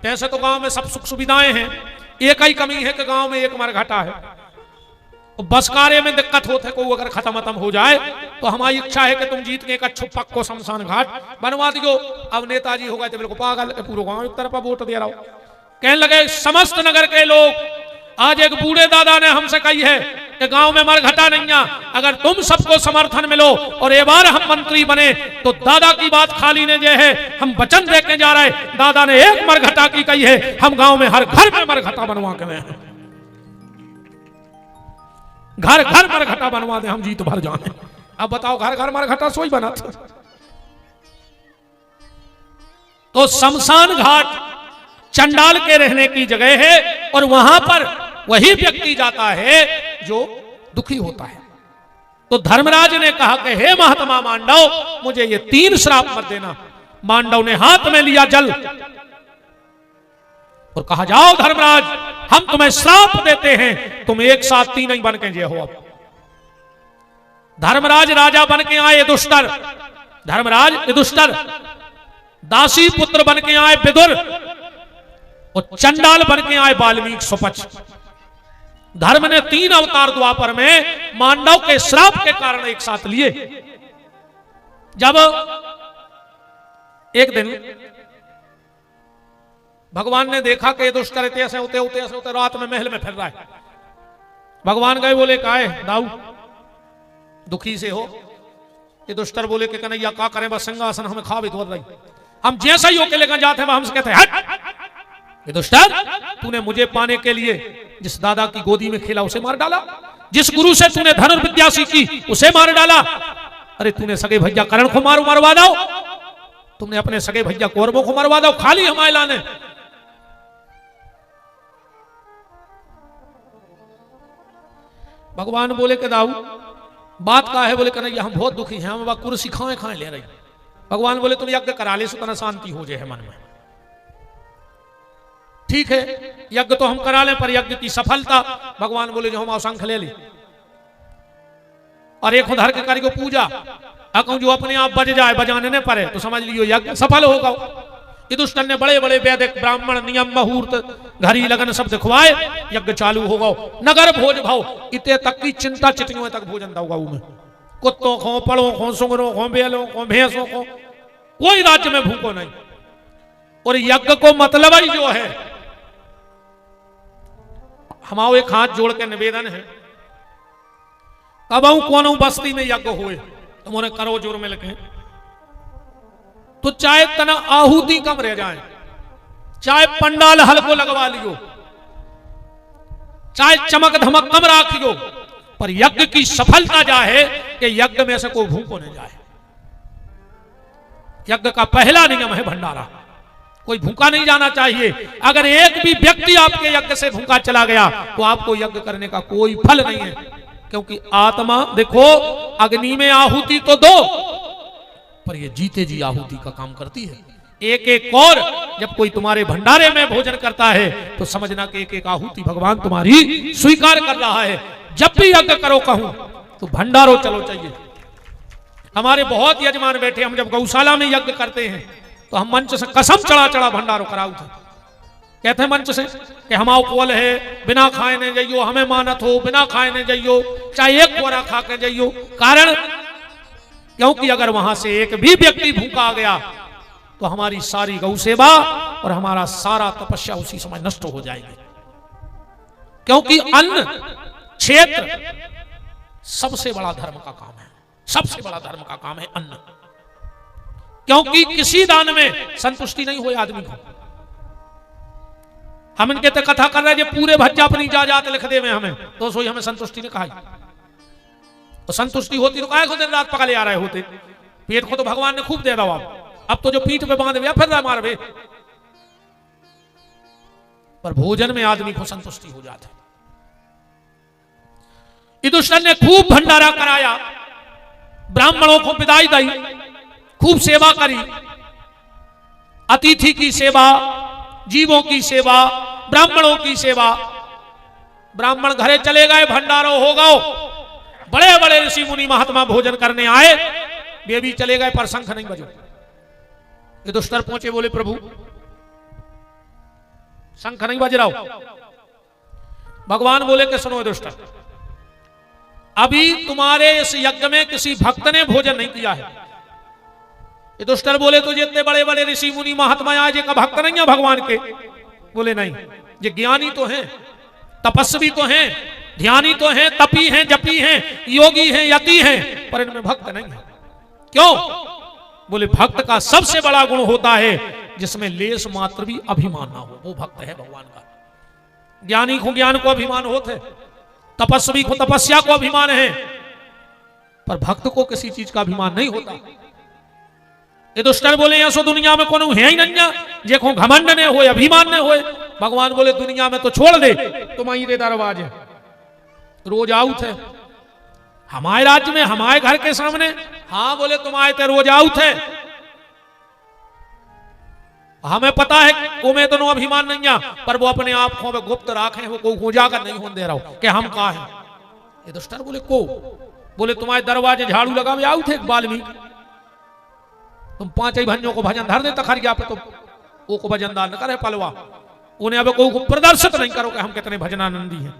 A: पैसे तो गांव में सब सुख सुविधाएं हैं, एक ही कमी है कि गांव में एक मरघटा है, बस कार्य में दिक्कत होते को अगर खत्म हो जाए तो हमारी इच्छा है कि तुम जीत के एक अच्छो पक्को शमशान घाट बनवा दियो। अब नेताजी हो गए तो बिल्कुल पागल, पूरे गांव एक तरफ वोट दे रहा हूं। कहने लगे समस्त नगर के लोग, आज एक बूढ़े दादा ने हमसे कही है कि गांव में मरघटा नहीं है, अगर तुम सबको समर्थन मिलो और एक बार हम मंत्री बने तो दादा की बात खाली ने जे है, हम वचन देके जा रहे, दादा ने एक मरघटा की कही है, हम गांव में हर घर में मरघटा बनवा के घर घर मरघटा बनवा दे, हम जीत भर जाए। अब बताओ घर घर मरघटा सोई बना था। तो शमशान घाट चंडाल के रहने की जगह है, और वहां पर वही व्यक्ति जाता है जो दुखी होता है। तो धर्मराज ने कहा कि हे महात्मा मांडव, मुझे ये 3 श्राप मत देना। मांडव ने हाथ में लिया जल और कहा जाओ धर्मराज, हम तुम्हें श्राप देते हैं, तुम एक साथ 3 ही बन के जे हो। अब धर्मराज राजा बन के आए दुष्टर, धर्मराज युधिष्ठिर, दासी पुत्र बन के आए विदुर, और चंडाल बन के आए वाल्मीकि सुपच। धर्म ने 3 अवतार द्वापर में मांडव के श्राप के कारण एक साथ लिए। जब एक दिन भगवान ने देखा कि दुष्कर ऐसे होते रात में महल में फिर रहा है, भगवान गए, बोले काहे दाऊ दुखी से हो। ये दुष्टर बोले कि कन्हैया का करें, बस सिंहासन हमें खा भी धोर रही, हम जैसा ही होके लेकर जाते हैं हमसे कहते हैं ये दुष्टर, तूने मुझे पाने के लिए जिस दादा की गोदी में खेला उसे मार डाला, जिस गुरु से तूने धनुर्विद्या सीखी उसे मार डाला, अरे तूने सगे भैया कर्ण को मरवा दो, तुमने अपने सगे भैया कौरवों को मरवा दो, खाली हमारे लाने। भगवान बोले कि दाऊ बात का है, बोले कन्हैया हम बहुत दुखी हैं, हम कुर्सी खाए ले रही। भगवान बोले तुम यज्ञ करा ले, सुतना शांति हो जाए मन में। ठीक है यज्ञ तो हम करा लें, पर यज्ञ की सफलता भगवान बोले जो हम असंख्य ले ली, और एक उधर के करी को पूजा कहूं जो अपने आप बज जाए, बजाने न पड़े तो समझ लियो यज्ञ सफल होगा। युधिष्ठिर ने बड़े बड़े वैदिक ब्राह्मण नियम मुहूर्त घड़ी लगन सब दिखवाए, यज्ञ चालू होगा। नगर भोज भाव इतने तक की चिंता चिटियों तक भोजन दोगा, कुत्तों को, पड़ों को, सुंगरों को, बेलों को, भैंसों को, कोई राज्य में भूखो नहीं। और यज्ञ को मतलब ही जो है, हमारे एक हाथ जोड़ के निवेदन है, कब कौन बस्ती में यज्ञ हुए तुमने करो जोर में लिखे, तो चाहे तना आहुति कम रह जाए, चाहे पंडाल हल्को लगवा लियो, चाहे चमक धमक कम राखियो, पर यज्ञ की सफलता जाए कि यज्ञ में से कोई भूखो नहीं जाए। यज्ञ का पहला नियम है भंडारा, कोई भूखा नहीं जाना चाहिए। अगर एक भी व्यक्ति आपके यज्ञ से भूखा चला गया तो आपको यज्ञ करने का कोई फल नहीं है, क्योंकि आत्मा देखो अग्नि में आहुति तो दो, पर ये जीते जी आहुति का काम करती है। एक एक और जब कोई तुम्हारे भंडारे में भोजन करता है तो समझना कि एक एक आहुति भगवान तुम्हारी स्वीकार कर रहा है। जब भी यज्ञ करो कहूं तो भंडारो चलो चाहिए। हमारे बहुत यजमान बैठे, हम जब गौशाला में यज्ञ करते हैं तो हम मंच से कसम चढ़ा चढ़ा भंडारो कराऊ थे। कहते हैं मंच से कि हम कोल है, बिना खाए ने जाइयो, हमें मानत हो, बिना खाए ने जाइयो, चाहे एक कोरा खा के जाइयो। कारण क्योंकि अगर वहां से एक भी व्यक्ति भूखा आ गया तो हमारी सारी गौ सेवा और हमारा सारा तपस्या उसी समय नष्ट हो जाएगी। क्योंकि अन्न क्षेत्र सबसे बड़ा धर्म का काम है, सबसे बड़ा धर्म का काम है अन्न। क्योंकि किसी दान में संतुष्टि नहीं हुई आदमी को। हम इनके तो कथा कर रहे हैं, पूरे भज्जा अपनी जात लिख दे में हमें तो सोई हमें संतुष्टि ने कहा। तो संतुष्टि होती तो काहे को दिन रात पकड़े आ रहे होते। पेट को तो भगवान ने खूब दे दो, अब तो जो पीठ पे बांध फिर रहा मार वे। पर भोजन में आदमी को संतुष्टि हो जाती। युधिष्ठिर ने खूब भंडारा कराया, ब्राह्मणों को विदाई दी, खूब सेवा करी, अतिथि की सेवा, जीवों की सेवा, ब्राह्मणों की सेवा। ब्राह्मण घरे चले गए, भंडारो हो गओ, बड़े बड़े ऋषि मुनि महात्मा भोजन करने आए, वे भी चले गए पर शंख नहीं बजो। युधिष्ठिर पहुंचे, बोले प्रभु शंख नहीं बज रहा हो। भगवान बोले कि सुनो युधिष्ठिर, अभी तुम्हारे इस यज्ञ में किसी भक्त ने भोजन नहीं किया है। युधिष्ठिर बोले तो जितने बड़े बड़े ऋषि मुनि महात्मा आज का भक्त नहीं है भगवान के? बोले नहीं, ये ज्ञानी तो हैं, तपस्वी तो हैं, ध्यानी तो हैं, तपी हैं, जपी हैं, योगी हैं, यति हैं, पर इनमें भक्त नहीं है। क्यों? बोले भक्त का सबसे बड़ा गुण होता है जिसमें लेस मात्र भी अभिमान ना हो, वो भक्त है भगवान का। ज्ञानी को ज्ञान को अभिमान होते, तपस्वी को तपस्या को अभिमान है, पर भक्त को किसी चीज का अभिमान नहीं होता। युधिष्ठिर बोले ऐसो दुनिया में कोनो है ही नहीं जेको घमंड ने होए, अभिमान ने होए। भगवान बोले दुनिया में तो छोड़ दे, तुम्हारी दे दरवाजे रोज आउट है हमारे राज्य में, हमारे घर के सामने। हाँ बोले तुम आए थे, रोज आउट है, हमें पता है तुम्हें तो नो अभिमान नहीं है, पर वो अपने आप को गुप्त राखे, वो को उजागर नहीं होने दे रहा हो कि हम कहा है। युधिष्ठिर बोले को? बोले तुम्हारे दरवाजे झाड़ू लगा हुए आउट है वाल्मीकि, तुम पांच ही भंजों को भजन धर दे तखरिया पे, तुम वो को भजनदार न करे पलवा, उन्हें अब को प्रदर्शित नहीं करो कि हम कितने भजनानंदी हैं।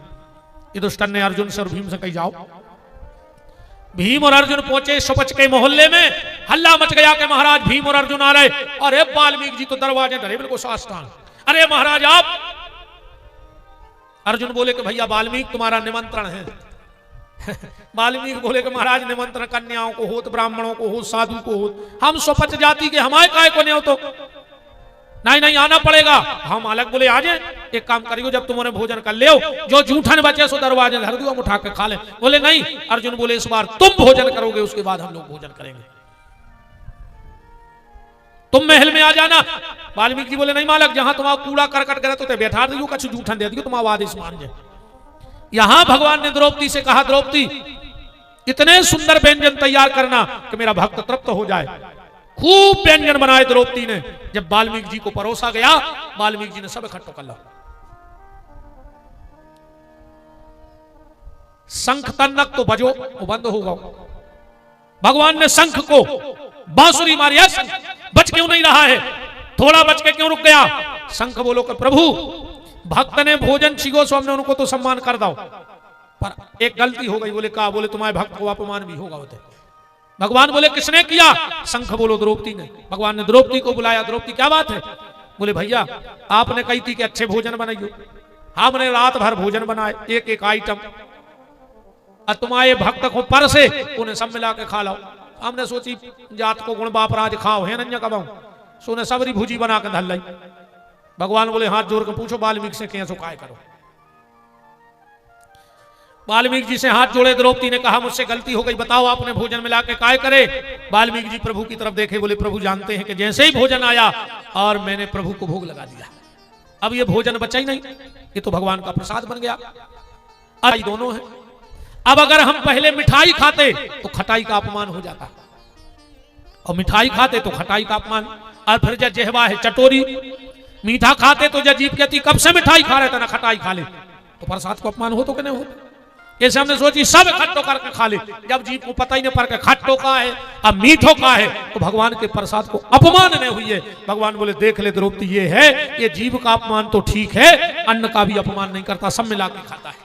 A: युधिष्ठिर ने अर्जुन से और भीम से कही जाओ। भीम और अर्जुन पहुंचे सुपच के मोहल्ले में, हल्ला मच गया कि महाराज भीम और अर्जुन आ रहे। अरे वाल्मीकि जी तो दरवाजे धरे बिल्कुल साष्टांग। अरे महाराज आप? अर्जुन बोले कि भैया वाल्मीकि तुम्हारा निमंत्रण है। वाल्मीकि बोले कि महाराज निमंत्रण कन्याओं को हो, ब्राह्मणों को हो, साधु को हो, हम सुपच जाति के हमारे काय को नहीं हो तो नहीं नहीं आना पड़ेगा। हम अलग बोले आ जाए, एक काम करियो जब तुम्हारे भोजन कर ले, जो जूठन बचे सो दरवाजे धर दो, हम उठा के खा ले। बोले नहीं। अर्जुन बोले इस बार तुम भोजन करोगे, उसके बाद हम लोग भोजन करेंगे, तुम महल में आ जाना। वाल्मीकि जी बोले नहीं मालक, जहां तुम्हारा कूड़ा करकट करे तो बैठा दियो, कछु जूठन दे दियो, तुम्हारा आदेश मान जाए। यहां भगवान ने द्रौपदी से कहा, द्रौपदी इतने सुंदर व्यंजन तैयार करना कि मेरा भक्त तृप्त हो जाए। खूब व्यंजन बनाए द्रौपदी ने। जब वाल्मीकि जी को परोसा गया, वाल्मीकि जी ने सब इकट्ठा कर ला। शंख तन्नक तो बजो, वो बंद होगा। भगवान ने शंख को बांसुरी मारी है, शंख बच क्यों नहीं रहा है? थोड़ा बच के क्यों रुक गया? शंख बोलो कि प्रभु भक्त ने भोजन छिगो सो हमने उनको तो सम्मान कर दो, पर एक गलती हो गई। बोले कहा? बोले तुम्हारे भक्त को अपमान भी होगा होते। भगवान बोले किसने किया? शंख बोलो द्रौपदी ने। भगवान ने द्रौपदी को बुलाया, द्रौपदी क्या बात है? बोले भैया आपने कही थी कि अच्छे भोजन बनाइयो, हमने रात भर भोजन बनाए, एक एक आइटम, और तुम्हारे भक्त को पर से उन्हें सब मिला के खा लो। हमने सोची जात को गुण बाप राज खाओ है नन्या कबाऊ, सो ने सबरी भुजी बना के धल लाई। भगवान बोले हाथ जोड़ के पूछो वाल्मीकि से कैसे काय करो। वाल्मीकि जी से हाथ जोड़े द्रौपदी ने कहा मुझसे गलती हो गई, बताओ आपने भोजन मिला के काय करे। वाल्मीकि जी प्रभु की तरफ देखे, बोले प्रभु जानते हैं कि जैसे ही भोजन आया और मैंने प्रभु को भोग लगा दिया, अब ये भोजन बचा ही नहीं, ये तो भगवान का प्रसाद बन गया। अब दोनों है, अब अगर हम पहले मिठाई खाते तो खटाई का अपमान हो जाता, और मिठाई खाते तो खटाई का अपमान, और फिर जब जेहवा है चटोरी, मीठा खाते तो जब जीभ कहती कब से मिठाई खा रहे थे ना खटाई खा ले, तो प्रसाद को अपमान हो तो कि नहीं हो। जैसे हमने सोची सब खट्टो करके खा ले, जब जीभ को पता ही नहीं पड़ के खट्टो का है अब मीठो का है, तो भगवान के प्रसाद को अपमान नहीं हुई है। भगवान बोले देख ले द्रौपदी, ये है, ये जीभ का अपमान तो ठीक है, अन्न का भी अपमान नहीं करता, सब मिला के खाता है।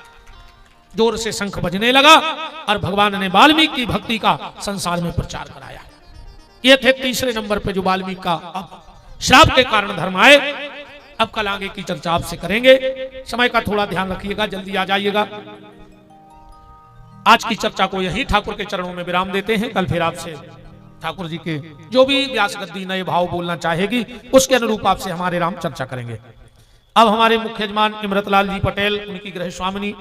A: जोर से शंख बजने लगा और भगवान ने वाल्मीकि की भक्ति का संसार में प्रचार कराया। ये थे तीसरे नंबर पे जो वाल्मीकि का अब श्राप के कारण धर्म आए। अब कल आगे की चर्चा आपसे करेंगे, समय का थोड़ा ध्यान रखिएगा, जल्दी आ जाइएगा। आज की चर्चा को यही ठाकुर के चरणों में विराम देते हैं। कल फिर आपसे ठाकुर जी के जो भी व्यास गद्दी नए भाव बोलना चाहेगी उसके अनुरूप आपसे हमारे राम चर्चा करेंगे। अब हमारे मुख्य यजमान इमरतलाल जी पटेल, उनकी गृह स्वामिनी,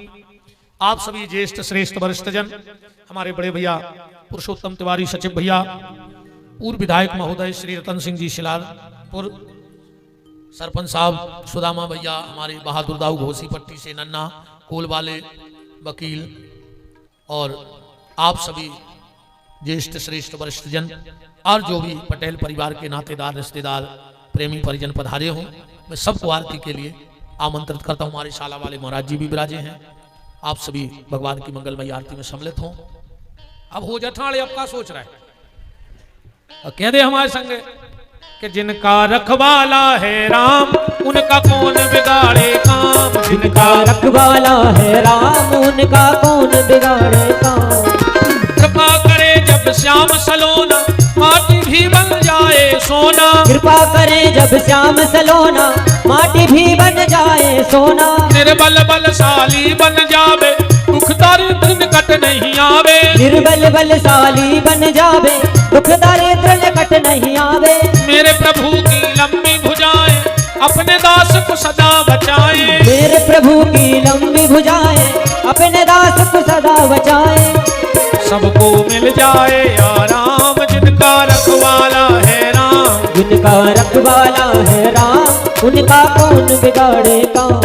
A: आप सभी ज्येष्ठ श्रेष्ठ वरिष्ठ जन, हमारे बड़े भैया पुरुषोत्तम तिवारी सचिव भैया, पूर्व विधायक महोदय श्री रतन सिंह जी शिलारपुर, सरपंच साहब सुदामा भैया, हमारे बहादुर दाऊ घोसी पट्टी से नन्ना, कोल वाले वकील, और आप सभी ज्येष्ठ श्रेष्ठ वरिष्ठ जन और जो भी पटेल परिवार के नातेदार रिश्तेदार प्रेमी परिजन पधारे हों, मैं सबको आरती के लिए आमंत्रित करता हूँ। हमारे शाला वाले महाराज जी भी विराजे हैं, आप सभी भगवान की मंगलमयी आरती में सम्मिलित हों। अब हो जठाड़े अब का सोच रहा है, कह दे हमारे संग कि जिनका रखवाला है राम उनका कौन बिगाड़े काम,
B: जिनका रखवाला है राम उनका कौन बिगाड़े काम।
A: कृपा करे जब श्याम सलोना माटी भी बन जाए सोना,
B: कृपा करे जब श्याम सलोना माटी भी बन जाए सोना।
A: निर्बल बलशाली बन जावे दुख दरिद्र निकट नहीं आवे,
B: निर्बल बलशाली बन जावे दुख दरिद्र निकट नहीं आवे।
A: मेरे प्रभु की लंबी भुजाएं अपने दास को सदा बचाए,
B: मेरे प्रभु की लंबी भुजाएं अपने दास को सदा बचाए।
A: सबको मिल जाए आराम जिनका रखवाला है राम,
B: जिनका रखवाला है राम उनका कौन बिगाड़े काम।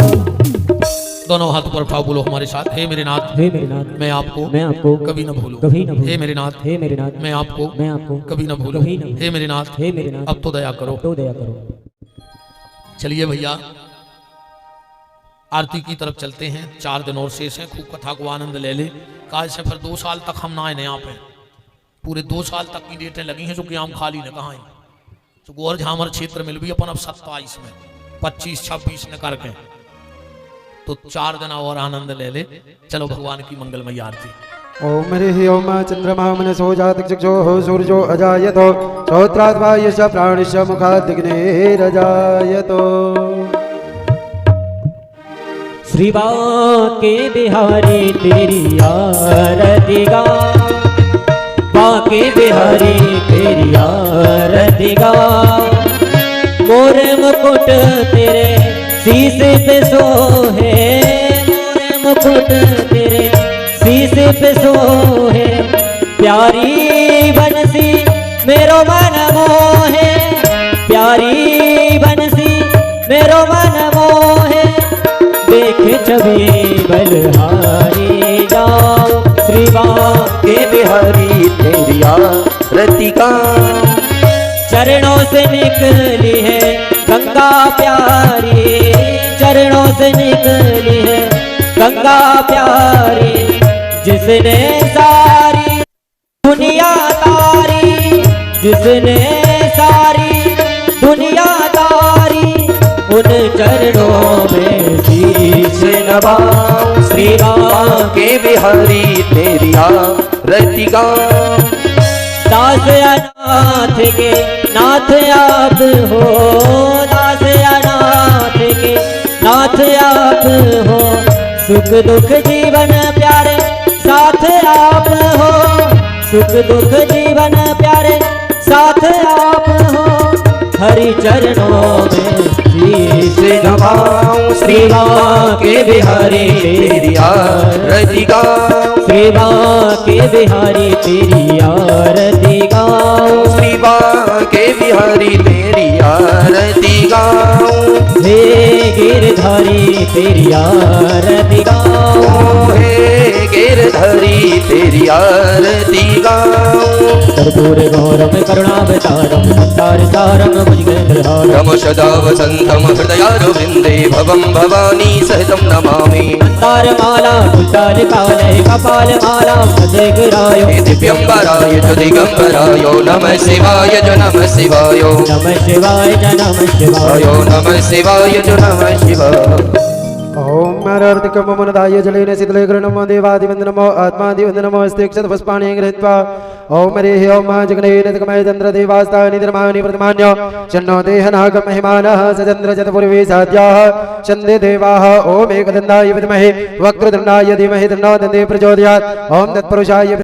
A: दोनों हाथ पर उठाओ, बोलो हमारे साथ, हे मेरे नाथ,
B: हे मेरे नाथ,
A: मैं आपको कभी न भूलूं,
B: कभी न भूलूं।
A: हे मेरे नाथ,
B: हे मेरे नाथ,
A: मैं आपको कभी न भूलूं,
B: कभी न भूलूं।
A: हे मेरे नाथ,
B: हे मेरे नाथ,
A: अब तो दया करो,
B: तो दया करो।
A: चलिए भैया आरती की तरफ चलते हैं। 4 दिन और शेष हैं, खूब कथा को आनंद ले ले। काल से फिर 2 साल तक हम ना आए यहाँ पे, पूरे 2 साल तक की डेटें लगी हैं, जो कि हम खाली न कहाँ तो गोर झामर क्षेत्र में भी अपन अब 27 में 25-26 न करके, तो 4 दिन और आनंद ले ले। चलो भगवान की मंगलमयी आरती।
C: ओम हरि ओम चंद्रमा मनसो जातक चक्षुः सूर्यो अजायतो श्रोत्राद्वा यश प्राणिश मुखादग्निरजायतो।
B: श्री बांके बिहारी तेरी आरती गा, बांके बिहारी तेरी आरती गा। मोर मुकुट तेरे शीश पे सोहे, मोर मुकुट तेरे शीश पे सोहे। प्यारी बंसी मेरो मन मोहे, प्यारी बंसी मेरो मन मोहे। देख छवि बलहारी जाओ, श्री बांके बिहारी तेरी आरती का। चरणों से निकली है गंगा प्यारी, चरणों से निकली है गंगा प्यारी। जिसने सारी दुनिया तारी, जिसने सारी दुनिया तारी। उन चरणों में शीश नवाऊं, श्री बांके बिहारी तेरी आरती गा। दास अनाथ के नाथ आप हो, दास अनाथ के नाथ आप हो। सुख दुख जीवन प्यारे साथ आप हो, सुख दुख जीवन प्यारे साथ आप हो। हरि चरणों में शीश नवाऊं श्री बांके बिहारी तेरी आरती गाऊं श्री बांके बिहारी तेरी आरती गाऊं
D: श्री बांके बिहारी तेरी आरती गाऊं
B: हे गिरधारी तेरी आरती गाऊं
D: हे गिरधरी तेरी आरती गाऊं
B: कर्पूर गौरम करुणावतारम संसार सारम भुजगेन्द्रहारम
D: रम सदा वसंतम हृदयारविंदे भवं भवानी सहितं नमामि
B: तार माला कुंडल काले कपाल माला मदगरायो
D: हे दिव्यंबराय च दिगंबराय नमः शिवाय च नमः शिवाय
B: नमः शिवाय नमः शिवाय
D: नमः शिवाय च नमः शिवाय
C: ओम नरर्तिकम मनदाय जलेन शीतले नमो देवादिवन्दनमो आत्मादिवन्दनमो स्तिक्षत पुष्पाणि गृहीत्वा ओम हरिः ओम जगनेन तकमय चन्द्र देवास्तानि धर्माणि प्रथमान्य शन्नो देहनाग महिमानः सचन्द्र चतुर्वे साध्याः चन्दे देवाः ओम एकदन्ताय विद्महे वक्रतुण्डाय धीमहि तन्नो दन्ते प्रचोदयात् ओम तत्पुरुषाय